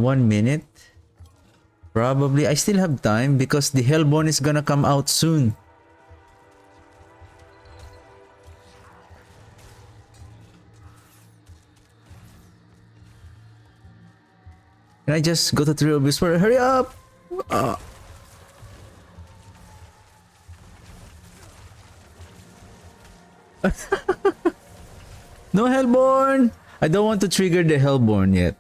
1 minute. Probably. I still have time because the Hellborn is gonna come out soon. Can I just go to Thrill Whisper? Hurry up! No Hellborn! I don't want to trigger the Hellborn yet.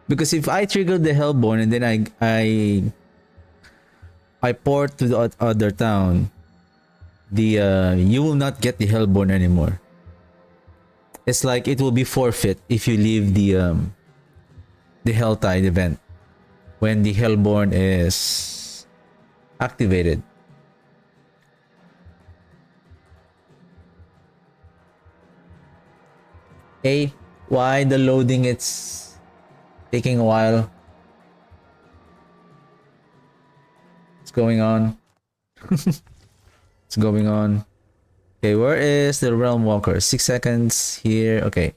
Because if I trigger the Hellborn and then I port to the other town, the you will not get the Hellborn anymore. It's like it will be forfeit if you leave the Helltide event when the Hellborn is activated. Hey, why the loading? It's taking a while. What's going on? What's going on? Okay, where is the Realm Walker? 6 seconds here. Okay.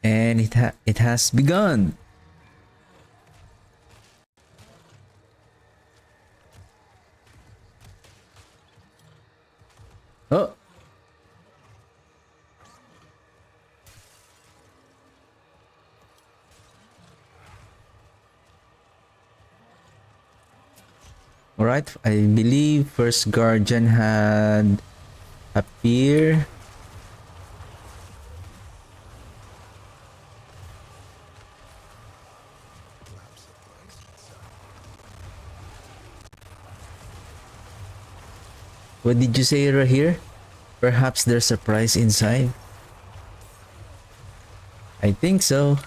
And it has begun. Oh. All right, I believe first guardian had appear. What did you say right here? Perhaps there's a prize inside. I think so.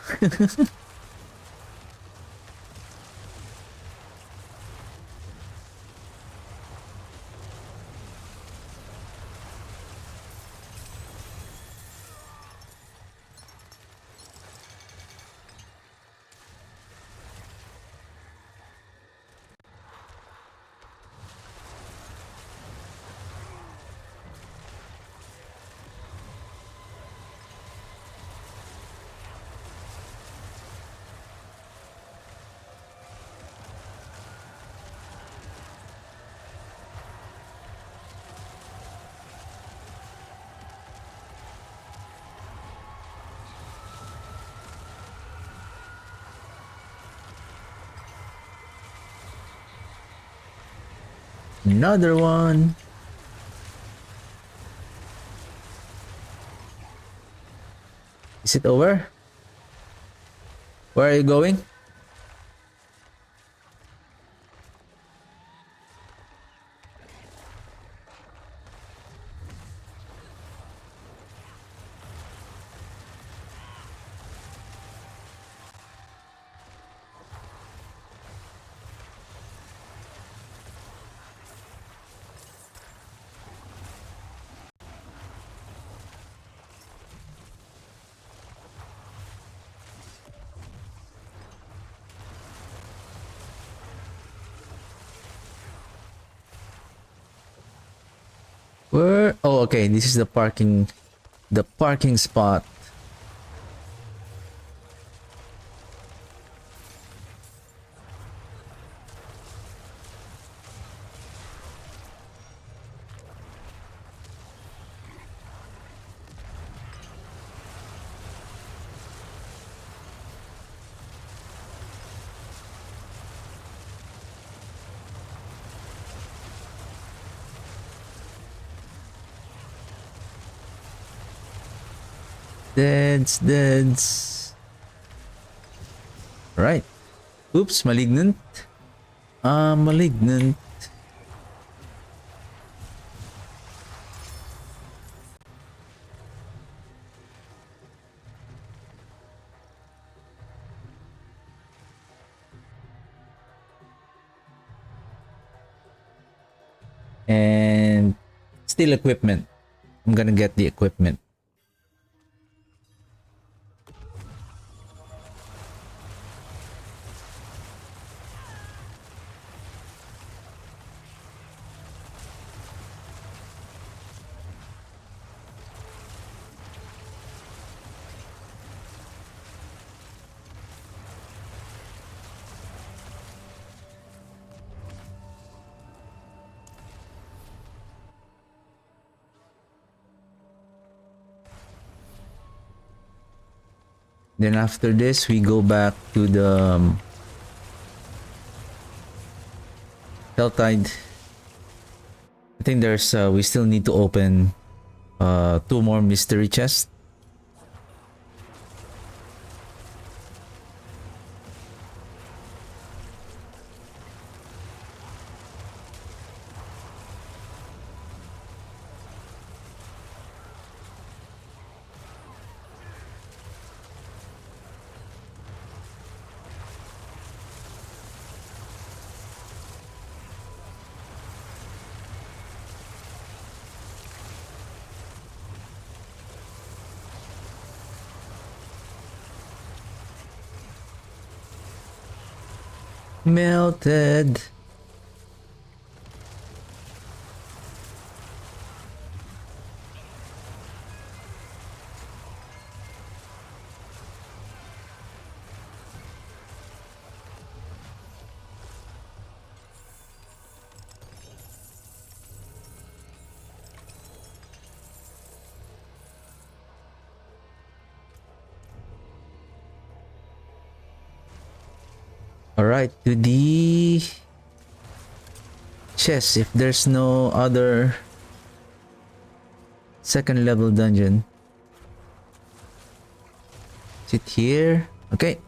Another one. Is it over? Where are you going? Where? Oh, okay. This is the parking spot. Deads. Right. Oops, malignant. Malignant. And still equipment. I'm gonna get the equipment. Then after this, we go back to the Helltide. I think there's we still need to open 2 more mystery chests. Melted. Alright, to the chest if there's no other second level dungeon. Is it here? Okay.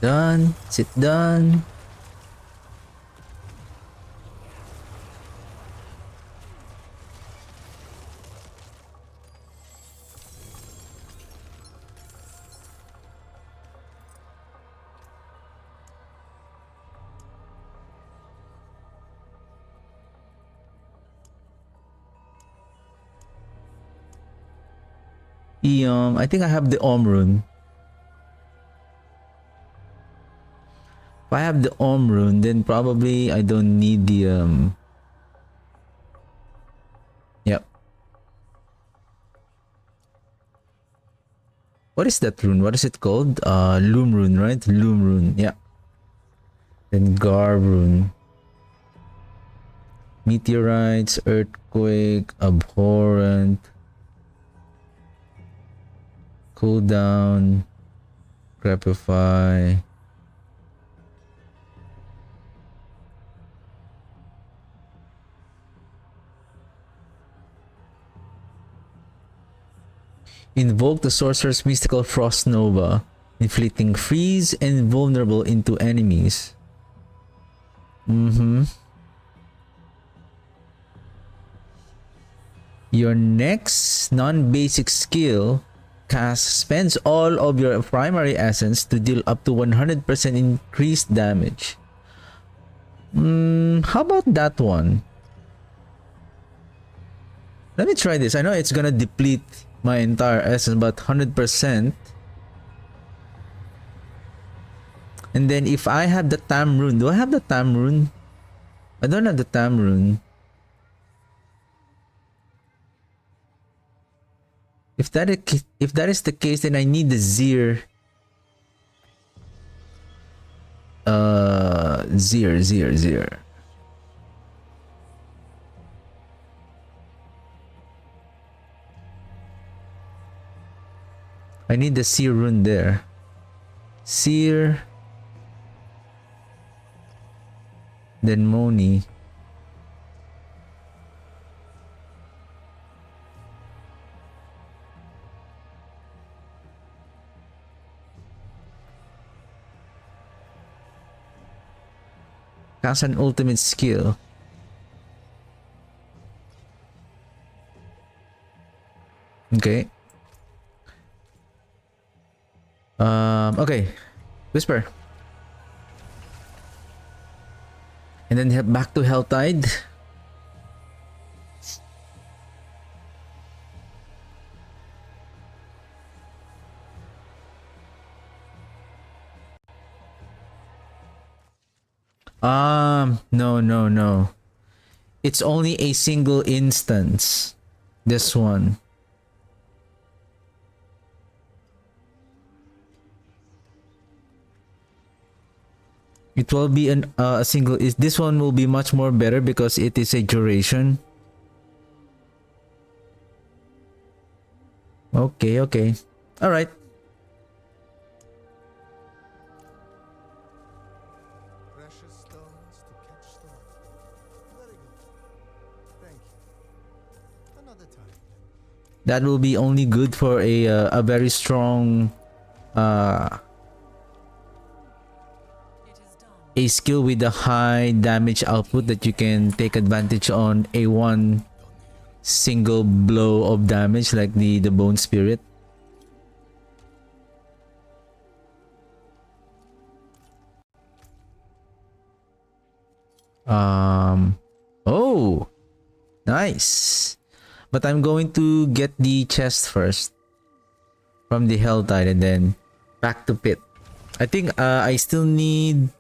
Done. Sit done. I think I have the rune. If I have the rune, then probably I don't need the Yep. What is that rune? What is it called? Loom rune, right? Loom rune. Yeah. Then Garb rune. Meteorites, earthquake, abhorrent, cooldown, crapify. Invoke the sorcerer's mystical frost nova, inflicting freeze and vulnerable into enemies. Your next non-basic skill cast spends all of your primary essence to deal up to 100% increased damage. How about that one? Let me try this. I know it's gonna deplete my entire essence, but 100%. And then if I have the Tam rune, do I have the Tam rune? I don't have the Tam rune. If that is the case, then I need the Zir. Zir. I need the Seer rune there. Seer. Then Moni. Cast an ultimate skill. Okay. Okay. Whisper. And then head back to Helltide. No, no, no. It's only a single instance. This one. It will be a single. Is this one will be much more better because it is a duration. Okay, okay. All right. Precious stones to catch the wind. Very good. Thank you. Another time then. That will be only good for a very strong a skill with a high damage output that you can take advantage on a one single blow of damage like the bone spirit. Oh, nice. But I'm going to get the chest first from the Helltide and then back to pit. I think I still need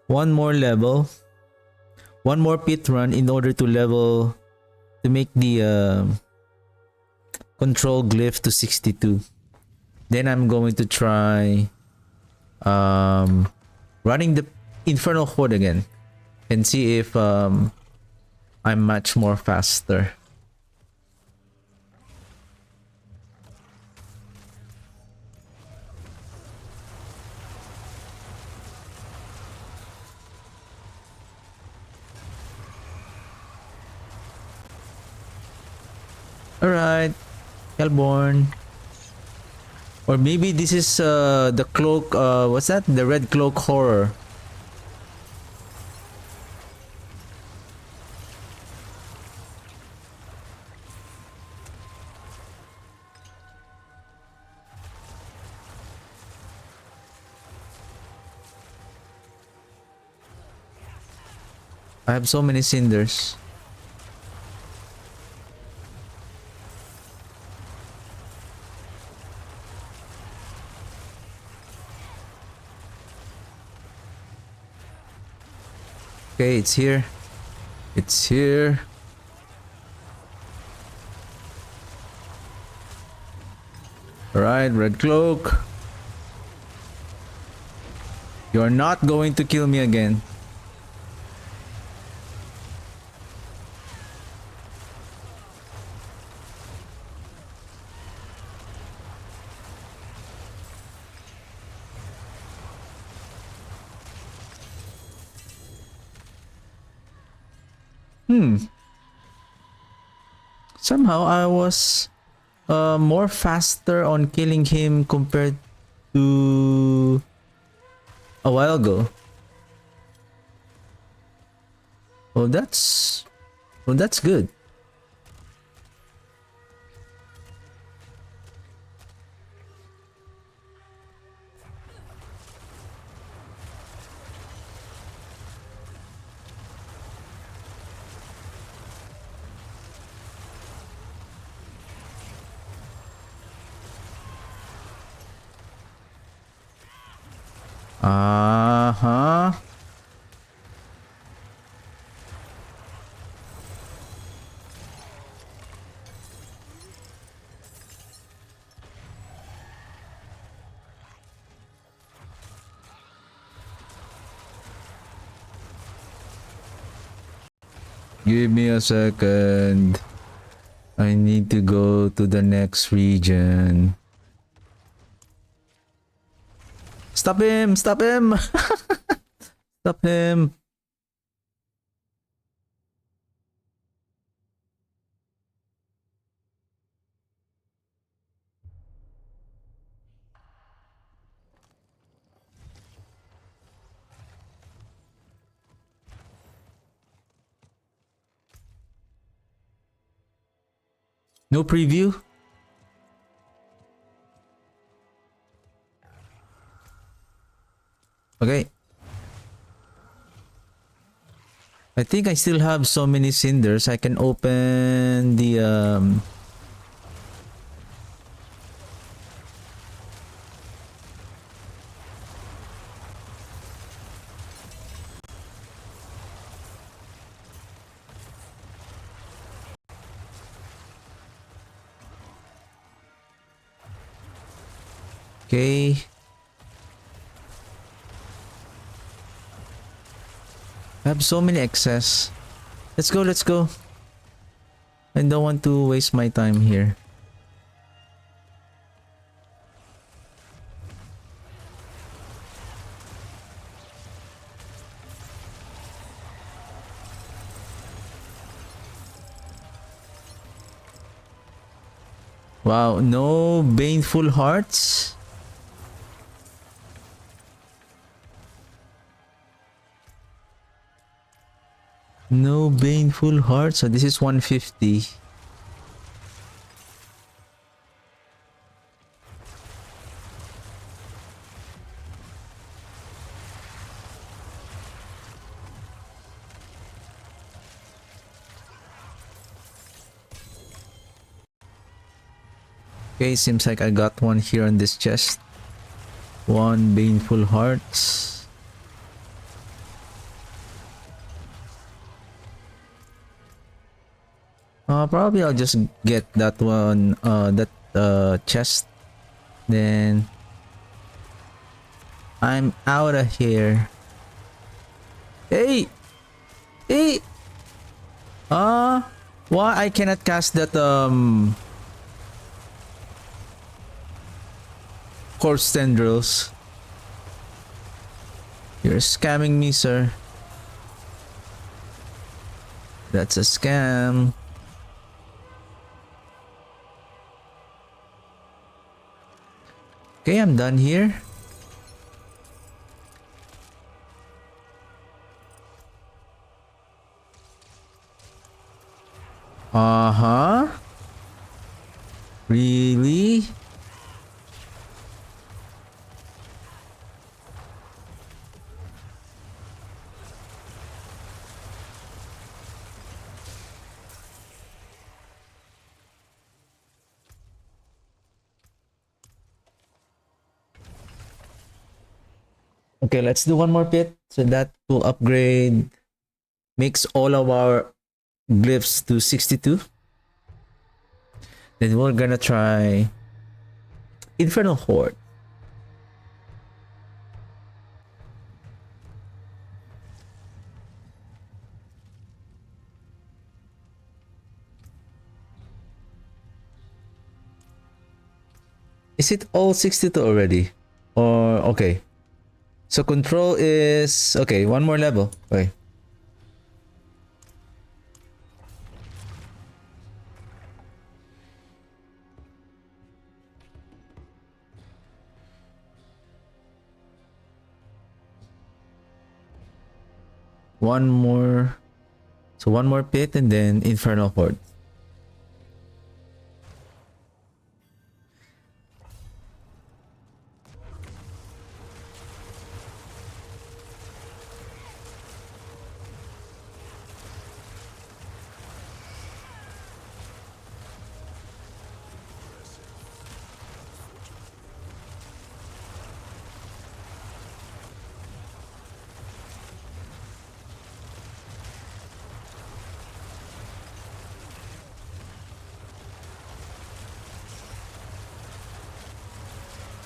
one more level, one more pit run in order to level to make the control glyph to 62. Then I'm going to try running the Infernal Horde again and see if I'm much more faster. Alright, Hellborn. Or maybe this is the cloak, what's that? The red cloak horror. I have so many cinders. Okay, it's here. It's here. Alright, red cloak. You're not going to kill me again. Somehow I was more faster on killing him compared to a while ago. Well, that's good. Uh-huh. Give me a second. I need to go to the next region. Stop him! Stop him! Stop him! No preview? Okay. I think I still have so many cinders. I can open the okay. I have so many excess. Let's go, let's go. I don't want to waste my time here. Wow, no baneful hearts? No baneful hearts. So this is 150. Okay, seems like I got one here on this chest. One baneful hearts. Probably I'll just get that one, that chest. Then I'm out of here. Hey! Hey! Why I cannot cast that corpse tendrils? You're scamming me, sir. That's a scam. Okay, I'm done here. Uh-huh. Really? Okay, let's do one more pit so that will upgrade, makes all of our glyphs to 62. Then we're gonna try Infernal Horde. Is it all 62 already? Or okay. So control is okay, one more level. Okay. One more. So one more pit and then Infernal Horde.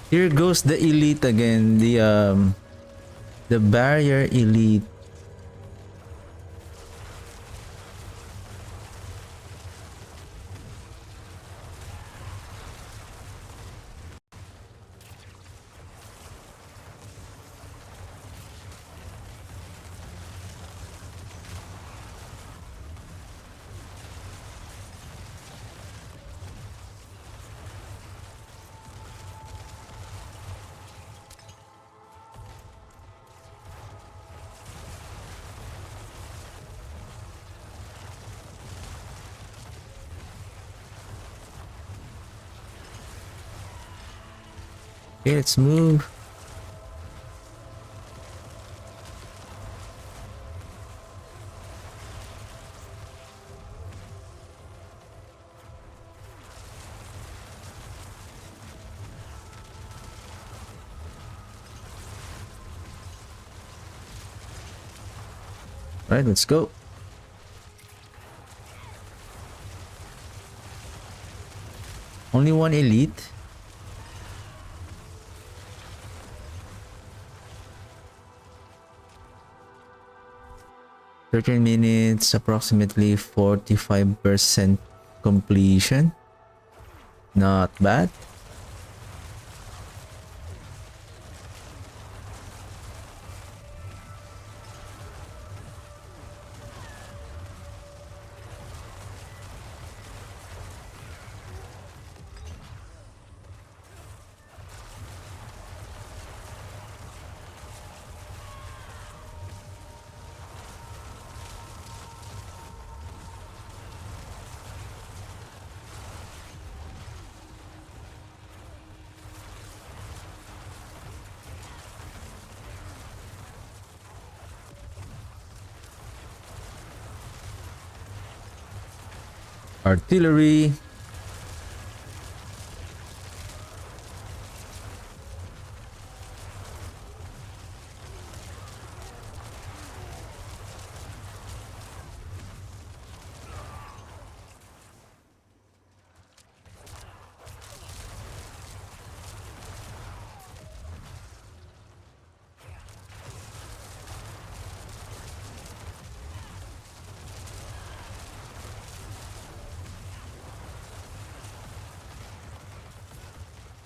Here goes the elite again, the barrier elite. Okay, let's move. Alright, let's go. Only one elite. $13 minutes, approximately 45% completion. Not bad. Artillery.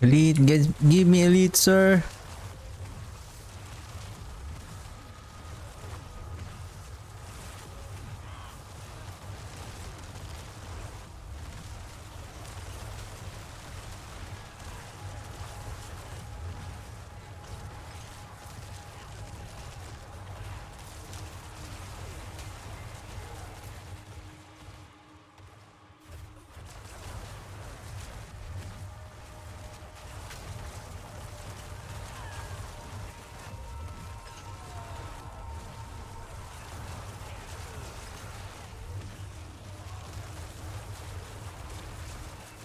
Elite, give me elite, sir.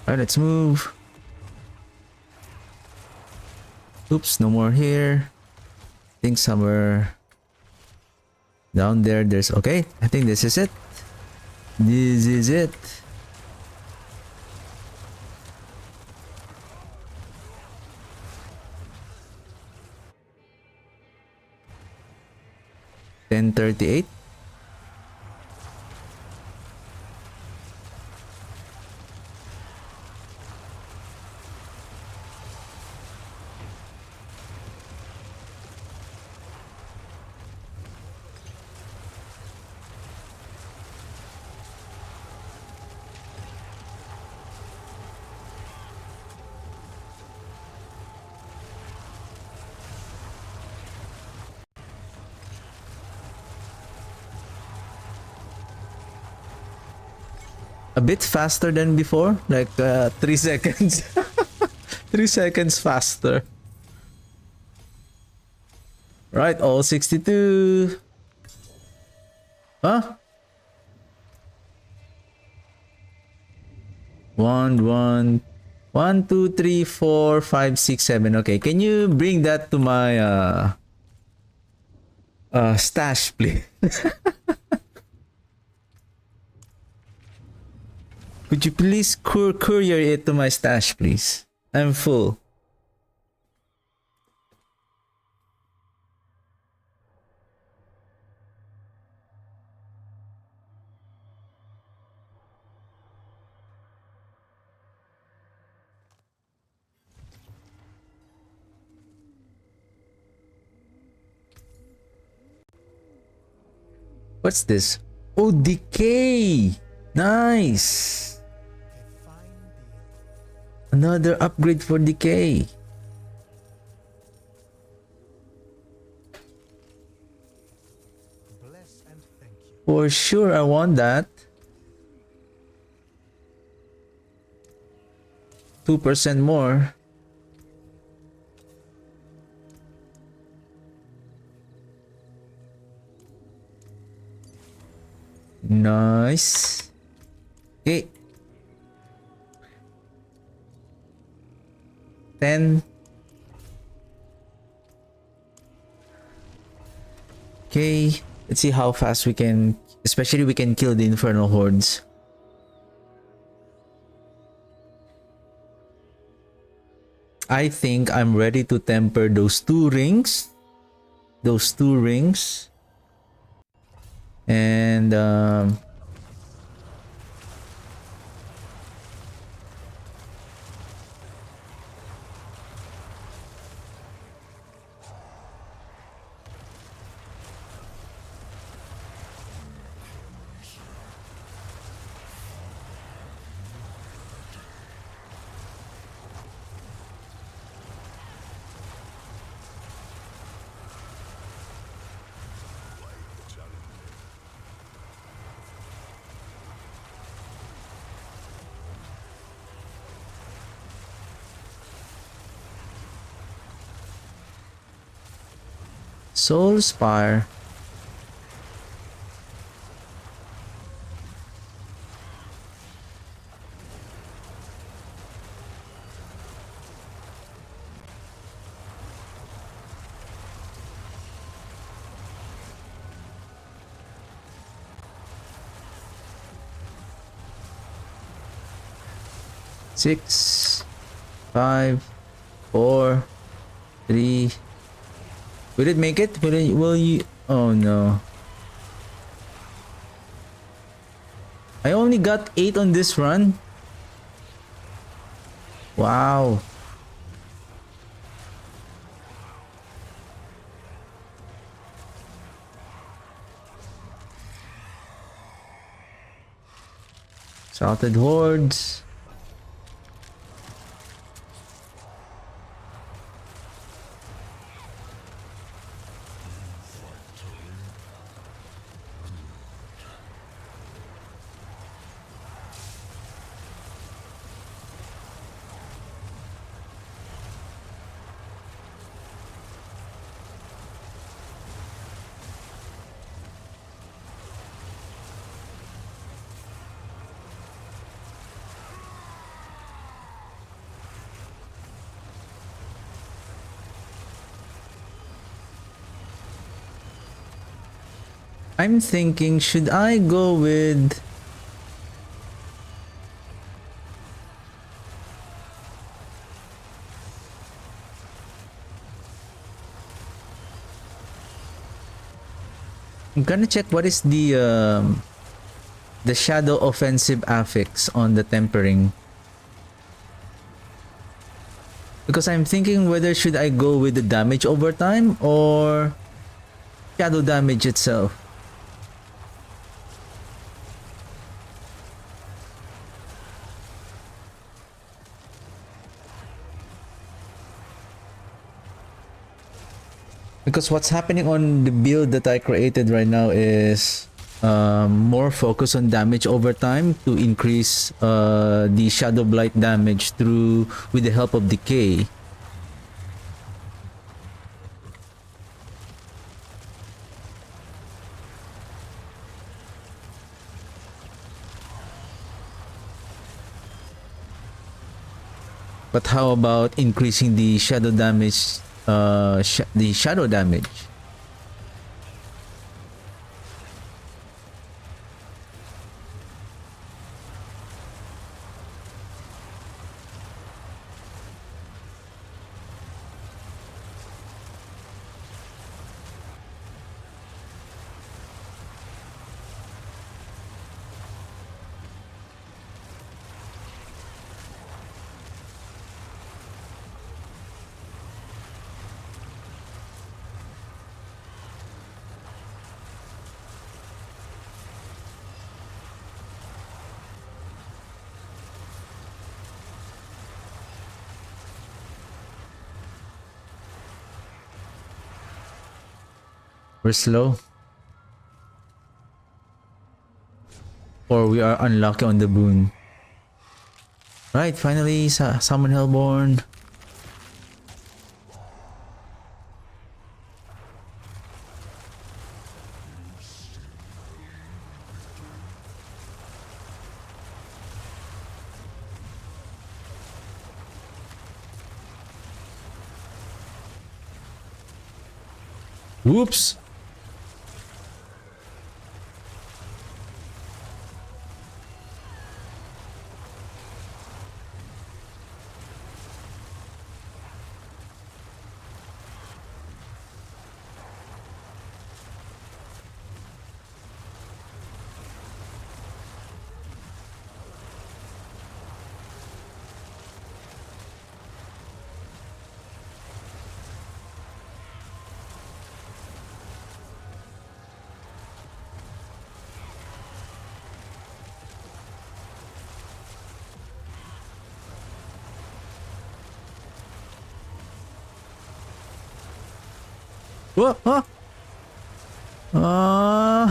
Alright, let's move. Oops, no more here. I think somewhere down there there's... Okay, I think this is it. This is it. $10.38. A bit faster than before, like 3 seconds. 3 seconds faster. Right, all 62. Huh? 1, 2, 3, 4, 5, 6, 7. Okay, can you bring that to my stash, please? Could you please courier it to my stash, please? I'm full. What's this? Oh, Decay! Nice! A fine deal. Another upgrade for Decay. Bless and thank you. For sure, I want that. 2% more. Nice. Okay. 10. Okay. Let's see how fast we can, especially we can kill the infernal hordes. I think I'm ready to temper those two rings. Those two rings. And Soul Spire. Six, 5, 4, 3. Will it make it? Will you? Oh no. I only got 8 on this run. Wow. Salted hordes. I'm thinking, should I go with I'm gonna check what is the shadow offensive affix on the tempering. Because I'm thinking whether should I go with the damage over time or shadow damage itself. Because what's happening on the build that I created right now is more focus on damage over time to increase the Shadow Blight damage through with the help of Decay. But how about increasing the shadow damage? The shadow damage. We're slow. Or we are unlucky on the boon. Right, finally summon Hellborn. Whoops. Whoa, huh? Ah.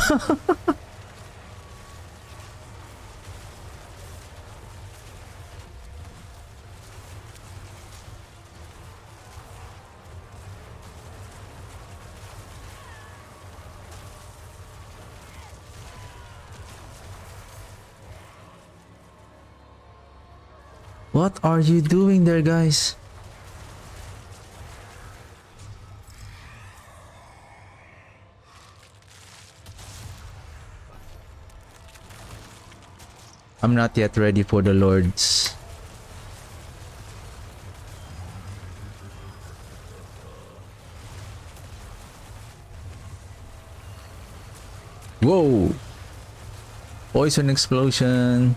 What are you doing there, guys? I'm not yet ready for the lords. Whoa! Poison explosion.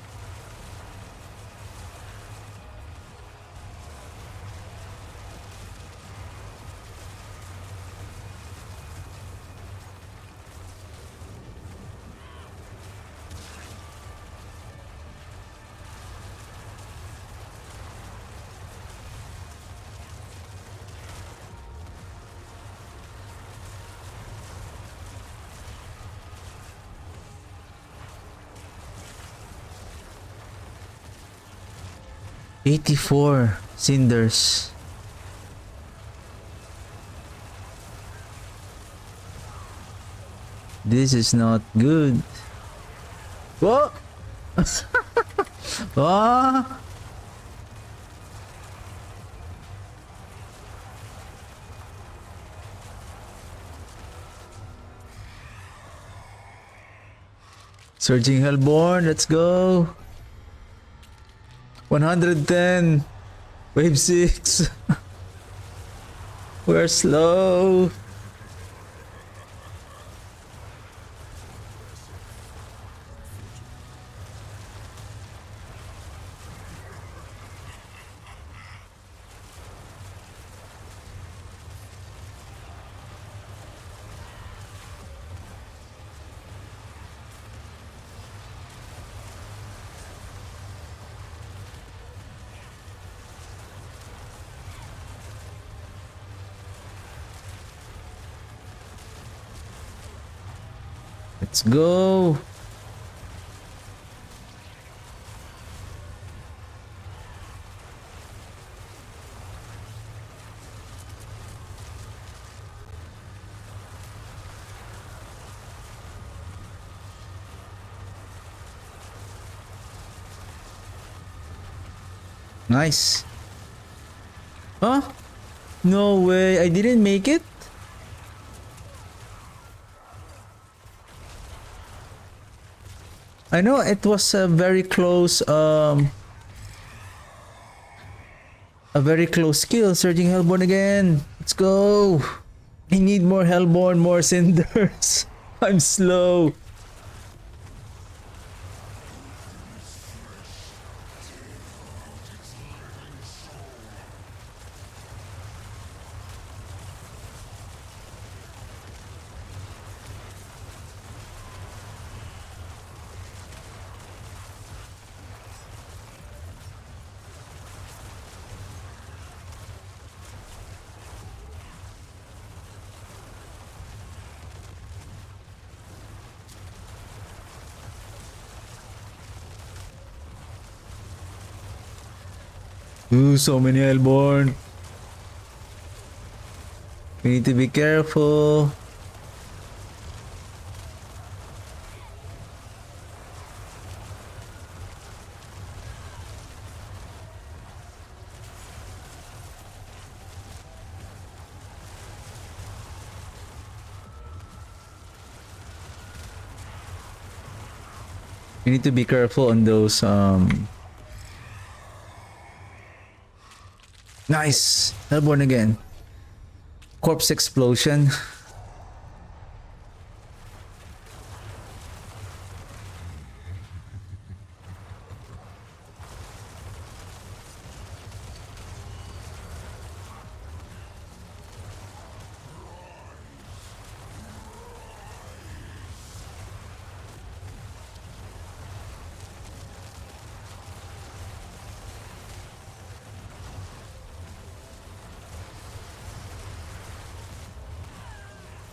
$84 cinders. This is not good. Whoa! Ah! Surging Hellborn, let's go. 110. Wave 6. We're slow. Let's go. Nice. Huh? No way, I didn't make it? I know it was a very close kill. Surging Hellborn again. Let's go. I need more Hellborn, more cinders. I'm slow. Ooh, so many Hellborn. We need to be careful. We need to be careful on those Nice! Hellborn again. Corpse explosion.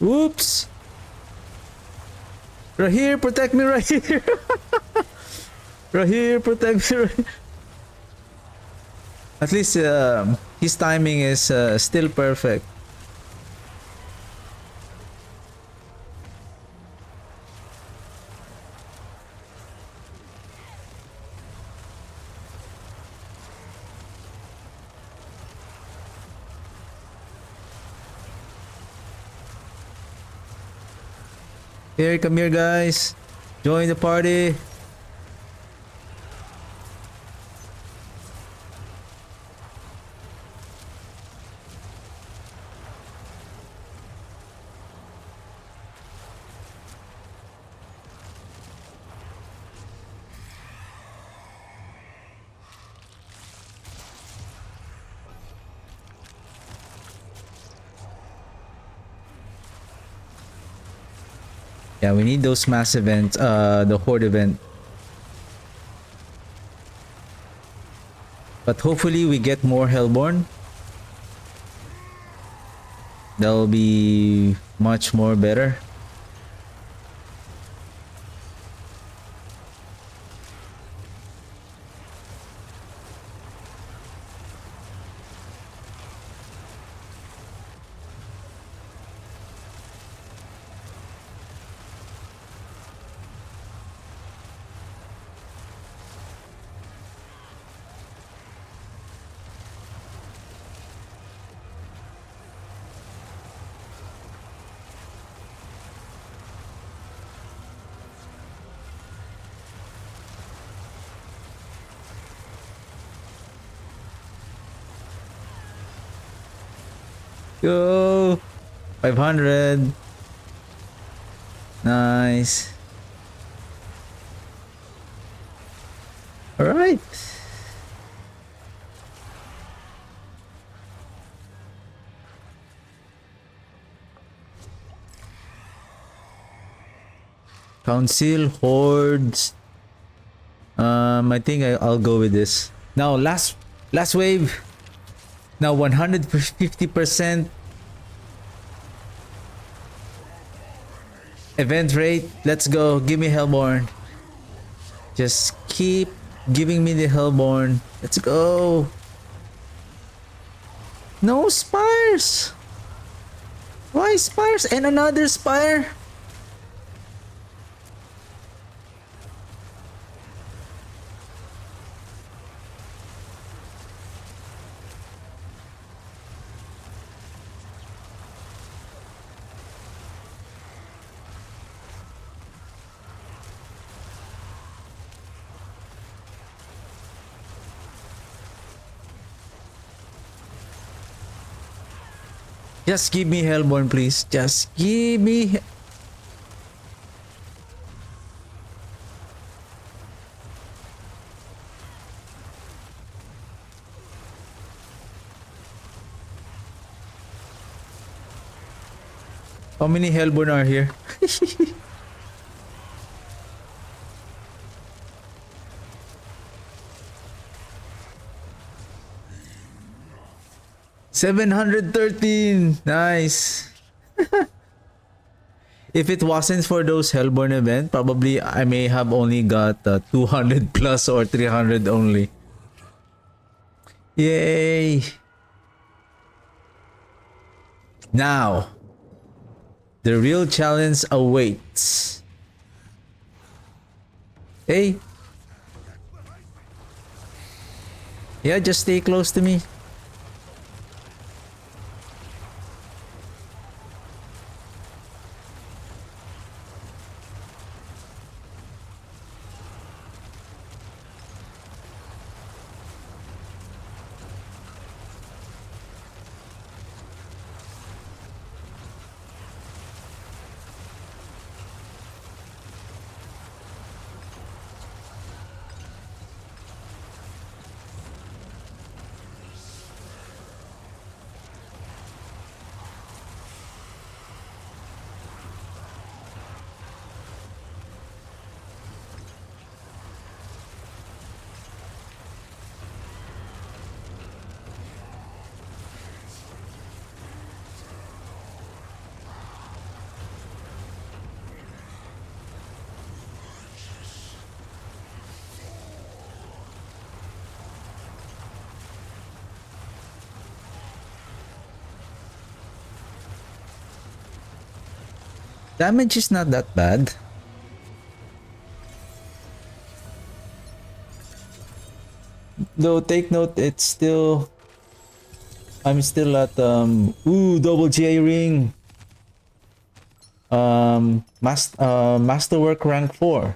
Whoops! Right here, protect me right here! Right here, protect me right. At least his timing is still perfect. Here, come here, guys. Join the party. Yeah, we need those mass events, the horde event. But hopefully we get more Hellborn. That'll be much more better. Go! 500. Nice. Alright. Council, hordes. I think I'll go with this. Now, last wave. Now 150% event rate. Let's go. Give me Hellborn. Just keep giving me the Hellborn. Let's go. No spires. Why spires and another spire? Just give me Hellborn, please. Just give me. How many Hellborn are here? 713. Nice. If it wasn't for those Hellborn event, probably I may have only got 200 plus or 300 only. Yay. Now, the real challenge awaits. Hey. Yeah, just stay close to me. Damage is not that bad. Though take note, it's still I'm still at ooh, double GA ring. Masterwork rank 4.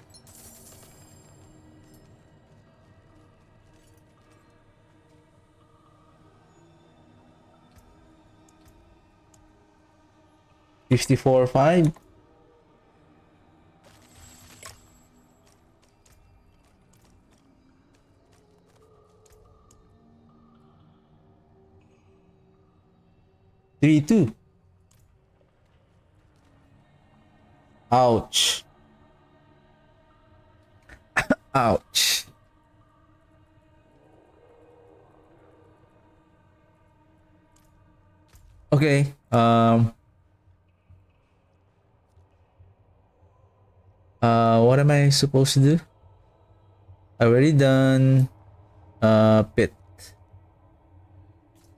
$54.5. Three two. Ouch. Ouch. Okay. What am I supposed to do? I already done pit.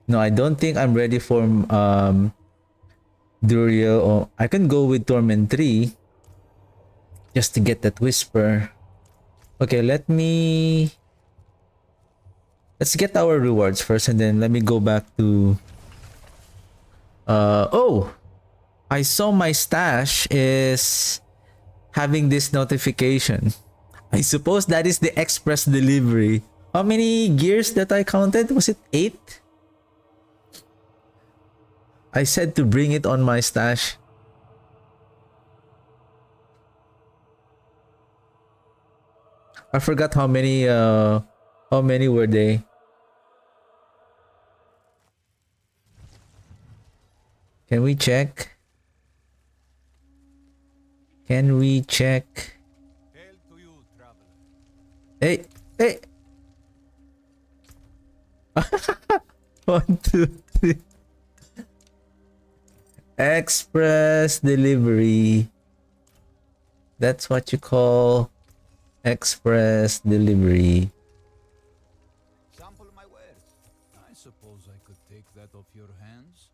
No, I don't think I'm ready for Duriel. Or I can go with Torment 3 just to get that whisper. Okay, let's get our rewards first, and then let me go back to oh, I saw my stash is having this notification. I suppose that is the express delivery. How many gears that I counted? Was it 8? I said to bring it on my stash. I forgot how many were they. Can we check? Can we check? Hail to you, traveler. Hey, hey. 1, 2, 3. Express delivery. That's what you call express delivery. Sample my wares. I suppose I could take that off your hands.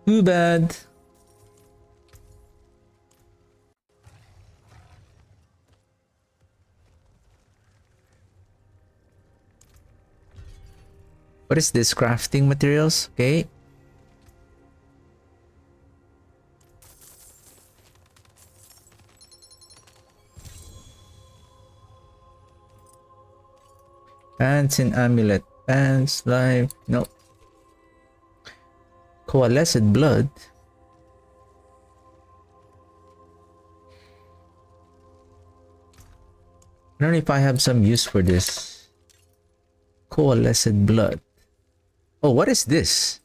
Too bad. What is this? Crafting materials? Okay. Pants and amulet. Pants, life. Nope. Coalesced blood. I don't know if I have some use for this. Coalesced blood. Oh, what is this?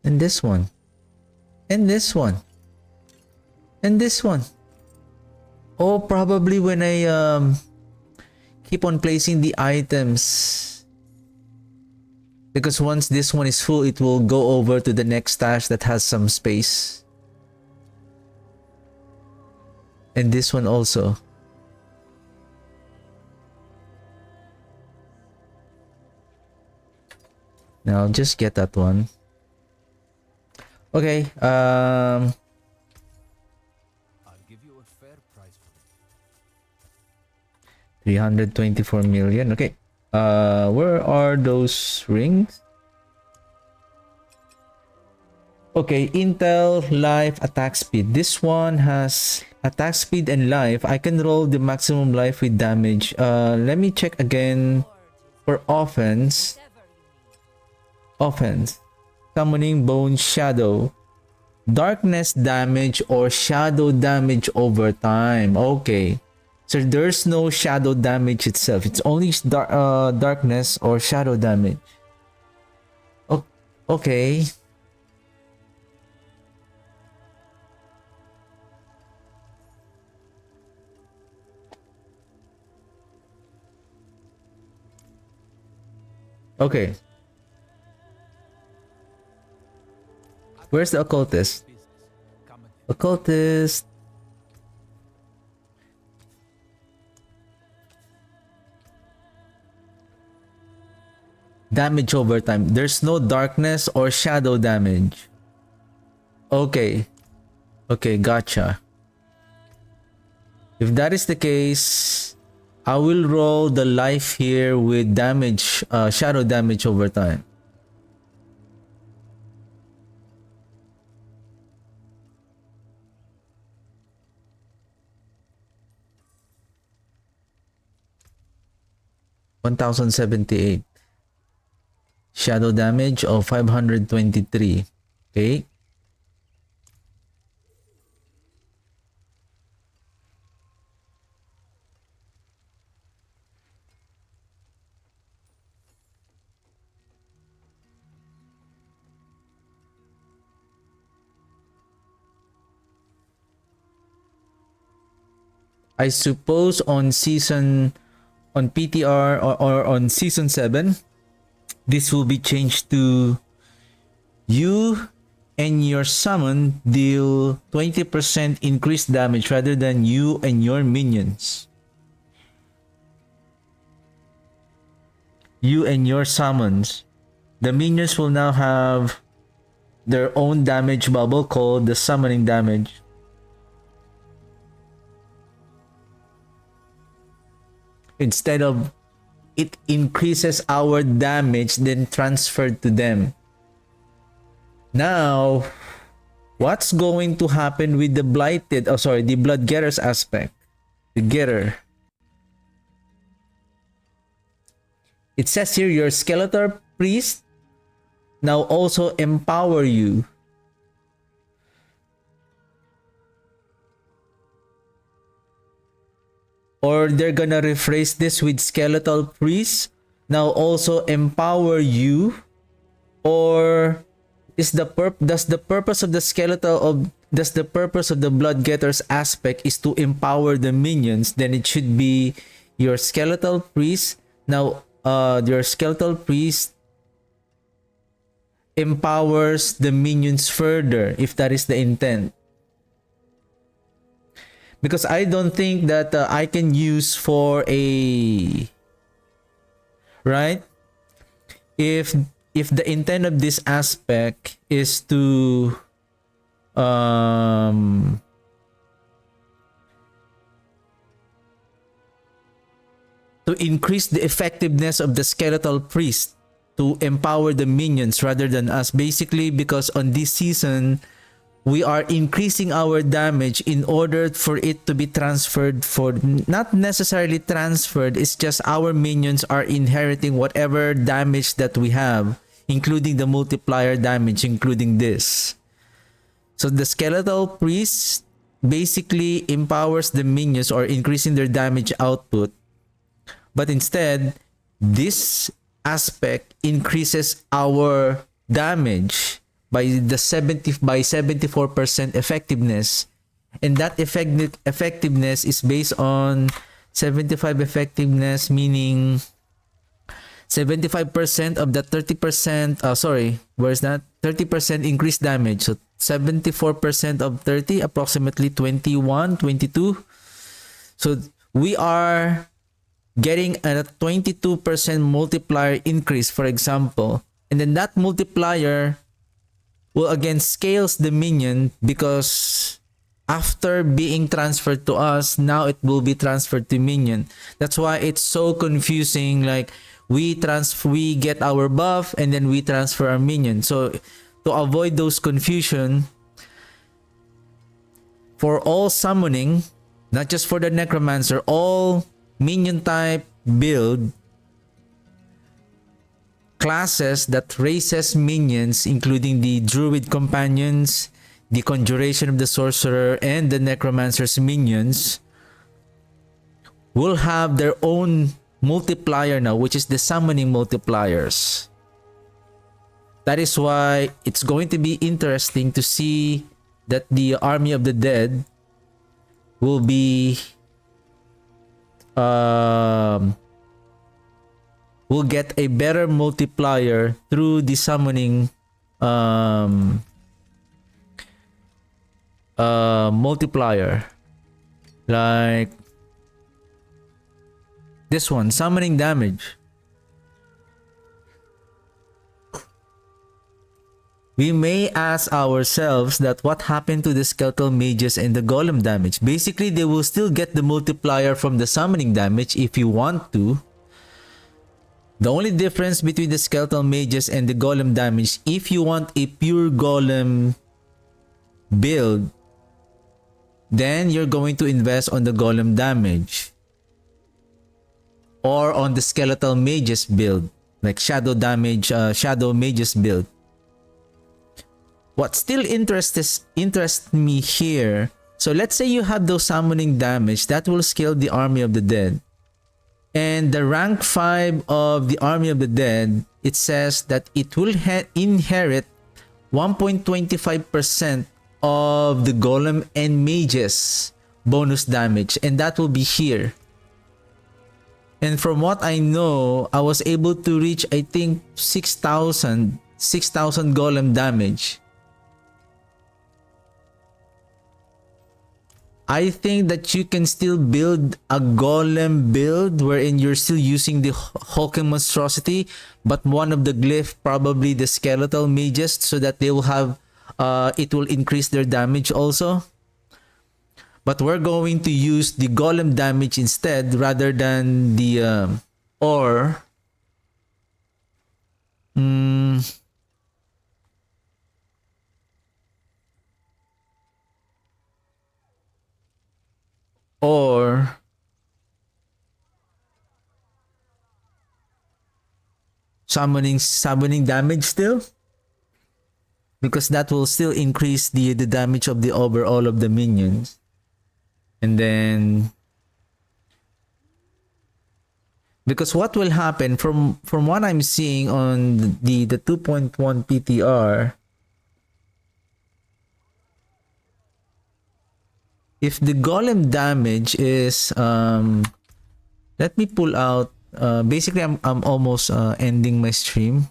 And this one. And this one. And this one. Oh, probably when I keep on placing the items. Because once this one is full, it will go over to the next stash that has some space. And this one also. Now I'll just get that one. Okay, I'll give you a fair price for it. 324 million. Okay. Where are those rings? Okay, Intel, life, attack speed. This one has attack speed and life. I can roll the maximum life with damage. Let me check again for offense. Offense. Summoning bone shadow. Darkness damage or shadow damage over time. Okay. So there's no shadow damage itself. It's only darkness or shadow damage. Okay. Okay. Where's the occultist? Occultist. damage over time. There's no darkness or shadow damage. Okay. Okay, gotcha. If that is the case, I will roll the life here with damage, shadow damage over time. $1,078. Shadow damage of 523. Okay. I suppose on PTR or on season 7, this will be changed to you and your summon deal 20% increased damage rather than you and your minions. You and your summons. The minions will now have their own damage bubble called the summoning damage. Instead of it increases our damage then transferred to them. Now, what's going to happen with the Blighted, the Blood Getters aspect? The Getter. It says here your Skeletal Priest now also empower you. Or they're gonna rephrase this with Skeletal Priest now also empower you. Or does the purpose of the Blood Getters aspect is to empower the minions? Then it should be your Skeletal Priest. Now your Skeletal Priest empowers the minions further, if that is the intent. Because I don't think that I can use for a... Right? If the intent of this aspect is to... to increase the effectiveness of the Skeletal Priest, to empower the minions rather than us. Basically, because on this season, we are increasing our damage in order for it to be transferred for... Not necessarily transferred, it's just our minions are inheriting whatever damage that we have, including the multiplier damage, including this. So the Skeletal Priest basically empowers the minions or increasing their damage output. But instead, this aspect increases our damage by 74% effectiveness, and that effectiveness is based on 75 effectiveness, meaning 75% of the 30%, where's that? 30% increased damage. So 74% of 30, approximately 21, 22. So we are getting a 22% multiplier increase, for example. And then that multiplier will again scales the minion, because after being transferred to us, now it will be transferred to minion. That's why it's so confusing. Like we get our buff and then we transfer our minion. So to avoid those confusion, for all summoning, not just for the Necromancer, all minion type build classes that raises minions, including the Druid Companions, the Conjuration of the Sorcerer, and the Necromancer's minions, will have their own multiplier now, which is the summoning multipliers. That is why it's going to be interesting to see that the Army of the Dead will be will get a better multiplier through the summoning multiplier, like this one, summoning damage. we may ask ourselves that what happened to the skeletal mages and the golem damage. Basically, they will still get the multiplier from the summoning damage if you want to. The only difference between the skeletal mages and the golem damage, if you want a pure golem build, then you're going to invest on the golem damage or on the skeletal mages build, like shadow damage, shadow mages build. What still interests me here, so let's say you have those summoning damage that will scale the Army of the Dead, and the rank 5 of the Army of the Dead, it says that it will inherit 1.25% of the golem and mages bonus damage, and that will be here. And from what I know, I was able to reach, I think, 6,000 golem damage. I think that you can still build a golem build wherein you're still using the hulking monstrosity, but one of the glyph, probably the skeletal mages, so that they will have it will increase their damage also. But we're going to use the golem damage instead rather than the or summoning damage still, because that will still increase the damage of the overall of the minions. And then, because what will happen from what I'm seeing on the 2.1 PTR, if the golem damage is let me pull out, basically I'm almost ending my stream.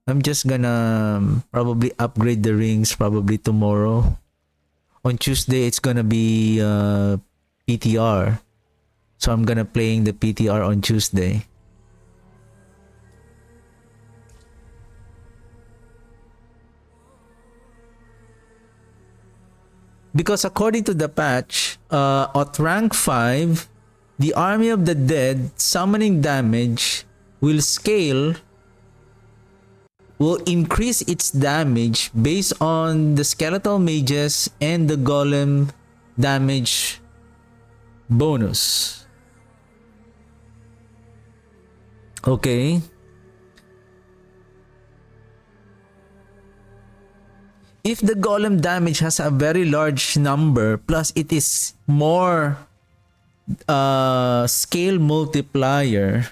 I'm just gonna probably upgrade the rings probably tomorrow. On Tuesday it's gonna be PTR, so I'm gonna playing the PTR on Tuesday. Because according to the patch, at rank 5, the Army of the Dead summoning damage will increase its damage based on the skeletal mages and the golem damage bonus. Okay. If the golem damage has a very large number, plus it is more scale multiplier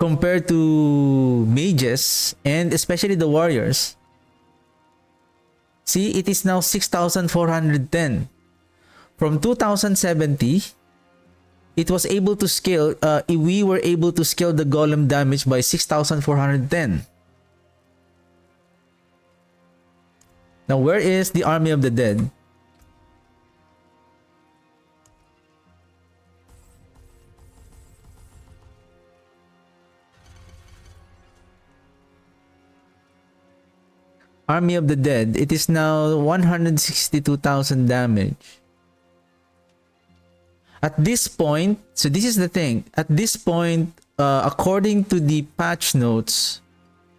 compared to mages and especially the warriors. See, it is now 6,410. From 2,070, it was able to scale, we were able to scale the golem damage by 6,410. Now, where is the Army of the Dead? Army of the Dead, it is now 162,000 damage. At this point, so this is the thing, at this point, according to the patch notes,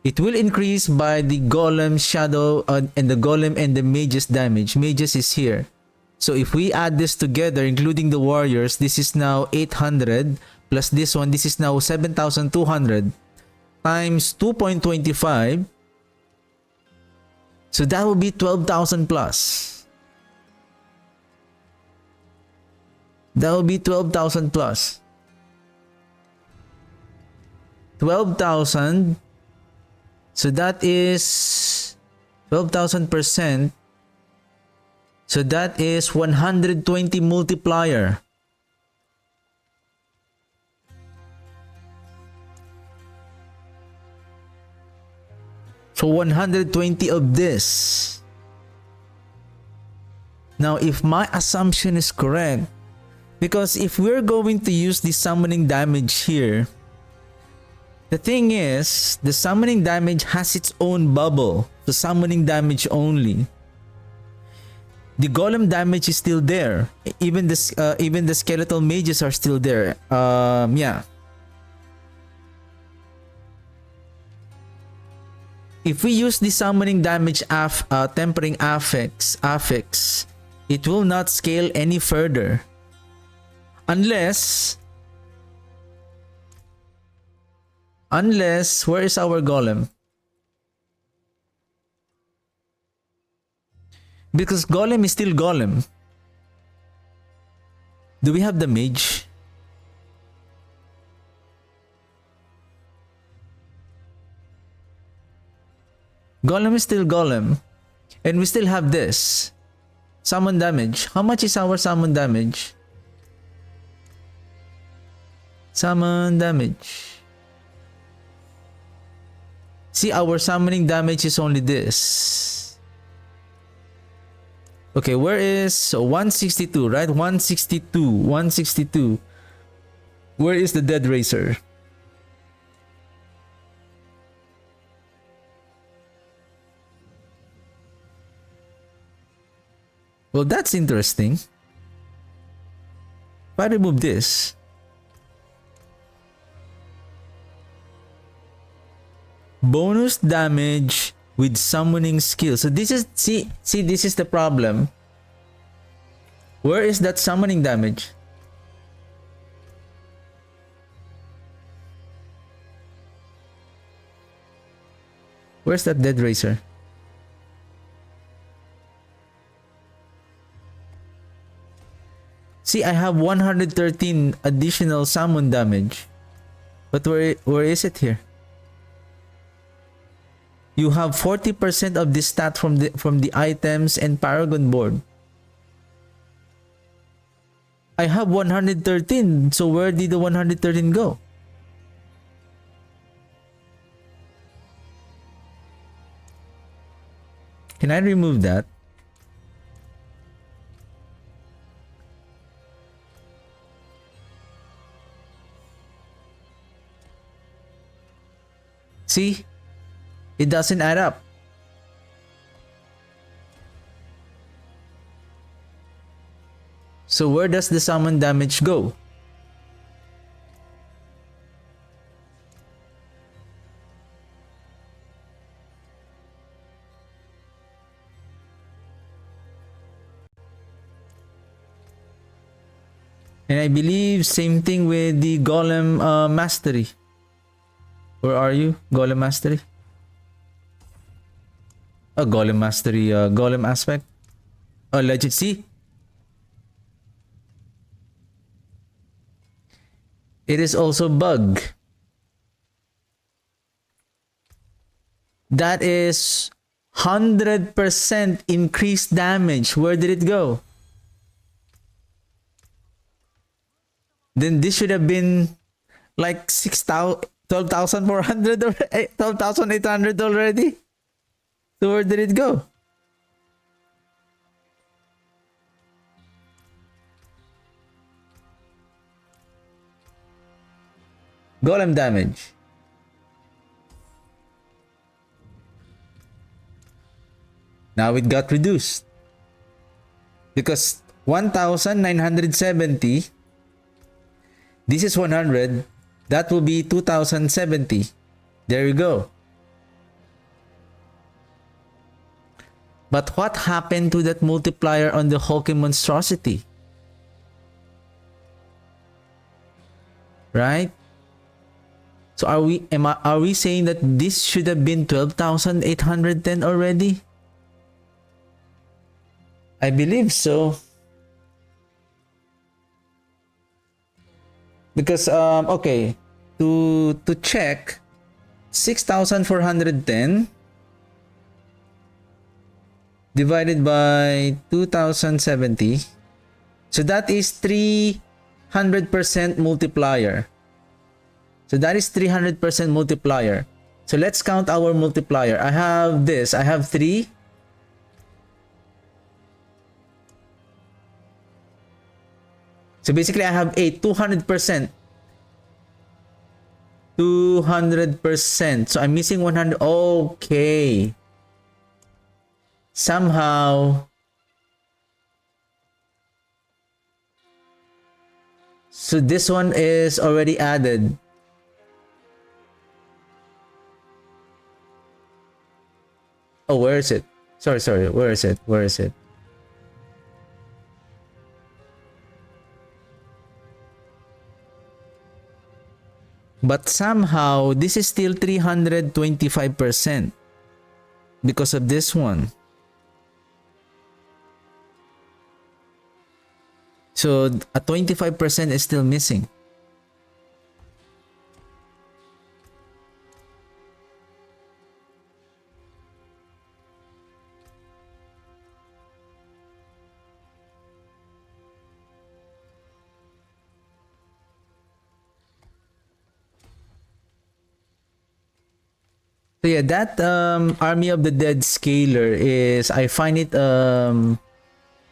it will increase by the golem shadow and the golem and the mages damage. Mages is here. So if we add this together, including the warriors, this is now 800 plus this one, this is now 7,200 times 2.25. So that will be 12,000 plus. That will be 12,000 plus. 12,000. So that is 12,000%. So that is 120 multiplier. So 120 of this. Now, if my assumption is correct, because if we're going to use the summoning damage here, The thing is, the summoning damage has its own bubble. The summoning damage only. The golem damage is still there. Even the skeletal mages are still there. Yeah. If we use the summoning damage tempering affix, it will not scale any further. Unless, where is our golem? Because golem is still golem. Do we have the mage? Golem is still golem. And we still have this. Summon damage. How much is our summon damage? Summon damage. See, our summoning damage is only this. Okay, where is 162, right? 162. Where is the Dead Racer? Well, that's interesting. If I remove this, bonus damage with summoning skill. So this is, see, this is the problem. Where is that summoning damage? Where's that Dead Racer? See, I have 113 additional summon damage. But where is it here? You have 40% of this stat from the items and Paragon board. I have 113. So where did the 113 go? Can I remove that? See? It doesn't add up. So where does the summon damage go? And I believe same thing with the Golem Mastery. Where are you? Golem Mastery? Oh, Golem Mastery, Golem Aspect. Oh, legit. See? It is also bug. That is 100% increased damage. Where did it go? Then this should have been like 12,400 or 12,800 already. So where did it go? Golem damage. Now it got reduced. Because 1,970. This is 100. That will be 2,070. There you go. But what happened to that multiplier on the Hulking Monstrosity? Right? So are we saying that this should have been 12,810 already? I believe so. Because okay, to check, 6,410 divided by 2,070, so that is 300% multiplier. So that is 300% multiplier. So let's count our multiplier. I have this. I have 3. So basically I have 8. 200%. 200%. So I'm missing 100. Okay. Somehow. So this one is already added. Oh, where is it? Sorry. Where is it? But somehow, this is still 325% because of this one. So, a 25% is still missing. So yeah, that Army of the Dead scaler is, I find it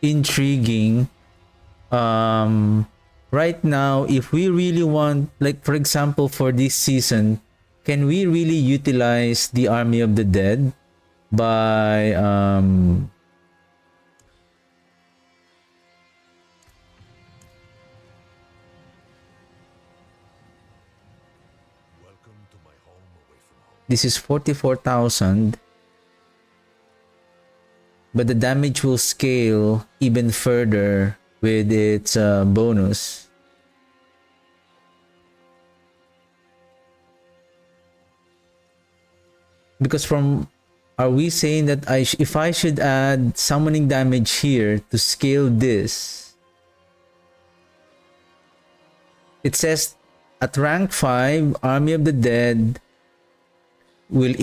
intriguing. Right now, if we really want, like for example, for this season, can we really utilize the Army of the Dead by Welcome to my home away from home. this is 44,000, but the damage will scale even further with its bonus. Because are we saying that if I should add summoning damage here to scale this, it says at rank 5, Army of the Dead will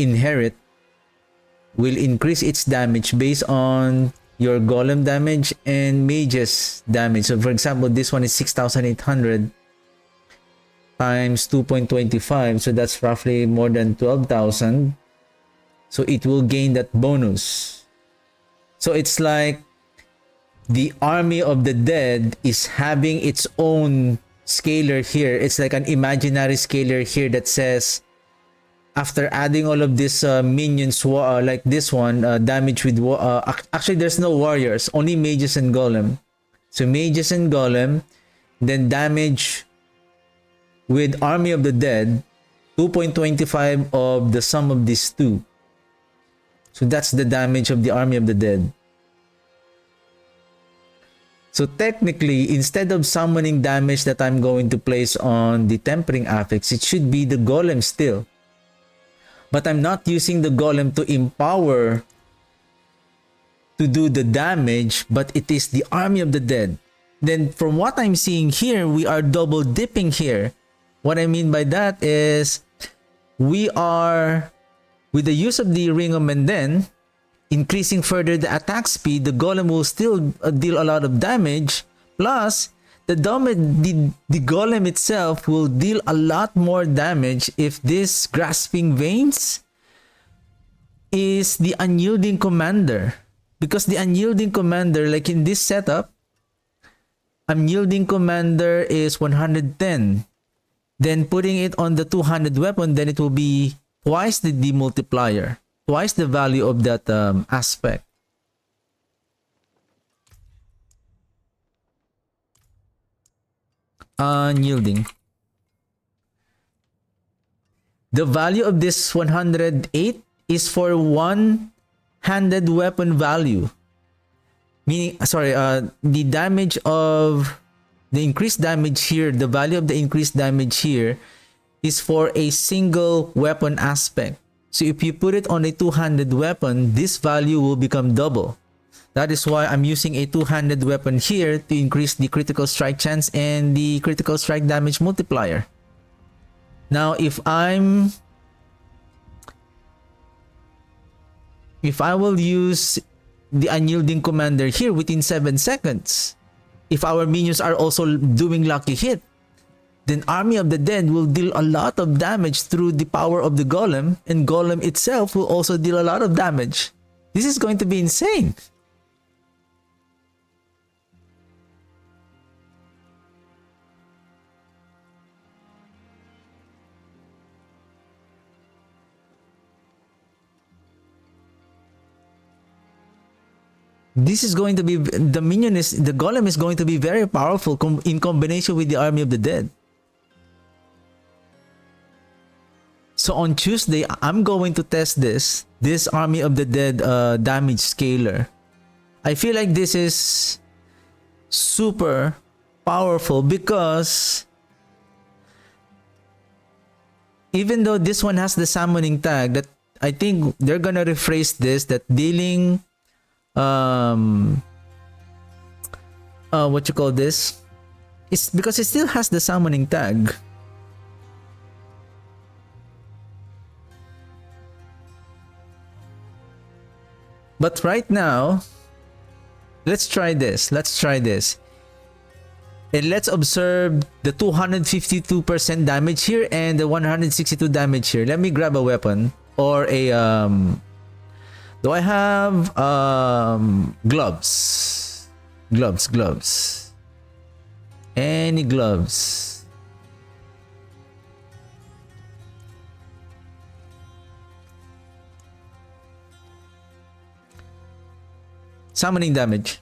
increase its damage based on your golem damage and mage's damage. So for example, this one is 6,800 times 2.25, so that's roughly more than 12,000. So it will gain that bonus. So it's like the Army of the Dead is having its own scaler here. It's like an imaginary scaler here that says, after adding all of these minions, like this one, damage with actually there's no warriors, only mages and golem. So mages and golem, then damage with Army of the Dead, 2.25 of the sum of these two. So that's the damage of the Army of the Dead. So technically, instead of summoning damage that I'm going to place on the Tempering Affix, it should be the Golem still. But I'm not using the Golem to empower to do the damage, but it is the Army of the Dead. Then from what I'm seeing here, we are double dipping here. What I mean by that is we are, with the use of the Ring of Menden, increasing further the attack speed, the Golem will still deal a lot of damage. Plus, the Golem itself will deal a lot more damage if this Grasping Veins is the Unyielding Commander. Because the Unyielding Commander, like in this setup, Unyielding Commander is 110. Then putting it on the 200 weapon, then it will be twice the multiplier, twice the value of that aspect. Unyielding. The value of this 108 is for one-handed weapon value. Meaning, sorry, the damage of the increased damage here, the value of the increased damage here is for a single weapon aspect. So if you put it on a two-handed weapon, this value will become double. That is why I'm using a two-handed weapon here to increase the critical strike chance and the critical strike damage multiplier. Now, if I will use the Unyielding Commander here within 7 seconds, if our minions are also doing lucky hit, then Army of the Dead will deal a lot of damage through the power of the Golem, and Golem itself will also deal a lot of damage. This is going to be insane. this is going to be, the golem is going to be very powerful in combination with the Army of the Dead. So on Tuesday, I'm going to test this Army of the Dead damage scaler. I feel like this is super powerful because even though this one has the summoning tag, that I think they're gonna rephrase this, that dealing what you call this, it's because it still has the summoning tag. But right now, let's try this. And let's observe the 252% damage here and the 162 damage here. Let me grab a weapon or a do I have gloves? Gloves. Any gloves? Summoning damage.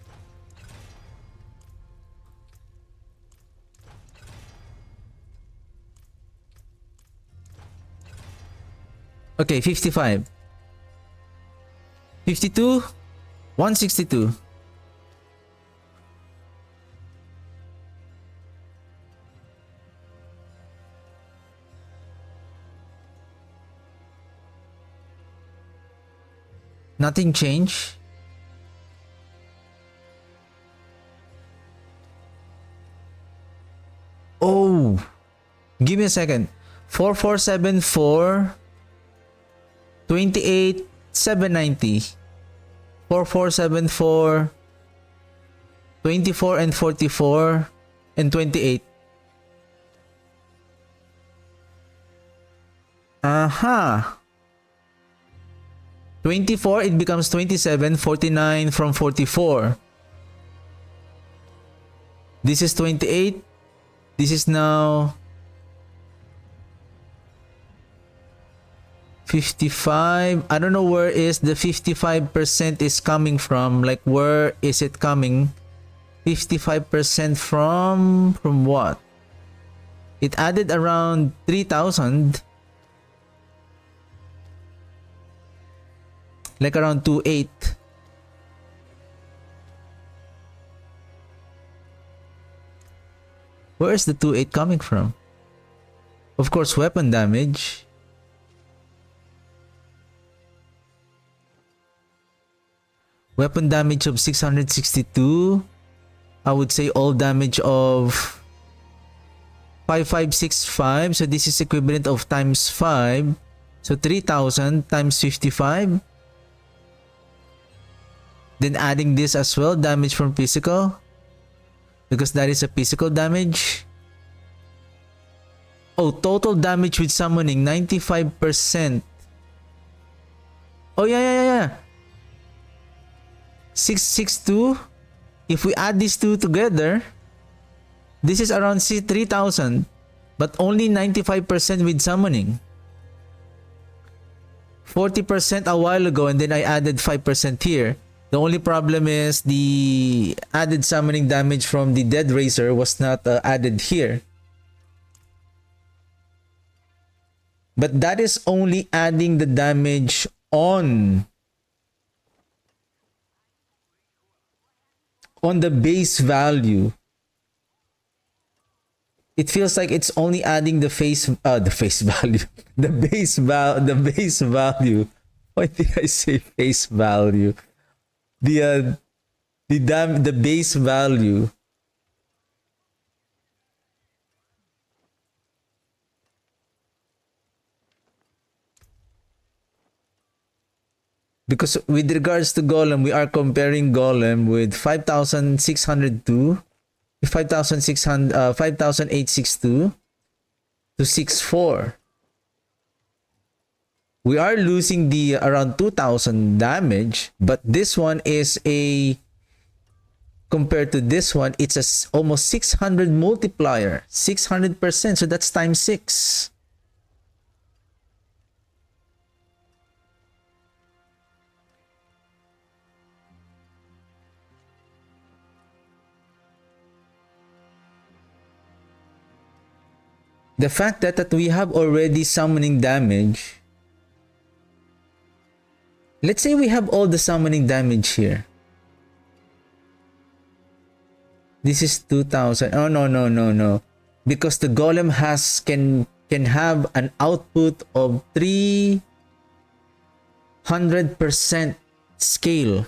Okay, 55. 52. 162. Nothing changed. Oh, give me a second. 4474 28 790 4474 24 and 44 and 28. Aha. 24, it becomes 27, 49 from 44. This is 28. This is now 55. I don't know where is the 55% is coming from. Like, where is it coming? 55% from what? It added around 3,000. Like around 2.8. Where is the 2.8 coming from? Of course, weapon damage. Weapon damage of 662. I would say all damage of 5565. So this is equivalent of times 5. So 3,000 times 55. Then adding this as well, damage from physical. Because that is a physical damage. Oh, total damage with summoning, 95%. Oh, yeah. 662. If we add these two together, this is around 3,000. But only 95% with summoning. 40% a while ago, and then I added 5% here. The only problem is the added summoning damage from the Dead Razor was not added here. But that is only adding the damage on the base value. It feels like it's only adding the face value. The base value. Why did I say face value? The base value. Because with regards to Golem, we are comparing Golem with 5,602, 5,862 to 64. We are losing the around 2,000 damage, but this one is compared to this one, it's almost 600 multiplier, 600%. So that's times 6. The fact that we have already summoning damage. Let's say we have all the summoning damage here. This is 2000. Oh no. Because the golem can have an output of 300% scale.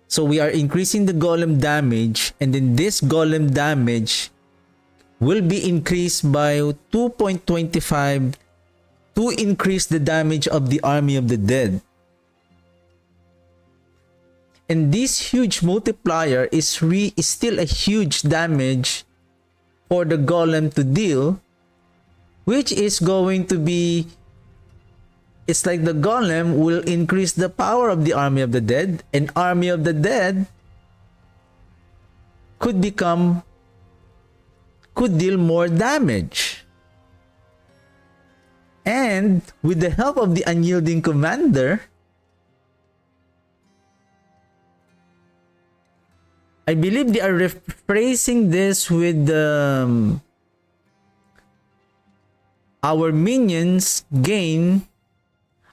So we are increasing the golem damage, and then this golem damage will be increased by 2.25 to increase the damage of the army of the dead. And this huge multiplier is still a huge damage for the golem to deal, which is going to be, it's like the golem will increase the power of the army of the dead, and army of the dead could deal more damage. And with the help of the unyielding commander, I believe they are rephrasing this with our minions gain,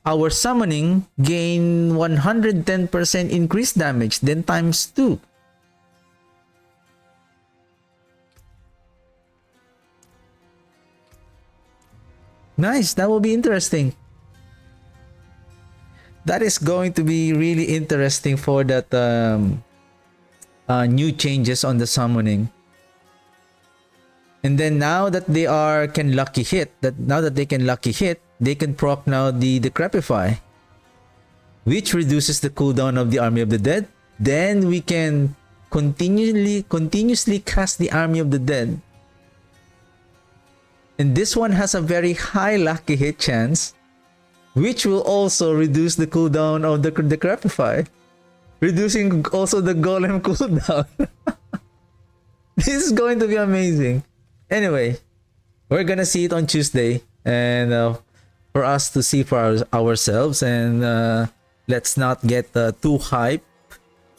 our summoning gain 110% increased damage, then times 2. Nice, that will be interesting. That is going to be really interesting for that new changes on the summoning. And then now that they can lucky hit, they can proc now the Decrepify, which reduces the cooldown of the army of the dead. Then we can continuously cast the army of the dead. And this one has a very high lucky hit chance, which will also reduce the cooldown of the Decrepify, reducing also the golem cooldown. This is going to be amazing. Anyway, we're gonna see it on Tuesday, and for us to see for ourselves, and let's not get too hype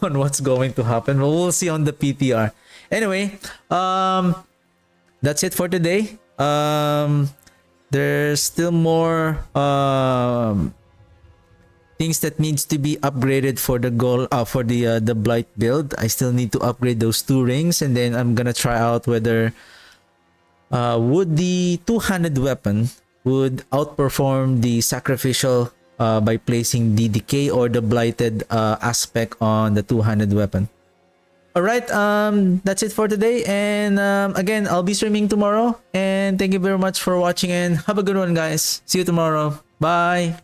on what's going to happen, but we'll see on the PTR. Anyway, that's it for today. There's still more things that needs to be upgraded for the the Blight build. I still need to upgrade those 2 rings, and then I'm gonna try out whether would the two-handed weapon would outperform the sacrificial by placing the decay or the blighted aspect on the two-handed weapon. Alright, that's it for today, and again, I'll be streaming tomorrow, and thank you very much for watching, and have a good one, guys. See you tomorrow. Bye.